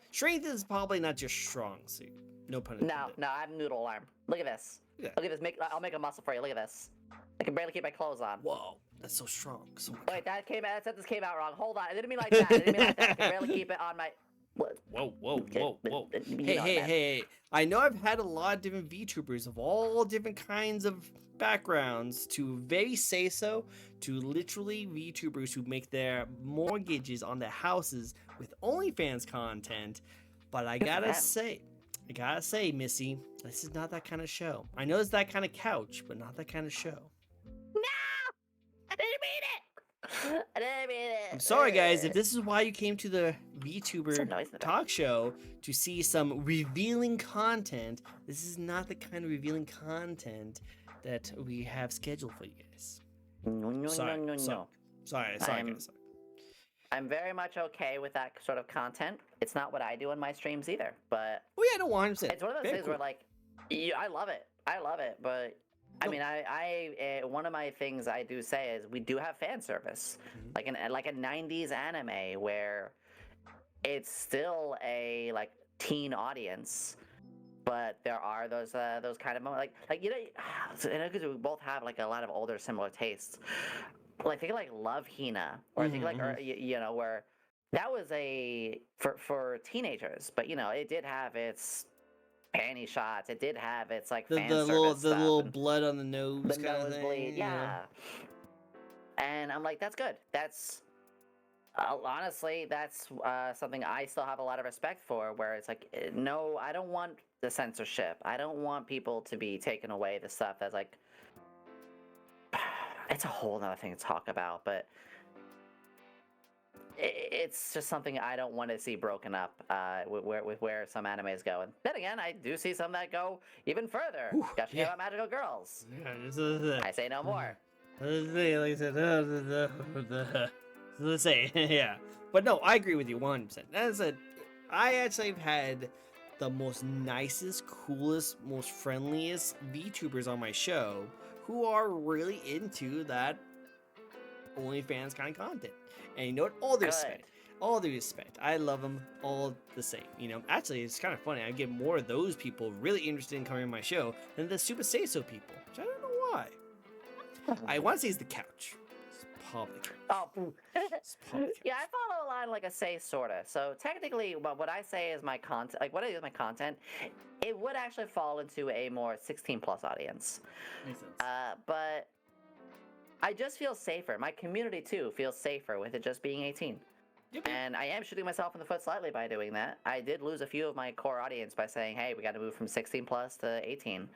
Strength is probably not your strong suit. No pun intended. No, I have a noodle arm. Look at this. Yeah. Look at this. I'll make a muscle for you. Look at this. I can barely keep my clothes on. Whoa, that's so strong. Wait, that sentence came out wrong. Hold on. I didn't mean like that. I can barely keep it on my. Whoa. You know Hey. I know I've had a lot of different VTubers of all different kinds of backgrounds, to very say so, to literally VTubers who make their mortgages on their houses with OnlyFans content. But I gotta say, Missy, this is not that kind of show. I know it's that kind of couch, but not that kind of show. No! I didn't mean it! I'm sorry, guys, if this is why you came to the VTuber talk show to see some revealing content, this is not the kind of revealing content that we have scheduled for you guys. No. Sorry, guys. I'm very much okay with that sort of content. It's not what I do in my streams either, but... Oh yeah, no, 100%. It's one of those things where, like, I love it, but... I mean, I one of my things I do say is we do have fan service, like a '90s anime where it's still a teen audience, but there are those kind of moments like because we both have like a lot of older similar tastes. Like think like Love Hina, or I think where that was for teenagers, but it did have its panty shots. It did have its like fan service the little blood on the nose, the kind of nosebleed, thing. yeah. And I'm like, that's good. That's honestly, that's something I still have a lot of respect for. Where it's like, no, I don't want the censorship. I don't want people to be taking away the stuff that's like. It's a whole other thing to talk about, but it's just something I don't want to see broken up with where some animes go. And then again, I do see some that go even further. Whew, Gushing yeah. about magical girls. Yeah, this is I say no more. like I said, let's say, yeah. But no, I agree with you 100%. As I said, I actually have had the most nicest, coolest, most friendliest VTubers on my show who are really into that OnlyFans kind of content. And you know what? All due respect. All due respect. I love them all the same. You know, actually, it's kind of funny. I get more of those people really interested in coming on my show than the Super Say So people, which I don't know why. I want to say it's the couch. It's probably the couch. Oh, It's probably the couch. yeah, I follow a line like a say sorta. So technically, what I say is my content, like what I do with my content, it would actually fall into a more 16 plus audience. Makes sense. But I just feel safer. My community too feels safer with it just being 18. Yep. And I am shooting myself in the foot slightly by doing that. I did lose a few of my core audience by saying, "Hey, we got to move from 16 plus to 18."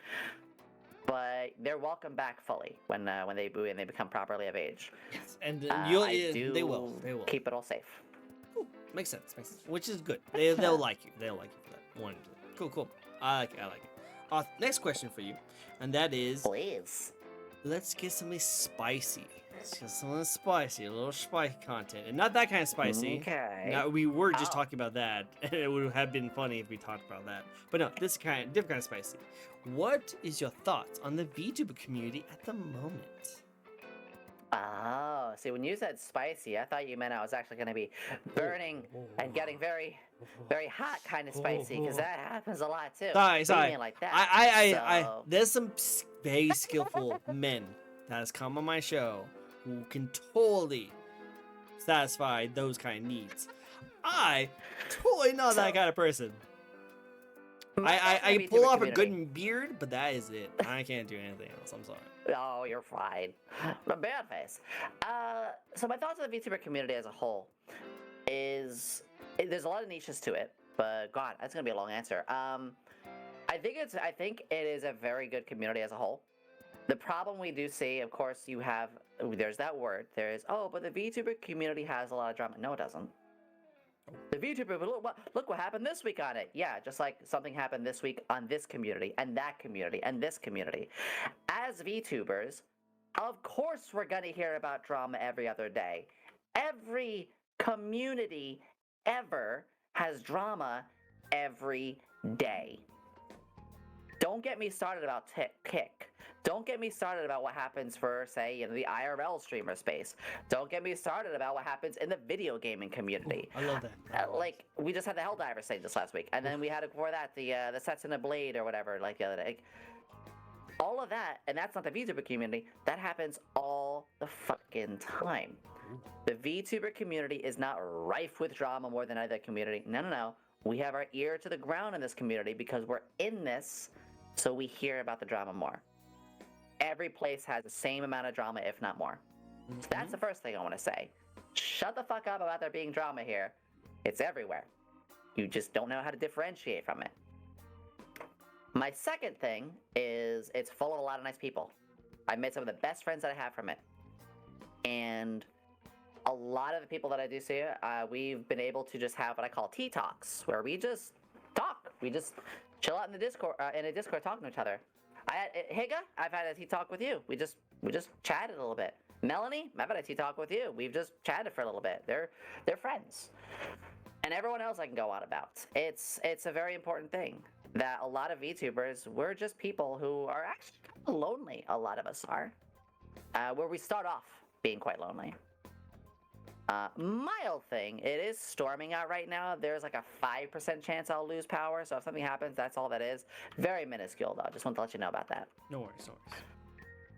But they're welcome back fully when they become properly of age. Yes, and I do they will. They will. keep it all safe. Cool. Makes sense. Makes sense. Which is good. They'll like you. They'll like you for that. 100%. Cool. Cool. I like it. I like it. Next question for you, and that is, Please. let's get something spicy. Let's get something spicy, a little spicy content, and not that kind of spicy. Okay. Now, we were just Oh. talking about that, and it would have been funny if we talked about that. But no, this different kind of spicy. What is your thoughts on the VTuber community at the moment? Oh, see, when you said spicy, I thought you meant I was actually going to be burning and getting very, very hot kind of spicy, because that happens a lot too. Sorry. What do you mean like that? I So- there's some very skillful men that has come on my show who can totally satisfy those kind of needs. I totally not that So- kind of person. My thoughts on I the pull VTuber off a community. good beard, but that is it. I can't do anything else. I'm sorry. Oh, you're fine. The bad face. So my thoughts on the VTuber community as a whole is there's a lot of niches to it, but God, that's gonna be a long answer. I think it is a very good community as a whole. The problem we do see, of course, there's that word. There's but the VTuber community has a lot of drama. No, it doesn't. The VTuber, look what happened this week on it. Yeah, just like something happened this week on this community and that community and this community. As VTubers, of course we're gonna hear about drama every other day. Every community ever has drama every day. Don't get me started about Kick. Don't get me started about what happens for, say, the IRL streamer space. Don't get me started about what happens in the video gaming community. I love that. Like, we just had the Helldiver stage this last week, and then we had before that the Sets in a Blade or whatever, like the other day. All of that, and that's not the VTuber community, that happens all the fucking time. The VTuber community is not rife with drama more than other community. No. We have our ear to the ground in this community because we're in this, so we hear about the drama more. Every place has the same amount of drama, if not more. So that's the first thing I want to say. Shut the fuck up about there being drama here. It's everywhere. You just don't know how to differentiate from it. My second thing is it's full of a lot of nice people. I made some of the best friends that I have from it. And a lot of the people that I do see, we've been able to just have what I call tea talks, where we just talk. We just chill out in the Discord, talking to each other. Higa, I've had a tea talk with you. We just chatted a little bit. Melanie, I've had a tea talk with you. We've just chatted for a little bit. They're friends. And everyone else I can go on about. It's a very important thing that a lot of VTubers, we're just people who are actually kind of lonely. A lot of us are. Where we start off being quite lonely. Mild thing, it is storming out right now. There's like a 5% chance I'll lose power, so if something happens, that's all that is. Very minuscule, though. Just want to let you know about that. No worries.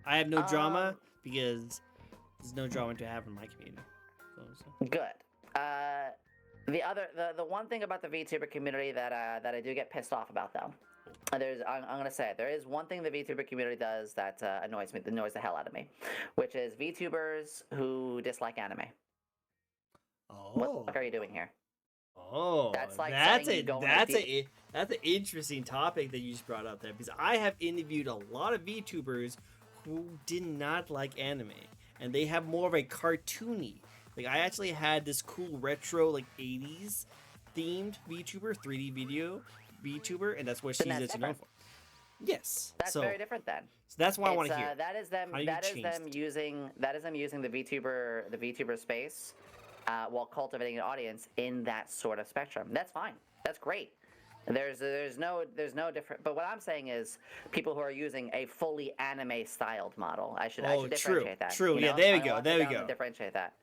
I have no drama because there's no drama to have in my community. So. Good. The one thing about the VTuber community that I do get pissed off about, though, I'm gonna say it. There is one thing the VTuber community does that annoys the hell out of me, which is VTubers who dislike anime. What the fuck are you doing here? Oh, That's like that's saying a you go on a that's date- that's an interesting topic that you just brought up there, because I have interviewed a lot of VTubers who did not like anime, and they have more of a cartoony Like I actually had this cool retro like 80s themed VTuber, 3D video VTuber, and that's what she's Then that's actually known different. for. Yes. That's very different then. So that's why I want to hear. That is them. How you That is changed them it. using. That is them using the VTuber space, while cultivating an audience in that sort of spectrum. That's fine. That's great. There's no different. But what I'm saying is people who are using a fully anime styled model. I should differentiate that. True. you Yeah. know? There we I go. want There we to go. differentiate that.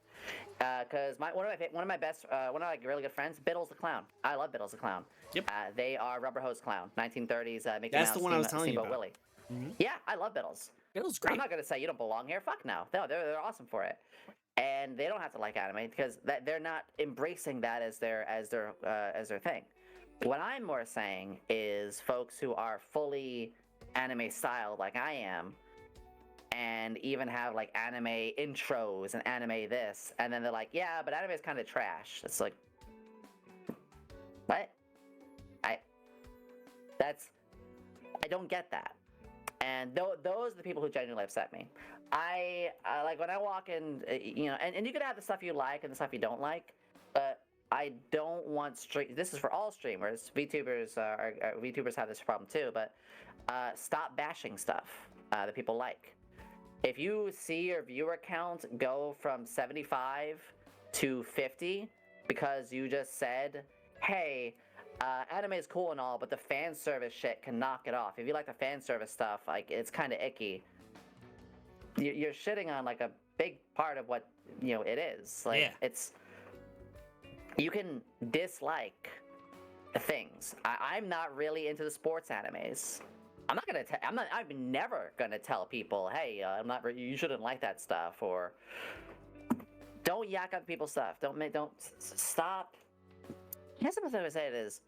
Because one of my best, one of my really good friends, Biddles the Clown. I love Biddles the Clown. Yep. They are Rubber Hose Clown, 1930s Mickey That's Mouse, the one I was telling you Steamboat about. Willie. Mhm. Yeah, I love Biddles. It was I'm great. not gonna say you don't belong here. Fuck no. No, they're awesome for it, and they don't have to like anime because they're not embracing that as their thing. What I'm more saying is folks who are fully anime styled like I am, and even have like anime intros and anime this, and then they're like, yeah, but anime is kind of trash. It's like, what? I don't get that. And those are the people who genuinely upset me. I like when I walk in, and you can have the stuff you like and the stuff you don't like, but I don't want this is for all streamers. VTubers VTubers have this problem too, but stop bashing stuff that people like. If you see your viewer count go from 75 to 50 because you just said, hey, anime is cool and all, but the fan service shit can knock it off. If you like the fan service stuff, like it's kind of icky. You're shitting on like a big part of what it is. Like it's you can dislike things. I'm not really into the sports animes. I'm never gonna tell people, hey, you shouldn't like that stuff, or don't yak up people's stuff. Don't stop. Here's something I would say: it is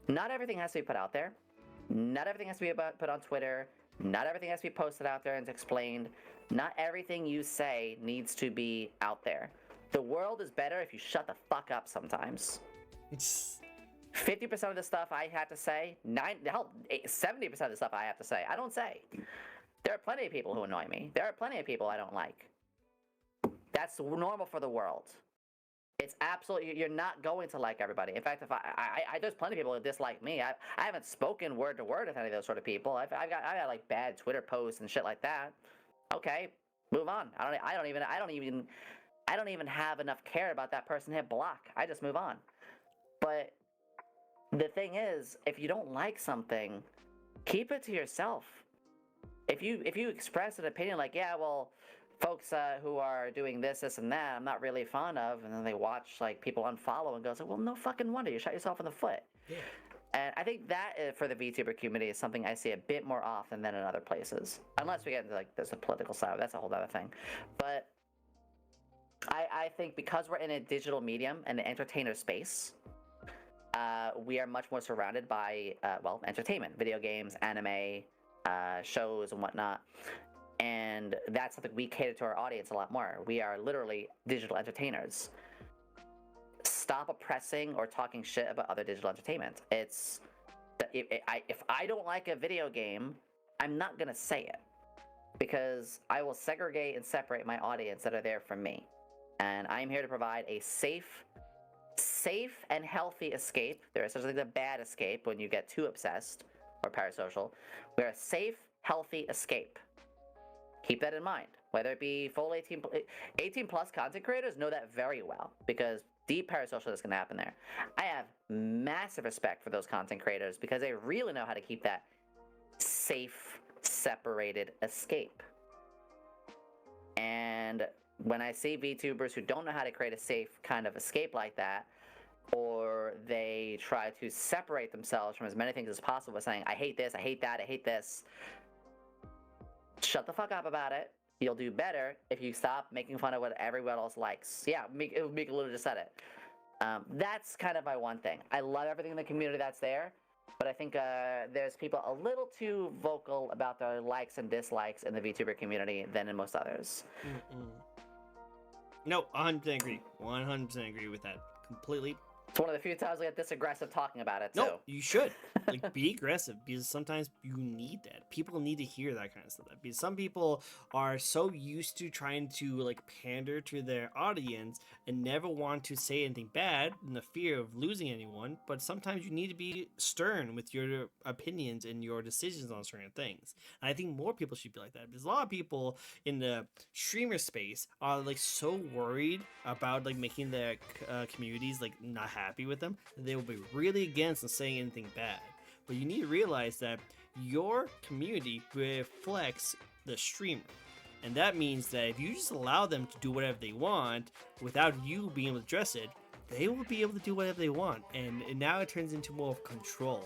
not everything has to be put out there. Not everything has to be put on Twitter. Not everything has to be posted out there and explained. Not everything you say needs to be out there. The world is better if you shut the fuck up sometimes. 50% of the stuff I have to say, 70% of the stuff I have to say, I don't say. There are plenty of people who annoy me. There are plenty of people I don't like. That's normal for the world. It's absolutely, you're not going to like everybody. In fact, if there's plenty of people who dislike me. I haven't spoken word to word with any of those sort of people. I've got like bad Twitter posts and shit like that. Okay, move on. I don't even have enough care about that person to hit block. I just move on. But the thing is, if you don't like something, keep it to yourself. If you express an opinion like, yeah, well, folks who are doing this, and that, I'm not really fond of, and then they watch like people unfollow and goes, well, no fucking wonder you shot yourself in the foot. Yeah. And I think that for the VTuber community is something I see a bit more often than in other places. Unless we get into like there's a political side, that's a whole other thing. But I think because we're in a digital medium and an entertainer space, we are much more surrounded by entertainment, video games, anime, shows, and whatnot. And that's something we cater to our audience a lot more. We are literally digital entertainers. Stop oppressing or talking shit about other digital entertainment. If I don't like a video game, I'm not gonna say it, because I will segregate and separate my audience that are there for me. And I'm here to provide a safe and healthy escape. There is such a thing as a bad escape when you get too obsessed or parasocial. We're a safe, healthy escape. Keep that in mind. Whether it be full 18 plus content creators know that very well, because deep parasocial is going to happen there. I have massive respect for those content creators because they really know how to keep that safe, separated escape. And when I see VTubers who don't know how to create a safe kind of escape like that, or they try to separate themselves from as many things as possible by saying, I hate this, I hate that, I hate this, shut the fuck up about it. You'll do better if you stop making fun of what everyone else likes. Yeah, Mika literally just said it. That's kind of my one thing. I love everything in the community that's there, but I think there's people a little too vocal about their likes and dislikes in the VTuber community than in most others. No, 100% agree. 100% agree with that completely. It's one of the few times I get this aggressive talking about it too. No, you should. Like, be aggressive, because sometimes you need that. People need to hear that kind of stuff. Because some people are so used to trying to like pander to their audience and never want to say anything bad in the fear of losing anyone. But sometimes you need to be stern with your opinions and your decisions on certain things. And I think more people should be like that, because a lot of people in the streamer space are like so worried about like making their communities like not happy with them that they will be really against and saying anything bad. But you need to realize that your community reflects the streamer. And that means that if you just allow them to do whatever they want without you being able to address it, they will be able to do whatever they want. And now it turns into more of control.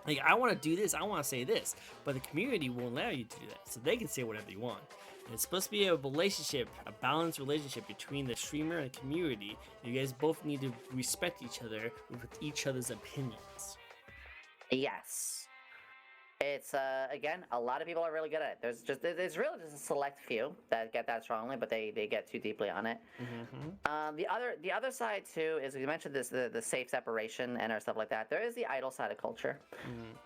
Like, I want to do this, I want to say this, but the community won't allow you to do that. So they can say whatever they want. And it's supposed to be a relationship, a balanced relationship between the streamer and the community. You guys both need to respect each other with each other's opinions. Yes. It's again, a lot of people are really good at it. There's really just a select few that get that strongly, but they get too deeply on it. Mm-hmm. The other side too is, we mentioned this, the safe separation and our stuff like that. There is the idol side of culture,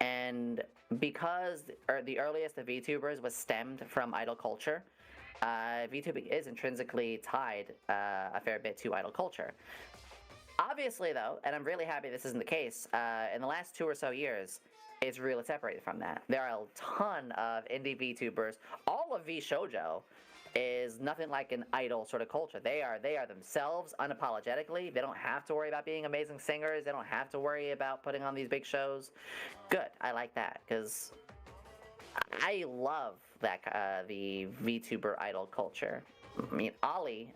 and because the earliest of VTubers was stemmed from idol culture, VTubing is intrinsically tied a fair bit to idol culture. Obviously, though, and I'm really happy this isn't the case, in the last 2 or so years, it's really separated from that. There are a ton of indie VTubers. All of VShojo is nothing like an idol sort of culture. They are themselves unapologetically. They don't have to worry about being amazing singers. They don't have to worry about putting on these big shows. Good, I like that, because I love that the VTuber idol culture. I mean, Ali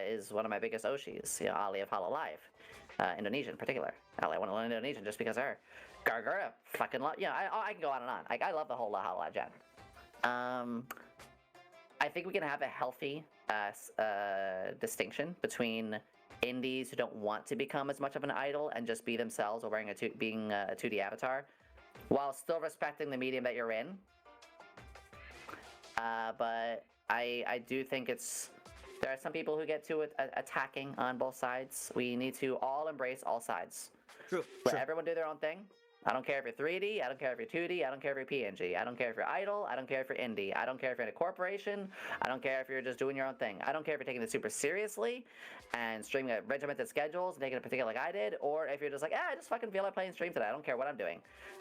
is one of my biggest Oshis. You know, Ali of Hololive. Indonesian in particular. I want to learn Indonesian just because of her. Gargura, fucking love. Yeah, I can go on and on. I love the whole Hololive gen. I think we can have a healthy distinction between indies who don't want to become as much of an idol and just be themselves or being a 2D avatar, while still respecting the medium that you're in. But I do think there are some people who get to attacking on both sides. We need to all embrace all sides. True. Let everyone do their own thing. I don't care if you're 3D, I don't care if you're 2D, I don't care if you're PNG, I don't care if you're idol, I don't care if you're indie, I don't care if you're in a corporation, I don't care if you're just doing your own thing. I don't care if you're taking this super seriously and streaming at regimented schedules and taking it particular like I did, or if you're just like, I just fucking feel like playing stream today, I don't care what I'm doing.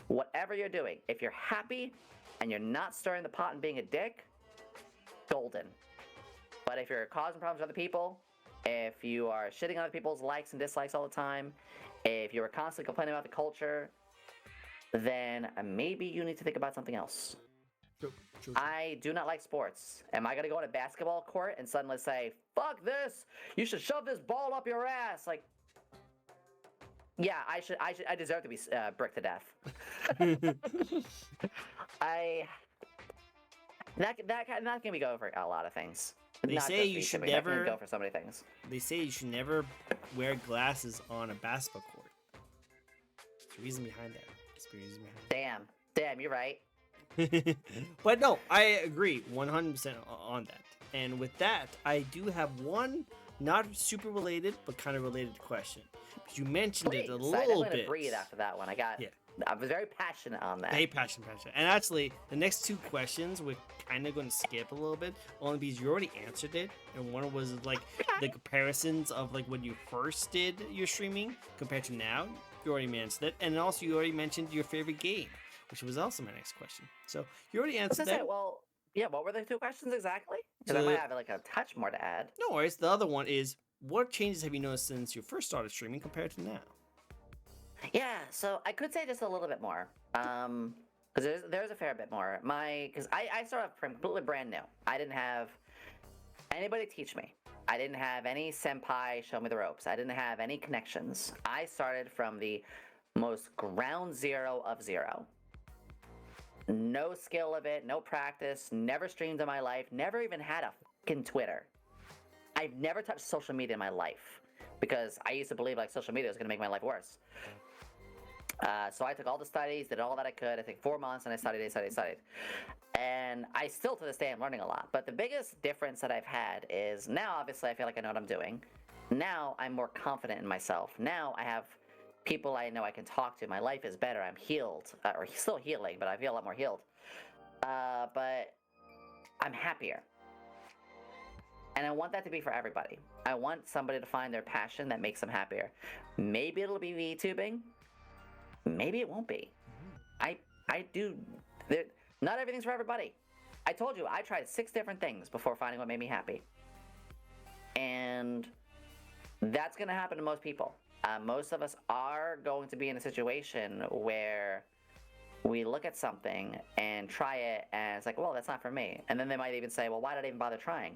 Whatever you're doing, if you're happy and you're not stirring the pot and being a dick, golden. But if you're causing problems for other people, if you are shitting on other people's likes and dislikes all the time, if you are constantly complaining about the culture, then maybe you need to think about something else. True. I do not like sports. Am I going to go on a basketball court and suddenly say, fuck this, you should shove this ball up your ass? Like, yeah, I deserve to be bricked to death. That can be going for a lot of things. They say you should never go for so many things. They say you should never wear glasses on a basketball court. There's a reason behind that. Damn, you're right. But no, I agree 100% on that. And with that, I do have one not super related, but kind of related question. Because you mentioned it a little bit. Breathe after that one. I was very passionate on that. Very passionate. And actually, the next 2 questions we're kind of going to skip a little bit, only because you already answered it. And one was like the comparisons of like when you first did your streaming compared to now. You already mentioned it. And also you already mentioned your favorite game, which was also my next question. So you already answered that. Well, yeah, what were the 2 questions exactly? Because I might have like a touch more to add. No worries. The other one is, what changes have you noticed since you first started streaming compared to now? Yeah, so I could say just a little bit more. Because there's a fair bit more. Because I started off completely brand new. I didn't have anybody teach me. I didn't have any senpai show me the ropes. I didn't have any connections. I started from the most ground zero of zero. No skill of it, no practice, never streamed in my life, never even had a fucking Twitter. I've never touched social media in my life because I used to believe like social media was going to make my life worse. So I took all the studies, did all that I could. I think 4 months, and I studied. And I still, to this day, I'm learning a lot. But the biggest difference that I've had is now, obviously, I feel like I know what I'm doing. Now I'm more confident in myself. Now I have people I know I can talk to. My life is better. I'm healed, or still healing, but I feel a lot more healed. But I'm happier. And I want that to be for everybody. I want somebody to find their passion that makes them happier. Maybe it'll be VTubing. Maybe it won't be. I do. Not everything's for everybody. I told you, I tried 6 different things before finding what made me happy. And that's going to happen to most people. Most of us are going to be in a situation where we look at something and try it, and it's like, well, that's not for me. And then they might even say, well, why did I even bother trying?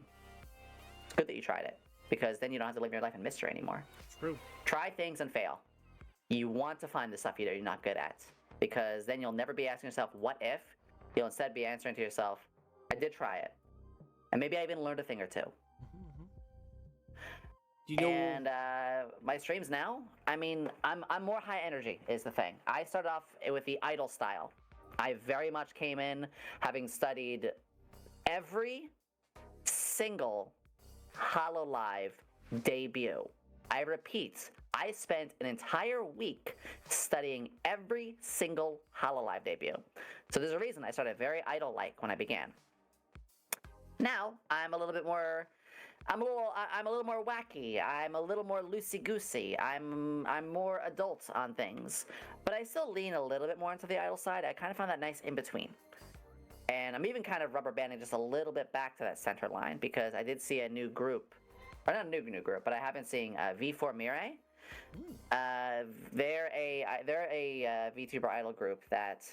It's good that you tried it, because then you don't have to live your life in mystery anymore. True. Try things and fail. You want to find the stuff you're not good at, because then you'll never be asking yourself, what if? You'll instead be answering to yourself, I did try it. And maybe I even learned a thing or two. Do you know? And my streams now, I mean, I'm more high energy is the thing. I started off with the idol style. I very much came in having studied every single HoloLive debut. I repeat, I spent an entire week studying every single HoloLive debut. So there's a reason I started very idol-like when I began. Now I'm a little more wacky. I'm a little more loosey-goosey. I'm more adult on things. But I still lean a little bit more into the idol side. I kind of found that nice in-between. And I'm even kind of rubber banding just a little bit back to that center line, because I did see a new group. Or not a new group, but I have been seeing V4 Mirai. They're a VTuber idol group that...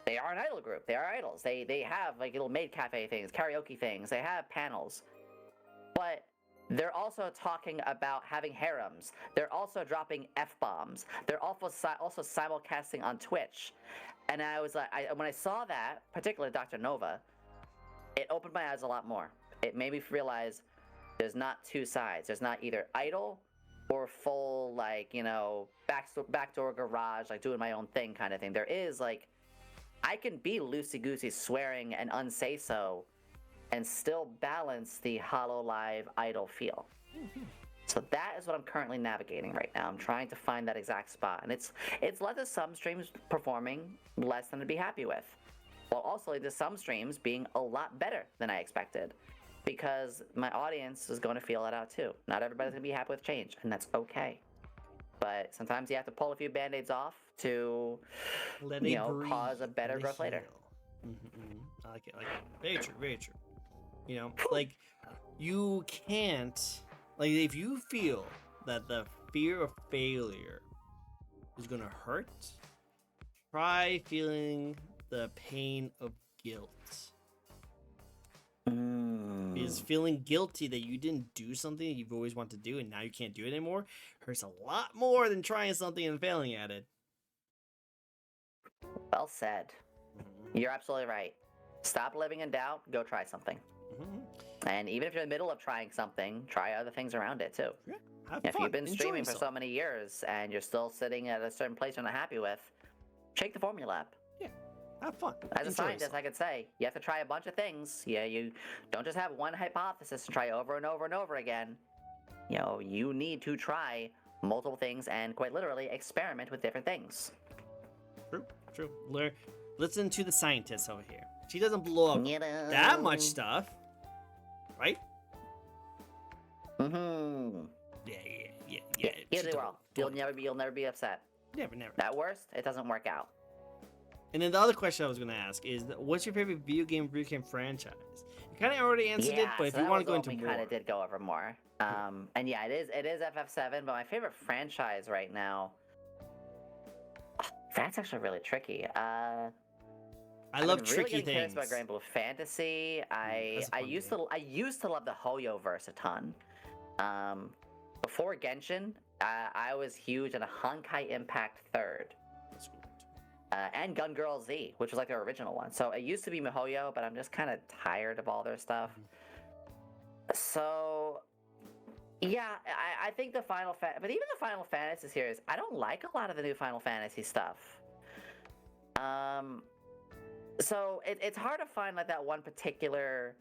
They are an idol group. They are idols. They have like little maid cafe things, karaoke things. They have panels. But they're also talking about having harems. They're also dropping F-bombs. They're also simulcasting on Twitch. And I was like, when I saw that, particularly Dr. Nova, it opened my eyes a lot more. It made me realize there's not 2 sides. There's not either idol or full, like, you know, backdoor garage, like doing my own thing kind of thing. There is, like, I can be loosey-goosey swearing and unsay so and still balance the HoloLive idol feel. So that is what I'm currently navigating right now. I'm trying to find that exact spot. And it's led to some streams performing less than I'd be happy with, while also led to some streams being a lot better than I expected, because my audience is going to feel it out too. Not everybody's going to be happy with change, and that's okay. But sometimes you have to pull a few band-aids off to, cause a better growth later. I like it. Very true. Very true. You know, like, you can't, like, if you feel that the fear of failure is gonna hurt, try feeling the pain of guilt. Is feeling guilty that you didn't do something that you've always wanted to do and now you can't do it anymore hurts a lot more than trying something and failing at it. Well said. You're absolutely right. Stop living in doubt. Go try something. And even if you're in the middle of trying something, try other things around it too. Yeah, have if fun. you've been Enjoy streaming for yourself. so many years and you're still sitting at a certain place you're not happy with, shake the formula up. Yeah, have fun. As a Enjoy scientist, yourself. I could say you have to try a bunch of things. Yeah, you don't just have one hypothesis and try over and over and over again. You know, you need to try multiple things and quite literally experiment with different things. True. Listen to the scientist over here. She doesn't blow up You know. that much stuff, right? Yeah. Here's the world. You'll never be upset. Never. At worst, it doesn't work out. And then the other question I was going to ask is, what's your favorite video game franchise? You kind of already answered it, but if you want to go into more. We kind of did go over more. And yeah, it is FF7, but my favorite franchise right now, that's actually really tricky. I love really tricky getting curious things. about Grand Blue Fantasy. I used to love the Hoyo-verse a ton. Before Genshin, I was huge on a Honkai Impact 3rd. That's cool. And Gun Girl Z, which was like their original one. So it used to be MiHoYo, but I'm just kind of tired of all their stuff. So yeah, I think but even the Final Fantasy series, I don't like a lot of the new Final Fantasy stuff. So it's hard to find like that one particular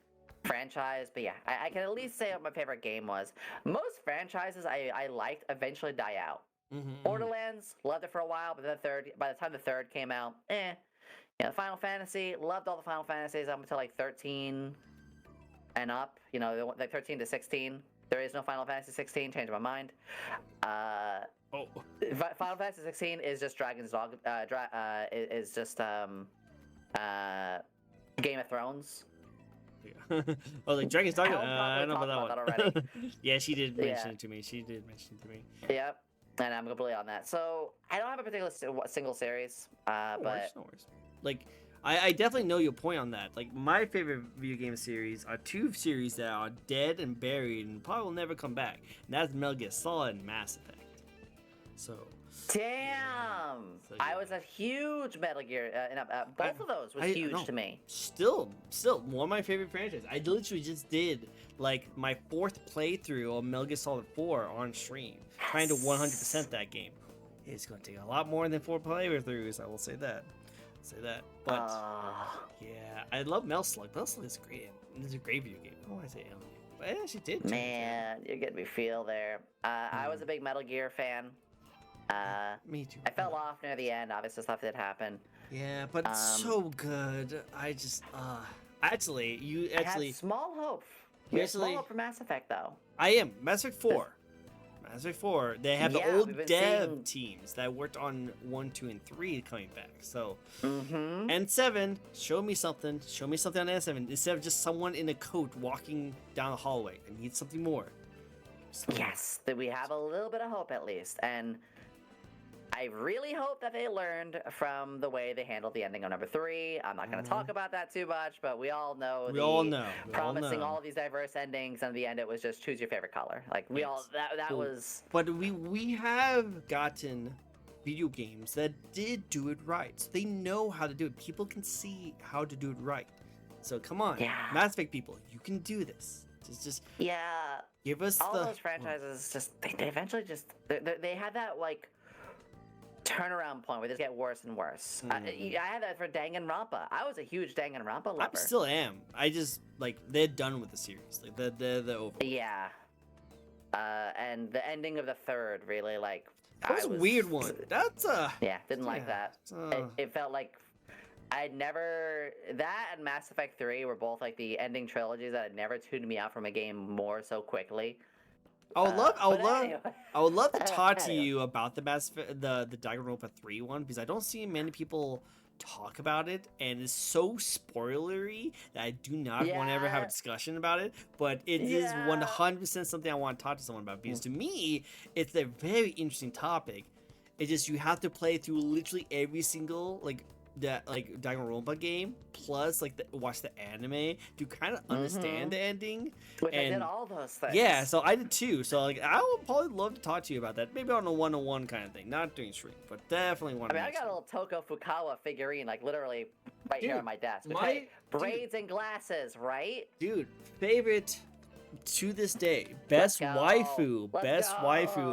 franchise, but yeah, I can at least say what my favorite game was. Most franchises I liked eventually die out. Borderlands, loved it for a while, but by the time the third came out, Yeah, Final Fantasy, loved all the Final Fantasies up until like 13 and up. You know, like 13 to 16. There is no Final Fantasy 16. Changed my mind. Final Fantasy 16 is just Dragon's Dog. Is just Game of Thrones. Yeah. Oh, like Dragon's Dogma. I don't know about about that one. already. Yeah, she did mention it to me. She did mention it to me. Yep, and I'm completely on that. So I don't have a particular single series, but No worries. Like, I definitely know your point on that. Like, my favorite video game series are two series that are dead and buried and probably will never come back. And that's Metal Gear Solid and Mass Effect. So. Damn! So, I yeah. was a huge Metal Gear, both of those was huge to me. Still, one of my favorite franchises. I literally just did, like, my 4th playthrough of Metal Gear Solid 4 on stream, trying to 100% that game. It's going to take a lot more than 4 playthroughs, I will say that. But, yeah, I love Metal Slug. Metal Slug is great. It's a great video game. I don't want to say alien, but I actually did. Man, you're getting me feel there. I was a big Metal Gear fan. Me too. I fell off near the end. Obviously, stuff did happen. Yeah, but it's so good. I just, you I had small hope. We had small hope for Mass Effect, though. I am. Mass Effect 4. Mass Effect 4. They have the old dev teams that worked on 1, 2, and 3 coming back. So, and 7, show me something. Show me something on N7 instead of just someone in a coat walking down the hallway. I need something more. Yes, that we have a little bit of hope at least, and I really hope that they learned from the way they handled the ending of number 3. I'm not going to talk about that too much, but we all know promising all of these diverse endings, and at the end it was just choose your favorite color. Like that was. But we have gotten video games that did do it right. So they know how to do it. People can see how to do it right. So come on, Mass Effect people, you can do this. Just give us all those franchises. Just they eventually just they had that like turnaround point where they just get worse and worse. I had that for Danganronpa. I was a huge Danganronpa lover. I still am. I just like they're done with the series. Like they're over. Yeah. And the ending of the 3rd really like. That was a weird one. That's didn't like that. It felt like I'd never that and Mass Effect 3 were both like the ending trilogies that had never tuned me out from a game more so quickly. I would love to talk to you about the Danganronpa 3 one because I don't see many people talk about it, and it's so spoilery that I do not want to ever have a discussion about it. But it is 100% something I want to talk to someone about because to me, it's a very interesting topic. It's just you have to play through literally every single Danganronpa game, plus watch the anime to kind of understand the ending. Which I did all those things. Yeah, so I did too. So I would probably love to talk to you about that. Maybe on a one-on-one kind of thing, not doing stream, but definitely one. I got a little Toko Fukawa figurine, like literally right here on my desk. Braids and glasses, right? Dude, favorite to this day, best waifu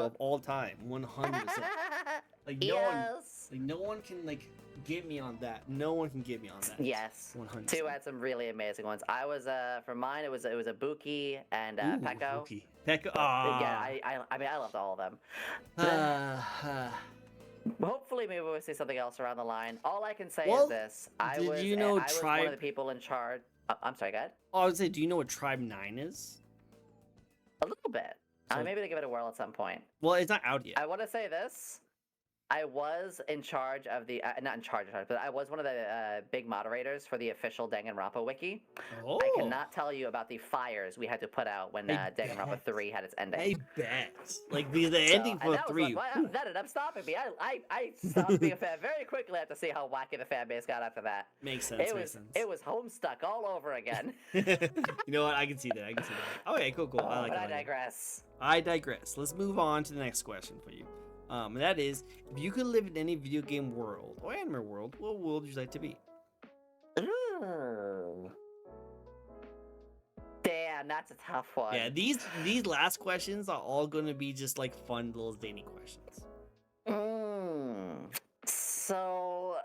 of all time, 100%. No one can get me on that. No one can get me on that. Yes. 100%. 2 had some really amazing ones. I was for mine it was a Buki and Peko. Peko. Yeah, I loved all of them. Hopefully maybe we'll see something else around the line. All I can say is this. I was one of the people in charge. I'm sorry, go ahead. I would say, do you know what Tribe 9 is? A little bit. Maybe they give it a whirl at some point. Well, it's not out yet. I want to say this. I was in charge of the, not in charge, but I was one of the big moderators for the official Danganronpa wiki. Oh. I cannot tell you about the fires we had to put out when Danganronpa 3 had its ending. I bet. The ending for 3. That ended up stopping me. I stopped being a fan very quickly after see how wacky the fan base got after that. Makes sense. It was Homestuck all over again. You know what? I can see that. Okay, cool. But I digress. I digress. Let's move on to the next question for you. And that is, if you could live in any video game world or anime world, what world would you like to be? Ooh. Damn, that's a tough one. Yeah, these last questions are all going to be just fun little zany questions. So,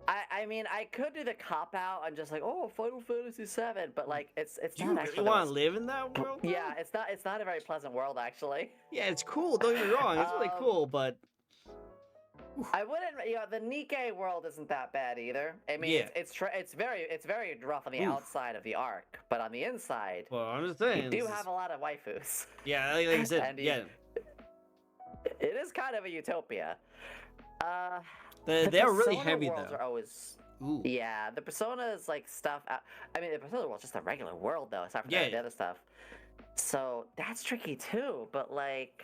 I I mean, I could do the cop out and just like, oh, Final Fantasy VII, but like, it's Do not you actually. really want to live in that world? Though? Yeah, it's not a very pleasant world actually. Yeah, it's cool. Don't get me wrong. It's really cool, but I wouldn't, the Nikkei world isn't that bad either. I mean, Yeah. it's very rough on the outside of the arc, but on the inside, well, I'm just saying. you do have a lot of waifus. Yeah, like I said, And yeah. It is kind of a utopia. They're really Persona heavy worlds though. are always. Ooh. Yeah, the Persona's like stuff. I mean, the Persona world's just a regular world though, aside from Yeah. the other stuff. So that's tricky too. But like,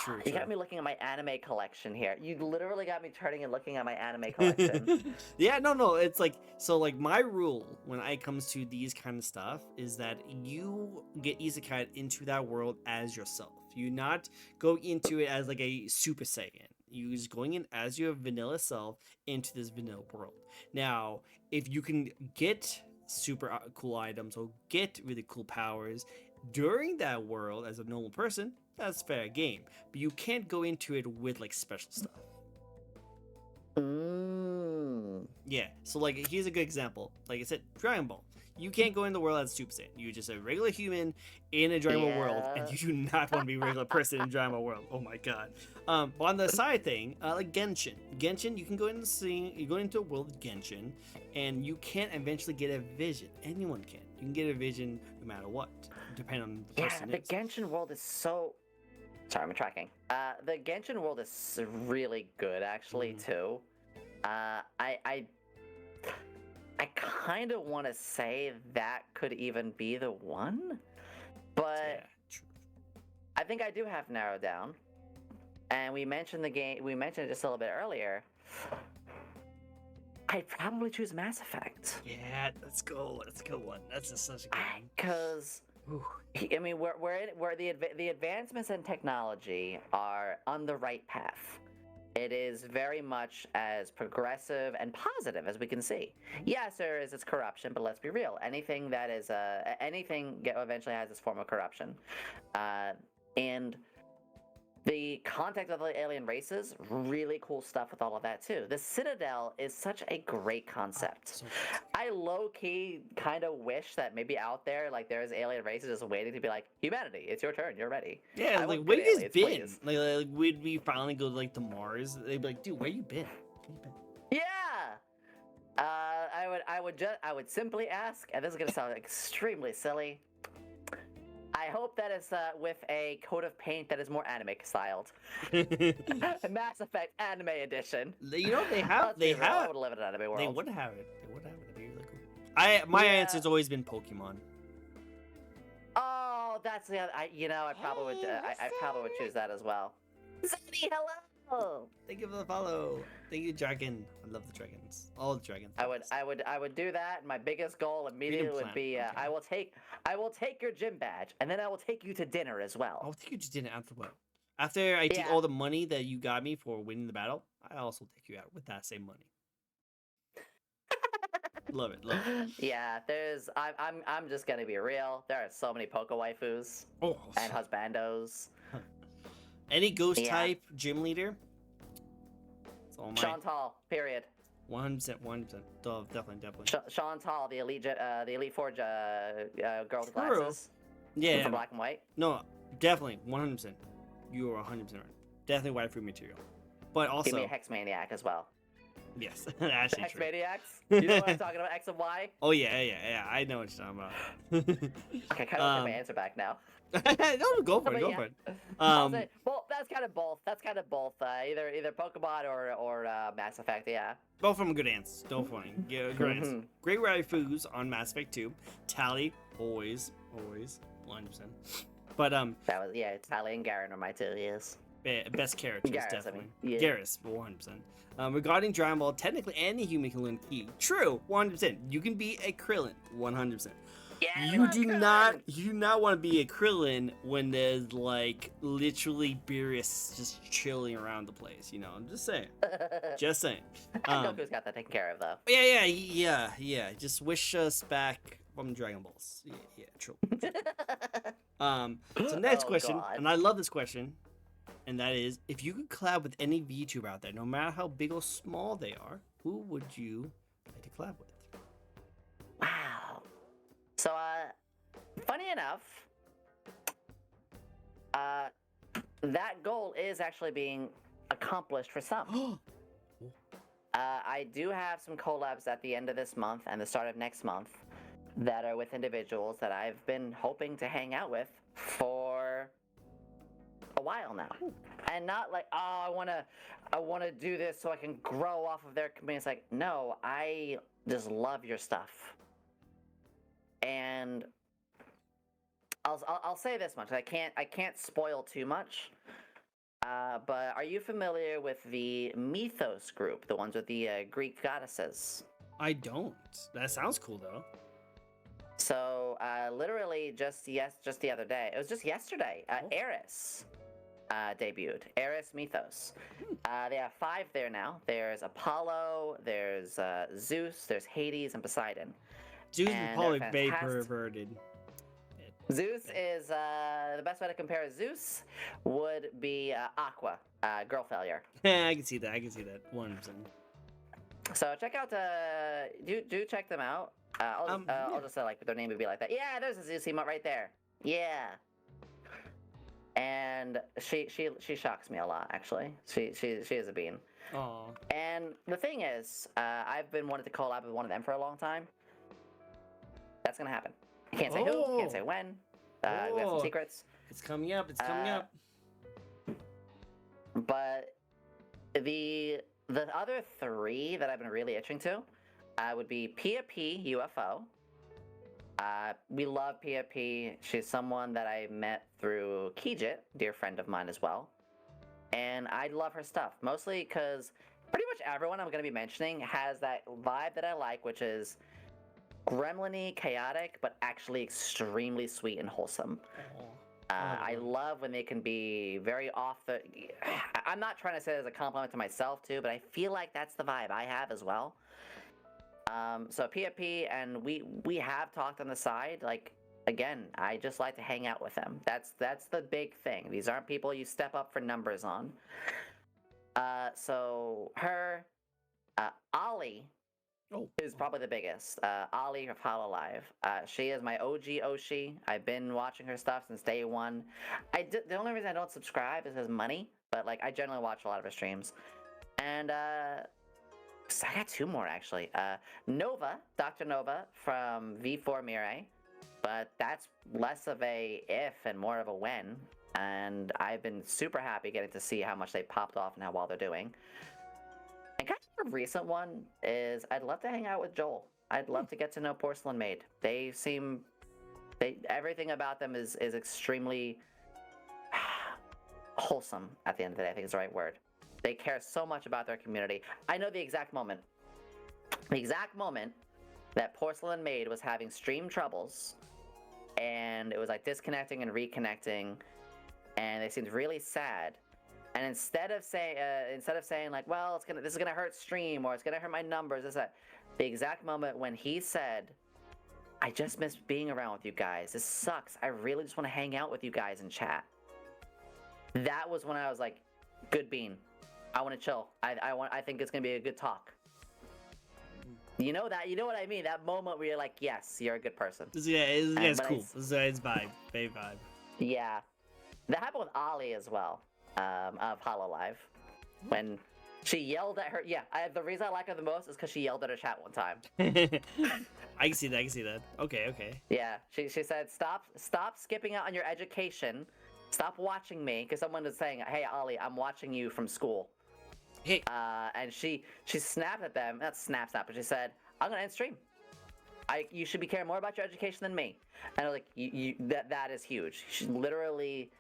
True, you got true. me looking at my anime collection here. You literally got me turning and looking at my anime collection. Yeah, no. It's like so. Like my rule when it comes to these kind of stuff is that you get isekai into that world as yourself. You not go into it as like a Super Saiyan. You just going in as your vanilla self into this vanilla world. Now, if you can get super cool items or get really cool powers during that world as a normal person, that's fair game. But you can't go into it with like special stuff. Yeah, so like here's a good example. Like I said, Dragon Ball. You can't go in the world as Super Saiyan. You're just a regular human in a Dragon Ball world, and you do not want to be a regular person in Dragon Ball world. Oh my god. But on the side thing, like Genshin. Genshin, you can go into the scene, you go into a world of Genshin, and you can eventually get a vision. Anyone can. You can get a vision no matter what, depending on the person. Yeah, the Genshin world is so. Sorry, I'm tracking. The Genshin world is really good, actually, too. I kind of want to say that could even be the one, but Yeah, true. I think I do have narrowed down. And we mentioned the game. We mentioned it just a little bit earlier. I'd probably choose Mass Effect. Yeah, let's go. Let's go one. That's just such a good one. Because I mean, where the advancements in technology are on the right path. It is very much as progressive and positive as we can see. Yes, there is its corruption, but let's be real. Anything that is anything eventually has its form of corruption, and the contact of the alien races, really cool stuff with all of that too. The Citadel is such a great concept. So I low-key kind of wish that maybe out there, like there's alien races just waiting to be like, humanity, it's your turn, you're ready. yeah, I like want where good you guys aliens, been? please. Like would we finally go like to Mars? They'd be like, dude, where you been? Where you been? Yeah. I would simply ask, and this is gonna sound extremely silly. I hope that it's with a coat of paint that is more anime styled. Mass Effect Anime Edition. You know they have. Let's They be real, I have. would live in an anime world. They would have it. They would have it. It'd be really cool. My Yeah. answer's always been Pokemon. Oh, that's the other. I probably would. I probably would choose that as well. Zeddy, hello. Thank you for the follow. Thank you, Dragon. I love the dragons. All the dragons. I would do that. My biggest goal immediately would Planet, be okay. I will take your gym badge, and then I will take you to dinner as well. I'll take you to dinner after what? After I take Yeah. all the money that you got me for winning the battle, I also take you out with that same money. Love it. Love it. Yeah, I'm just gonna be real. There are so many Poke waifus Oh. and husbandos. Any ghost Yeah. type gym leader? It's all mine. Chantal, period. 100%. 100%. Definitely. Chantal, the elite four girl with True. glasses. Yeah. From black and white. No, definitely. 100%. You are 100% right. Definitely waifu material. But also, Give me a Hex Maniac as well. yes, actually Hex true. Maniacs? You know what I'm talking about? X and Y? Oh yeah. I know what you're talking about. Okay, kind of get my answer back now. No, go for it. But Go yeah. for it. I'll say, well, that's kind of both. Either Pokemon or Mass Effect. Yeah. Both of them good answers. Don't funny. Yeah, good answers. Great waifus on Mass Effect 2. Tally, always, 100%. But That was Tally and Garen are my two. Yes. best characters Garrus, I definitely. mean, yeah. Garrus, 100%. Regarding Dragon Ball, technically any human can learn Ki. True, 100%. You can be a Krillin, 100%. Yeah. You do not want to be a Krillin when there's like literally Beerus just chilling around the place. You know, I'm just saying. Just saying. Goku's got that taken care of though. Yeah. Just wish us back from Dragon Balls. Yeah, true. So next Oh, question, God. and I love this question. and that is, if you could collab with any VTuber out there, no matter how big or small they are, who would you like to collab with? Wow. So, funny enough, that goal is actually being accomplished for some. I do have some collabs at the end of this month and the start of next month that are with individuals that I've been hoping to hang out with for a while now. And not like, oh, I wanna do this so I can grow off of their community. It's like, no, I just love your stuff. And I'll say this much. I can't spoil too much. But are you familiar with the Mythos group, the ones with the Greek goddesses? I don't. That sounds cool though. So literally just the other day, it was just yesterday, Eris debuted. Eris Mythos. They have 5 there now. There's Apollo, there's Zeus, there's Hades, and Poseidon. Zeus is And probably they're very fantastic. perverted. Zeus is the best way to compare Zeus would be Aqua, girl failure. I can see that. I can see that. 100%. So check out do check them out. I'll just say like their name would be like that. Yeah, there's a Zeus emote right there. Yeah. And she shocks me a lot actually. She is a bean. Aw. And the thing is, I've been wanting to collab with one of them for a long time. That's gonna happen. I can't say who, can't say when. We have some secrets. It's coming up. It's coming up. But the other 3 that I've been really itching to would be Pia P UFO. We love Pia P. She's someone that I met through Kijit, dear friend of mine as well. And I love her stuff, mostly because pretty much everyone I'm going to be mentioning has that vibe that I like, which is gremlin-y, chaotic, but actually extremely sweet and wholesome. I love when they can be very off the... I'm not trying to say it as a compliment to myself, too, but I feel like that's the vibe I have as well. So PFP, and we have talked on the side, like, again, I just like to hang out with them. That's the big thing. These aren't people you step up for numbers on. So her, Ollie... is probably the biggest. Ollie of Hololive. She is my OG Oshi. I've been watching her stuff since day 1. The only reason I don't subscribe is because money, but like I generally watch a lot of her streams. And I got 2 more actually. Nova, Dr. Nova from V4 Mirai, but that's less of a if and more of a when. And I've been super happy getting to see how much they popped off and how well they're doing. And kind of a recent one is I'd love to hang out with Joel. I'd love to get to know Porcelain Maid. Everything about them is extremely wholesome at the end of the day, I think is the right word. They care so much about their community. I know the exact moment that Porcelain Maid was having stream troubles and it was like disconnecting and reconnecting and they seemed really sad. And instead of saying like, well, this is gonna hurt stream or it's gonna hurt my numbers, the exact moment when he said, I just miss being around with you guys. This sucks. I really just want to hang out with you guys and chat. That was when I was like, good bean. I want to chill. I think it's gonna be a good talk. You know what I mean? That moment where you're like, yes, you're a good person. It's cool. It's vibe. Very vibe. Yeah. That happened with Ollie as well. Of Hololive, when she yelled at her. Yeah, the reason I like her the most is because she yelled at her chat one time. I can see that. Okay. Yeah, she said, stop skipping out on your education. Stop watching me, because someone was saying, hey, Ollie, I'm watching you from school. Hey. And she snapped at them. Not snap, but she said, I'm gonna end stream. You should be caring more about your education than me. And I was like, that is huge. She's literally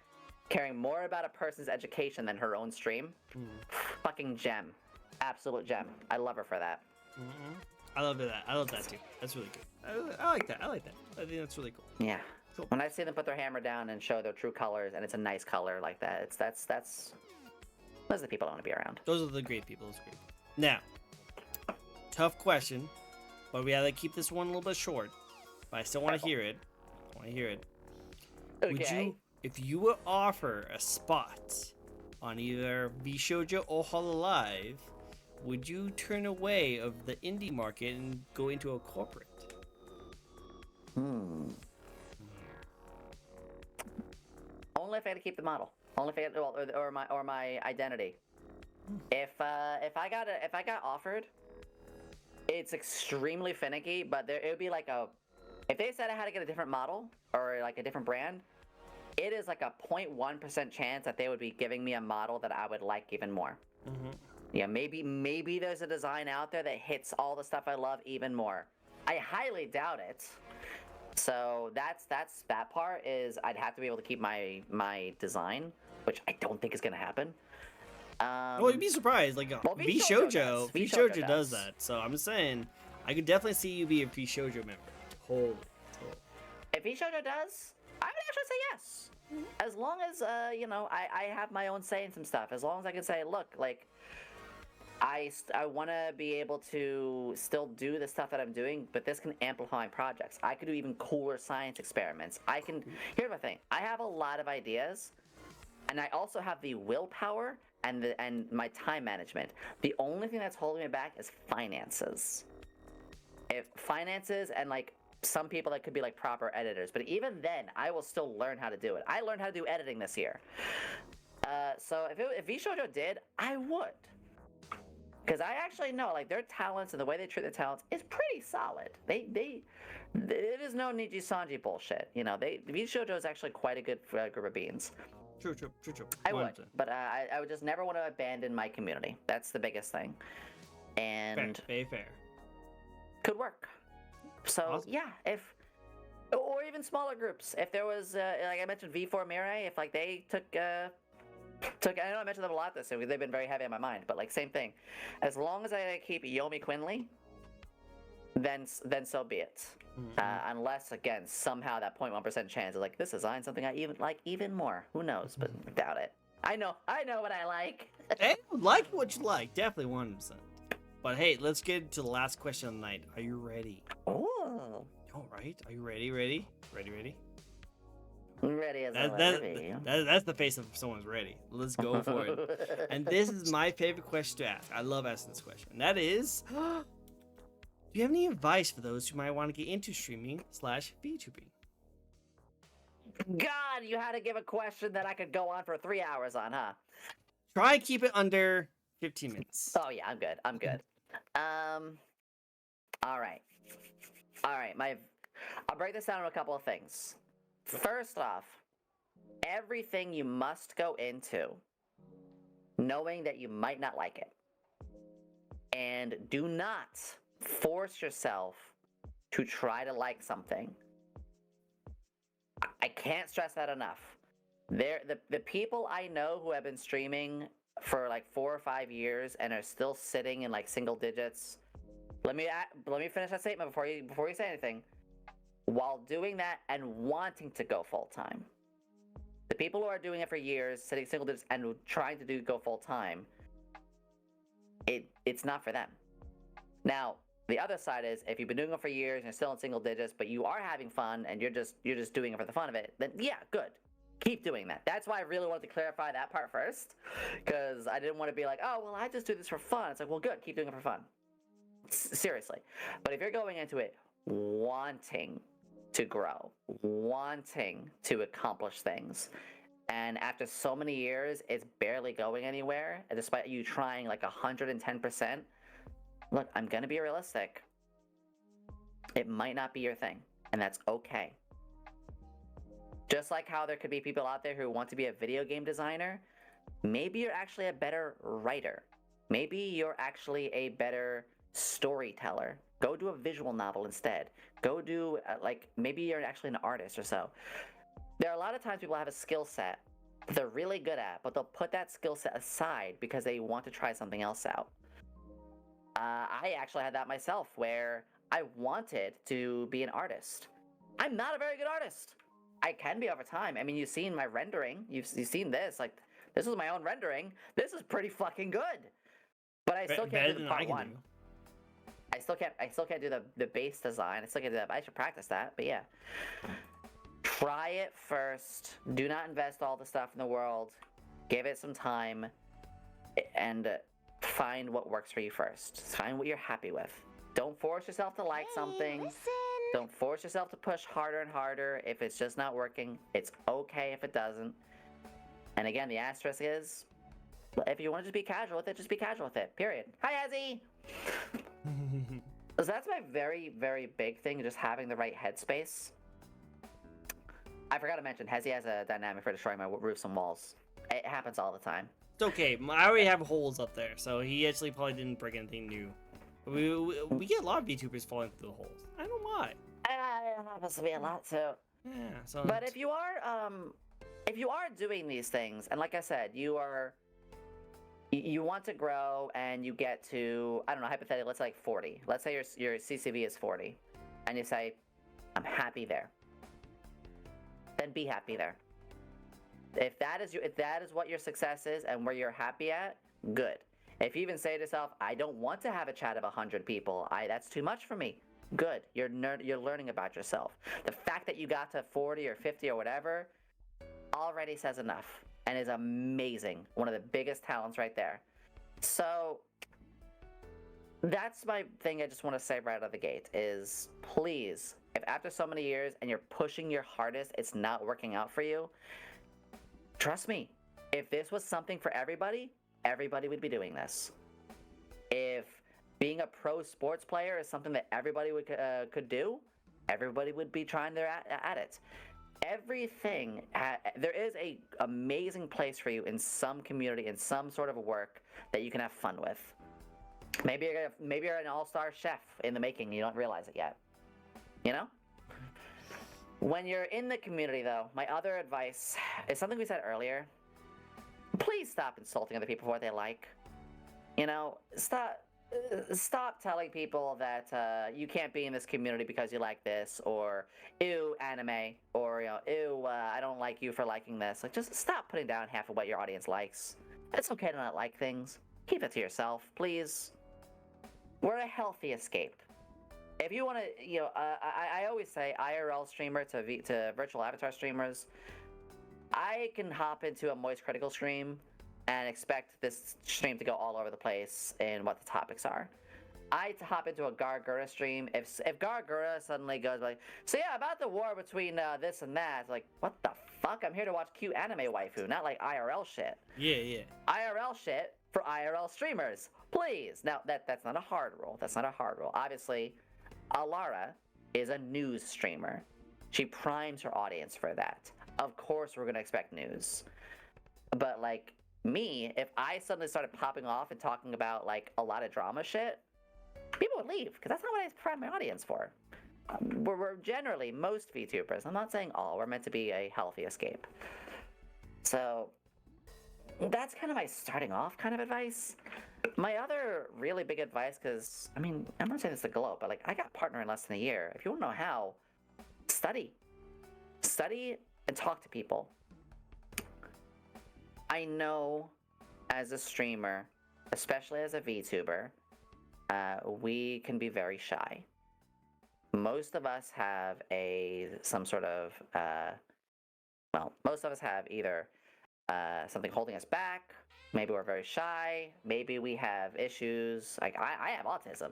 caring more about a person's education than her own stream. Fucking gem. Absolute gem. I love her for that. I love that too. That's really good. I like that. I think that's really cool. Yeah. Cool. When I see them put their hammer down and show their true colors, and it's a nice color like that, those are the people I want to be around. Those are the great people. Now, tough question, but we gotta keep this one a little bit short. But I still want to hear it. Okay. Would you, if you would offer a spot on either Vshoujo or Hololive, would you turn away of the indie market and go into a corporate? Only if I had to keep the model. Only if I had, or my identity. If I got offered, it's extremely finicky. But it would be like if they said I had to get a different model or like a different brand, it is like a 0.1% chance that they would be giving me a model that I would like even more. Yeah, maybe there's a design out there that hits all the stuff I love even more. I highly doubt it. So that part is I'd have to be able to keep my design, which I don't think is gonna happen. Well, you'd be surprised. Like Vshoujo does that. So I'm saying I could definitely see you be a Vshoujo member. Totally. If Vshoujo does, I would actually say yes. As long as I have my own say in some stuff. As long as I can say, look, like I want to be able to still do the stuff that I'm doing, but this can amplify my projects. I could do even cooler science experiments. Here's my thing. I have a lot of ideas, and I also have the willpower and my time management. The only thing that's holding me back is finances. If finances and like some people that could be like proper editors, but even then, I will still learn how to do it. I learned how to do editing this year. So if Vshoujo did, I would. Because I actually know, like, their talents and the way they treat their talents is pretty solid. It is no Niji Sanji bullshit. You know, Vshoujo is actually quite a good group of beans. True. I would, but I would just never want to abandon my community. That's the biggest thing. And fair. Could work. So Awesome. yeah, or even smaller groups. If there was, like I mentioned, V4 Mirai, if like they took. I know I mentioned them a lot this year. They've been very heavy on my mind, but like same thing. As long as I keep Yomi Quinley, then so be it. Unless again somehow that 0.1% chance is like this design something I even like even more. Who knows? But doubt it. I know what I like. Hey, like what you like, definitely 100%. But hey, let's get to the last question of the night. Are you ready? Oh. All right. Are you ready? Ready? Ready as I want to be. That's the face of someone's ready. Let's go for it. And this is my favorite question to ask. I love asking this question. And that is, do you have any advice for those who might want to get into streaming / VTubing? God, you had to give a question that I could go on for 3 hours on, huh? Try and keep it under 15 minutes. Oh yeah, I'm good. All right. I'll break this down into a couple of things. First off, everything you must go into knowing that you might not like it. And do not force yourself to try to like something. I can't stress that enough. The people I know who have been streaming for like 4 or 5 years and are still sitting in like single digits. Let me finish that statement before you say anything. While doing that and wanting to go full time, the people who are doing it for years, sitting single digits and trying to go full time, it's not for them. Now, the other side is if you've been doing it for years and you're still in single digits, but you are having fun and you're just doing it for the fun of it, then yeah, good. Keep doing that. That's why I really wanted to clarify that part first, because I didn't want to be like, oh, well, I just do this for fun. It's like, well, good. Keep doing it for fun. Seriously. But if you're going into it wanting to grow, wanting to accomplish things, and after so many years, it's barely going anywhere, and despite you trying like 110%, look, I'm going to be realistic. It might not be your thing, and that's okay. Just like how there could be people out there who want to be a video game designer, maybe you're actually a better writer. Maybe you're actually a better storyteller. Go do a visual novel instead. Go do, maybe you're actually an artist or so. There are a lot of times people have a skill set that they're really good at, but they'll put that skill set aside because they want to try something else out. I actually had that myself, where I wanted to be an artist. I'm not a very good artist. I can be over time. I mean, you've seen my rendering. You've seen this. Like, this is my own rendering. This is pretty fucking good. But I still can't do the part one. I still can't do the base design. I still can't do that. I should practice that. But yeah, try it first. Do not invest all the stuff in the world. Give it some time and find what works for you first. Find what you're happy with. Don't force yourself to like something. Listen. Don't force yourself to push harder and harder if it's just not working. It's okay if it doesn't. And again, the asterisk is, if you want to just be casual with it, just be casual with it. Period. Hi, Ezzy! So that's my very, very big thing, just having the right headspace. I forgot to mention, Hezzy has a dynamic for destroying my roofs and walls. It happens all the time. It's okay. I already have holes up there, so he actually probably didn't break anything new. We get a lot of VTubers falling through the holes. I don't know why. It happens to be a lot too. Yeah. So. But if you are doing these things, and like I said, you want to grow and you get to, I don't know, hypothetically, let's say like 40. Let's say your CCV is 40, and you say, I'm happy there. Then be happy there. If that is what your success is and where you're happy at, good. If you even say to yourself, I don't want to have a chat of 100 people, that's too much for me. Good. You're learning about yourself. The fact that you got to 40 or 50 or whatever already says enough and is amazing. One of the biggest talents right there. So that's my thing I just want to say right out of the gate is, please, if after so many years and you're pushing your hardest, it's not working out for you, trust me, if this was something for everybody, everybody would be doing this. If being a pro sports player is something that everybody could do, everybody would be trying their at it. Everything, there is a amazing place for you in some community, in some sort of work that you can have fun with. Maybe you're an all-star chef in the making, you don't realize it yet. You know? When you're in the community, though, my other advice is something we said earlier. Please stop insulting other people for what they like. You know, stop telling people that you can't be in this community because you like this, or ew, anime, or ew, I don't like you for liking this. Like, just stop putting down half of what your audience likes. It's okay to not like things. Keep it to yourself, please. We're a healthy escape. If you want to, I always say IRL streamer to virtual avatar streamers, I can hop into a Moist Critical stream and expect this stream to go all over the place in what the topics are. I hop into a Gargura stream. If Gargura suddenly goes like, so yeah, about the war between this and that, it's like, what the fuck? I'm here to watch cute anime waifu, not like IRL shit. Yeah. IRL shit for IRL streamers, please. Now that's not a hard rule. That's not a hard rule. Obviously, Alara is a news streamer. She primes her audience for that. Of course, we're gonna expect news. But like me, if I suddenly started popping off and talking about like a lot of drama shit, people would leave because that's not what I prime my audience for. We're generally, most VTubers, I'm not saying all, we're meant to be a healthy escape. So that's kind of my starting off kind of advice. My other really big advice, because, I mean, I'm not saying this to gloat, but like, I got a partner in less than a year. If you want to know how, study. Study and talk to people. I know as a streamer, especially as a VTuber, we can be very shy. Most of us have some sort of, most of us have either something holding us back. Maybe we're very shy. Maybe we have issues. Like I have autism,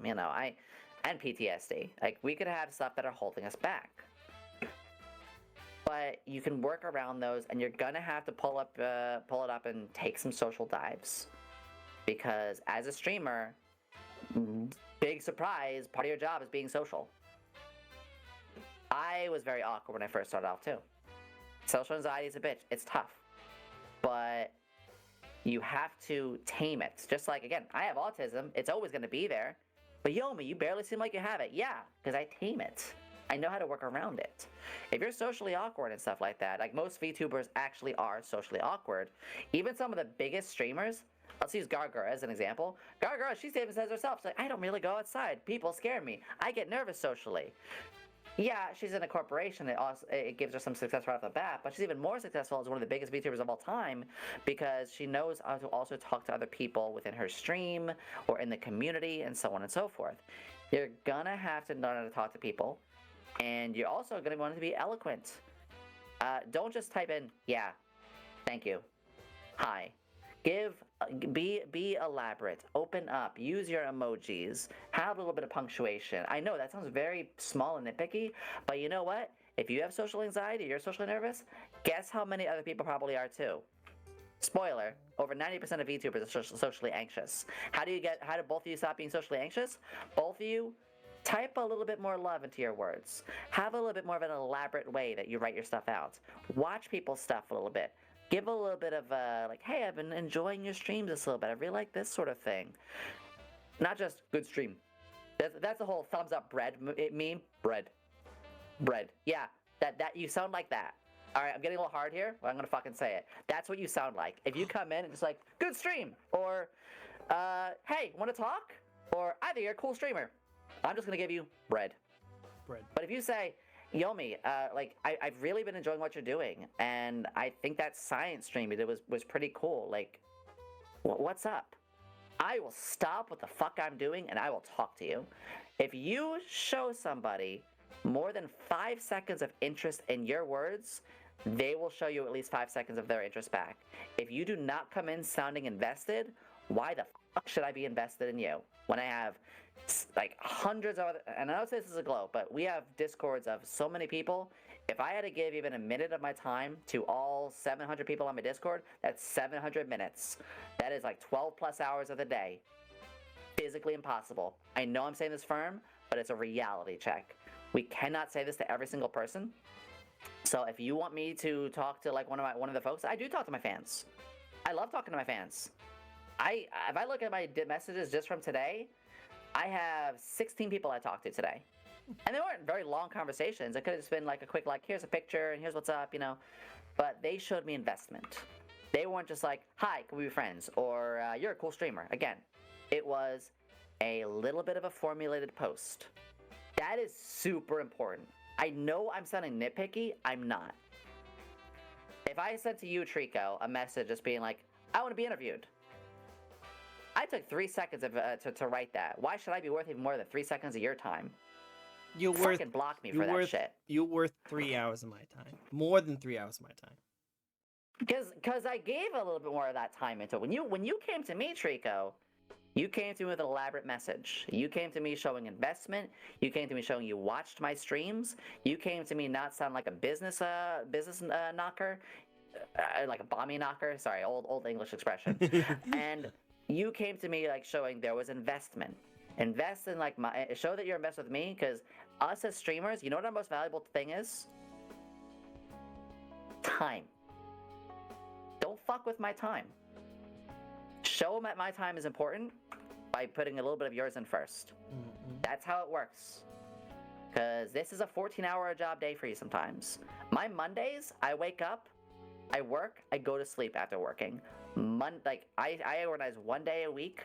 and PTSD. Like we could have stuff that are holding us back. But you can work around those, and you're gonna have to pull it up, and take some social dives, because as a streamer, big surprise, part of your job is being social. I was very awkward when I first started off too. Social anxiety is a bitch. It's tough, but you have to tame it. Just like, again, I have autism. It's always going to be there. But Yomi, you barely seem like you have it. Yeah, because I tame it. I know how to work around it. If you're socially awkward and stuff like that, like most VTubers actually are socially awkward. Even some of the biggest streamers, let's use Gargura as an example. Gargura, she even says herself, she's like, I don't really go outside. People scare me. I get nervous socially. Yeah, she's in a corporation. It gives her some success right off the bat, but she's even more successful as one of the biggest VTubers of all time because she knows how to also talk to other people within her stream or in the community and so on and so forth. You're gonna have to learn how to talk to people, and you're also gonna want to be eloquent. Don't just type in, yeah, thank you. Hi. Be elaborate. Open up. Use your emojis. Have a little bit of punctuation. I know that sounds very small and nitpicky, but you know what? If you have social anxiety, you're socially nervous, guess how many other people probably are too? Spoiler, over 90% of VTubers are socially anxious. How do both of you stop being socially anxious? Both of you type a little bit more love into your words. Have a little bit more of an elaborate way that you write your stuff out. Watch people's stuff a little bit. Give a little bit of like, hey, I've been enjoying your streams this little bit. I really like this sort of thing. Not just good stream. That's the whole thumbs up bread meme. Bread. Yeah, that you sound like that. All right, I'm getting a little hard here, but I'm gonna fucking say it. That's what you sound like. If you come in and just like, good stream, or hey, want to talk, or I think you're a cool streamer, I'm just gonna give you bread. But if you say, Yomi, like I've really been enjoying what you're doing, and I think that science stream you did was pretty cool. Like, what's up? I will stop what the fuck I'm doing, and I will talk to you. If you show somebody more than 5 seconds of interest in your words, they will show you at least 5 seconds of their interest back. If you do not come in sounding invested, why the fuck should I be invested in you? When I have like hundreds of other, and I don't say this is a glow, but we have discords of so many people. If I had to give even a minute of my time to all 700 people on my Discord, that's 700 minutes. That is like 12 plus hours of the day. Physically impossible. I know I'm saying this firm, but it's a reality check. We cannot say this to every single person. So if you want me to talk to like one of the folks, I do talk to my fans. I love talking to my fans. If I look at my messages just from today, I have 16 people I talked to today. And they weren't very long conversations. It could have just been like a quick, like, here's a picture and here's what's up, you know. But they showed me investment. They weren't just like, hi, can we be friends? Or you're a cool streamer. Again, it was a little bit of a formulated post. That is super important. I know I'm sounding nitpicky. I'm not. If I sent to you, Trico, a message just being like, I want to be interviewed. I took 3 seconds to write that. Why should I be worth even more than 3 seconds of your time? You're fucking block me for that shit. You're worth 3 hours of my time. More than 3 hours of my time. Because I gave a little bit more of that time into it. When you came to me, Trico, you came to me with an elaborate message. You came to me showing investment. You came to me showing you watched my streams. You came to me not sound like a business knocker, like a bomby knocker. Sorry, old English expression. And you came to me like showing there was investment. Invest in like show that you're invested with me, because us as streamers, you know what our most valuable thing is? Time. Don't fuck with my time. Show them that my time is important by putting a little bit of yours in first. Mm-hmm. That's how it works. Because this is a 14-hour job day for you sometimes. My Mondays, I wake up, I work, I go to sleep after working. I organize one day a week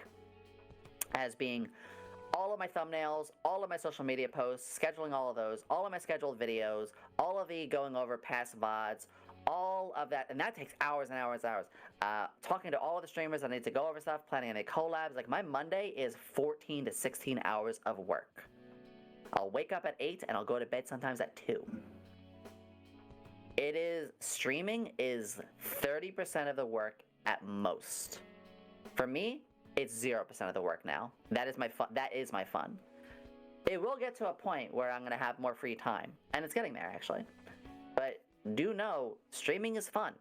as being all of my thumbnails, all of my social media posts, scheduling all of those, all of my scheduled videos, all of the going over past VODs, all of that, and that takes hours and hours and hours. Talking to all of the streamers, I need to go over stuff, planning any collabs. Like my Monday is 14 to 16 hours of work. I'll wake up at 8 and I'll go to bed sometimes at 2. Streaming is 30% of the work at most. For me, it's 0% of the work now. That is my fun. It will get to a point where I'm going to have more free time, and it's getting there actually. But do know, streaming is fun.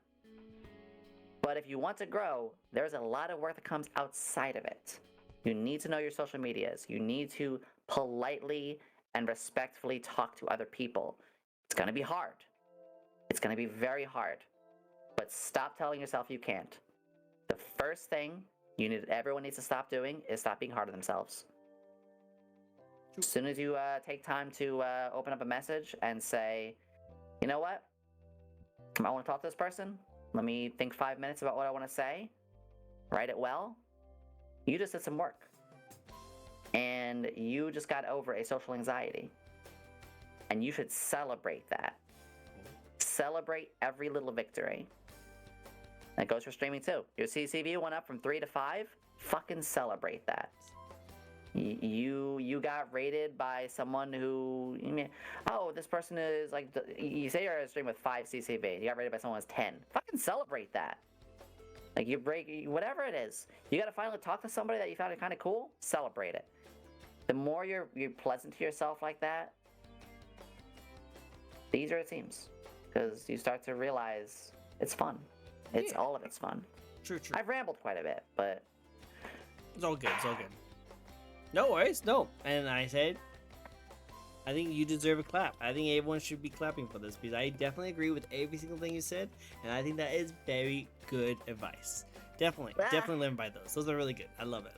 But if you want to grow, there's a lot of work that comes outside of it. You need to know your social medias. You need to politely and respectfully talk to other people. It's going to be hard. It's going to be very hard. But stop telling yourself you can't. The first thing everyone needs to stop doing is stop being hard on themselves. As soon as you take time to open up a message and say, you know what? I want to talk to this person. Let me think 5 minutes about what I want to say. Write it well. You just did some work. And you just got over a social anxiety. And you should celebrate that. Celebrate every little victory. That goes for streaming too. Your CCV went up from 3 to 5. Fucking celebrate that. You got rated by someone who, oh, this person is like, you say you're a stream with 5 CCV. You got rated by someone who's 10. Fucking celebrate that. Like whatever it is, you gotta finally talk to somebody that you found kind of cool. Celebrate it. The more you're pleasant to yourself like that, the easier it seems, because you start to realize it's fun. It's all of it's fun. True. I've rambled quite a bit, but It's all good. It's all good. No worries. No. And I said, I think you deserve a clap. I think everyone should be clapping for this because I definitely agree with every single thing you said, and I think that is very good advice. Definitely live by those. Those are really good. I love it.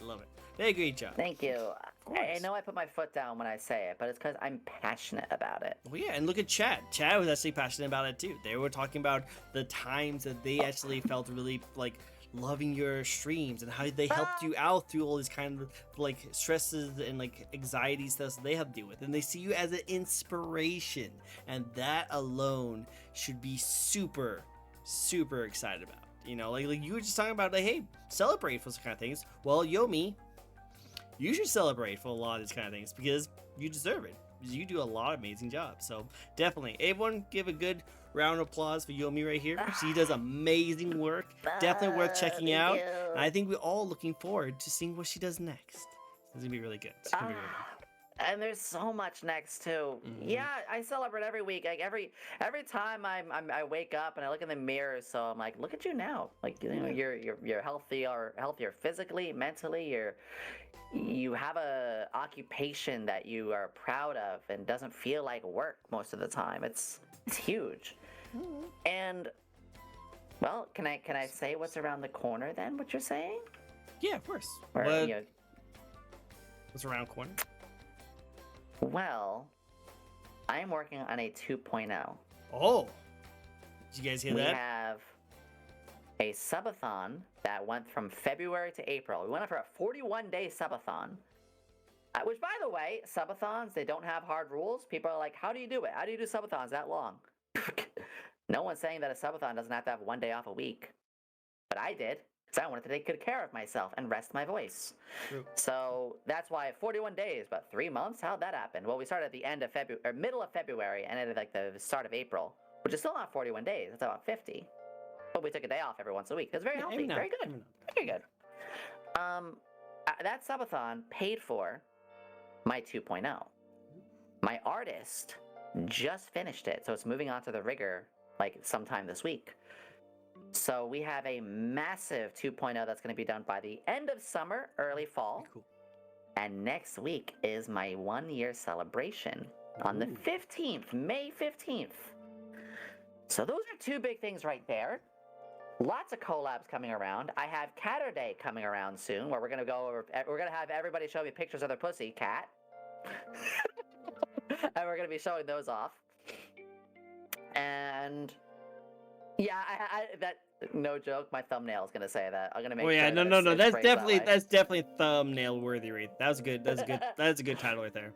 Very great job. thank you. I know I put my foot down when I say it, but it's because I'm passionate about it. Well, yeah, and look at Chad. Chad was actually passionate about it too. They were talking about the times that they actually felt really like loving your streams and how they helped you out through all these kind of like stresses and like anxiety stuff that they have to deal with, and they see you as an inspiration, and that alone should be super excited about. You know, like you were just talking about, like, hey, celebrate for those kind of things. Well, Yomi, you should celebrate for a lot of these kind of things because you deserve it. You do a lot of amazing jobs. So definitely, everyone give a good round of applause for Yomi right here. She does amazing work. Definitely worth checking out. And I think we're all looking forward to seeing what she does next. It's gonna be really good. It's gonna be really good. And there's so much next too. Yeah, I celebrate every week. Like every time I wake up and I look in the mirror, so I'm like, look at you now. Like, you know, you're healthier physically, mentally. You have a occupation that you are proud of and doesn't feel like work most of the time. It's huge. And well, can I say what's around the corner then? What you're saying? Yeah, of course. Or, What, you know, what's around the corner? well, I'm working on a 2.0. Oh, did you guys hear We that? have a subathon that went from February to April. We went up for a 41-day subathon. Which, by the way, subathons, they don't have hard rules. People are like, how do you do it? How do you do subathons that long? No one's saying that a subathon doesn't have to have one day off a week. But I did, because I wanted to take good care of myself and rest my voice. True. So that's why 41 days, but 3 months? How'd that happen? Well, we started at the end of February, or middle of February, and ended like the start of April, which is still not 41 days. That's about 50. But we took a day off every once a week. It's very healthy. Very good. Very good. That subathon paid for my 2.0. My artist just finished it, so it's moving on to the rigor like sometime this week. So we have a massive 2.0 that's going to be done by the end of summer, early fall. Cool. And next week is my 1-year celebration on the 15th, May 15th. So those are two big things right there. Lots of collabs coming around. I have Catter Day coming around soon, where we're gonna have everybody show me pictures of their pussy cat, and we're gonna be showing those off. And yeah, that no joke. My thumbnail is gonna say that. I'm gonna make. Oh yeah, sure no. it's phrased that way. That's definitely thumbnail worthy. Right? That was good. That's good. That's a good title right there.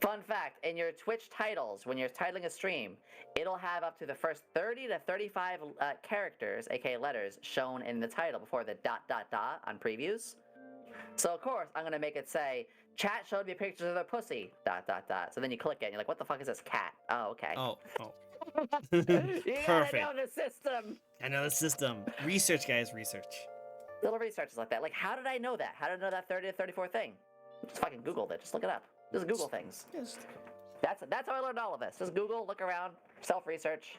Fun fact, in your Twitch titles, when you're titling a stream, it'll have up to the first 30 to 35 characters, aka letters, shown in the title before the ... on previews. So of course, I'm gonna make it say, chat showed me pictures of their pussy, ... So then you click it and you're like, what the fuck is this cat? Oh, okay. Oh. You Perfect. gotta know the system. I know the system. Research, guys. Research. Little researches like that. Like, how did I know that? How did I know that 30 to 34 thing? Just fucking Googled it. Just look it up. Just Google things. Yes. That's how I learned all of this. Just Google, look around, self-research.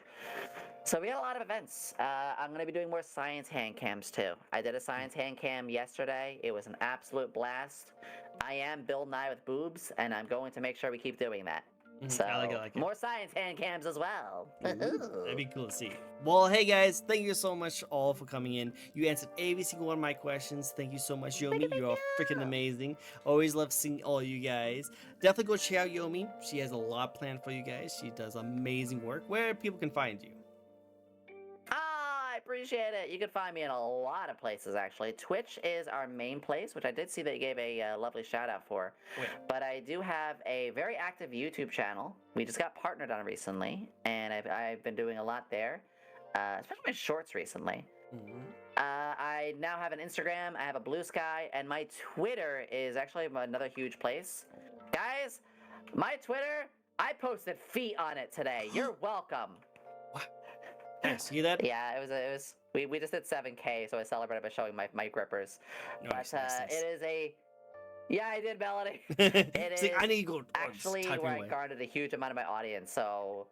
So we had a lot of events. I'm going to be doing more science hand cams too. I did a science hand cam yesterday. It was an absolute blast. I am Bill Nye with boobs, and I'm going to make sure we keep doing that. So I like it. more science hand cams as well. That'd be cool to see. Well, hey guys, thank you so much all for coming in. You answered every single one of my questions. Thank you so much, Yomi. You're all freaking amazing. Always love seeing all you guys. Definitely go check out Yomi. She has a lot planned for you guys. She does amazing work. Where people can find you? I appreciate it. You can find me in a lot of places, actually. Twitch is our main place, which I did see that you gave a lovely shout out for. Wait. But I do have a very active YouTube channel. We just got partnered on recently, and I've been doing a lot there, especially with shorts recently. I now have an Instagram, I have a Blue Sky, and my Twitter is actually another huge place. Guys, my Twitter, I posted feet on it today. You're welcome. Nice. You that? Yeah, we just did 7K, so I celebrated by showing my grippers. Nice, But nice, nice. it is a yeah, I did, Melody. It's like, I is need to go. actually typing where I away. garnered a huge amount of my audience, so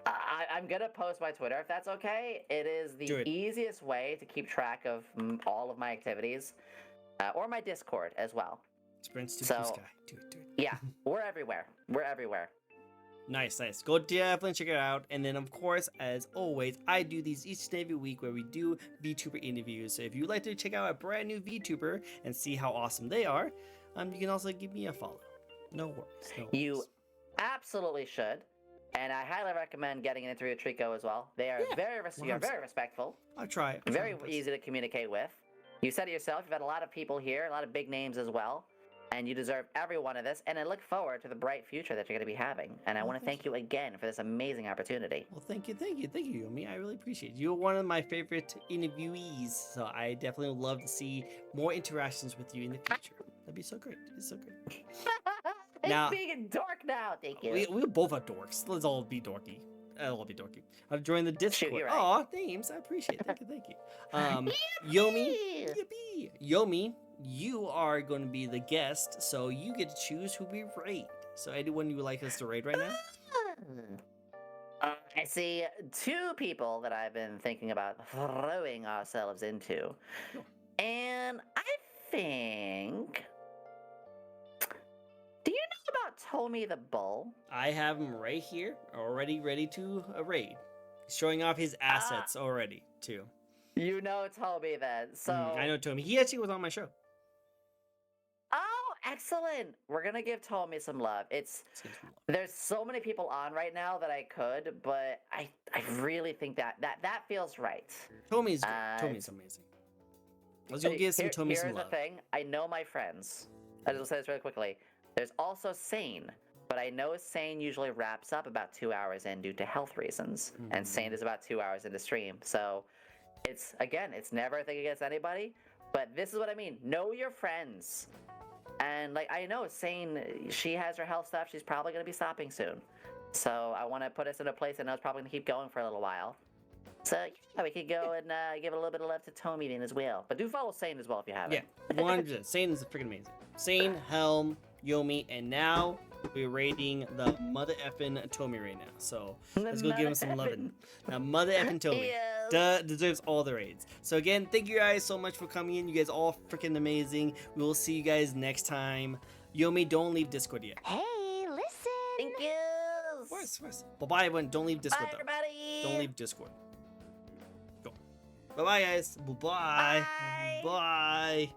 I'm gonna post my Twitter if that's okay. It is Do the it. easiest way to keep track of all of my activities, or my Discord as well. Sprints to the So- blue sky. Do it. Do it. Yeah, we're everywhere. We're everywhere. Nice, nice. Go definitely check it out. And then, of course, as always, I do these each and every week where we do VTuber interviews. So if you'd like to check out a brand new VTuber and see how awesome they are, you can also give me a follow. No worries. No worries. You absolutely should. And I highly recommend getting an interview with Trico as well. They are Yeah, you are very respectful, I'll try. very easy to communicate with. You said it yourself, you've had a lot of people here, a lot of big names as well. And you deserve every one of this. And I look forward to the bright future that you're going to be having. And I want to thank you again for this amazing opportunity. Well, thank you, Yomi. I really appreciate it. You're one of my favorite interviewees, so I definitely would love to see more interactions with you in the future. That'd be so great. It's so great. It's Now- being a dork now. Thank you. We both are dorks. Let's all be dorky. I'll be dorky. I'll join the Discord. you're right. Aw, thanks. I appreciate it. Thank you. Yomi, yippee. Yomi, you are going to be the guest, so you get to choose who we raid. So anyone you would like us to raid right now? I see two people that I've been thinking about throwing ourselves into. Sure. And I think. Do you know about Tommy the Bull? I have him right here, already ready to raid. Showing off his assets already, too. You know Tommy then. So. I know Tommy. He actually was on my show. Oh, excellent. We're going to give Tommy some love. There's so many people on right now that I could, but I really think that feels right. Tommy's good. Tommy's amazing. Let's go give some Tommy some Here's love. the thing. I know my friends. I just say this really quickly. There's also Sane, but I know Sane usually wraps up about 2 hours in due to health reasons, and Sane is about 2 hours into stream. So it's never a thing against anybody, but this is what I mean. Know your friends. And like I know Sane, she has her health stuff. She's probably going to be stopping soon. So I want to put us in a place that I know it's probably going to keep going for a little while. So yeah, we could go and give a little bit of love to Tommy then as well. But do follow Sane as well if you haven't. Yeah, 100%. Sane is freaking amazing. Sane, Helm, Yomi, and now we're raiding the mother effing Tommy right now. So let's go give him some loving. Now, mother effing Tommy deserves all the raids. So again, thank you guys so much for coming in. You guys all freaking amazing. We will see you guys next time. Yomi, don't leave Discord yet. Hey, listen. Thank you. Of course. Bye-bye, everyone. Don't leave Discord, Bye, though. everybody. Don't leave Discord. Go. Bye-bye, guys. Bye-bye. Bye. Bye.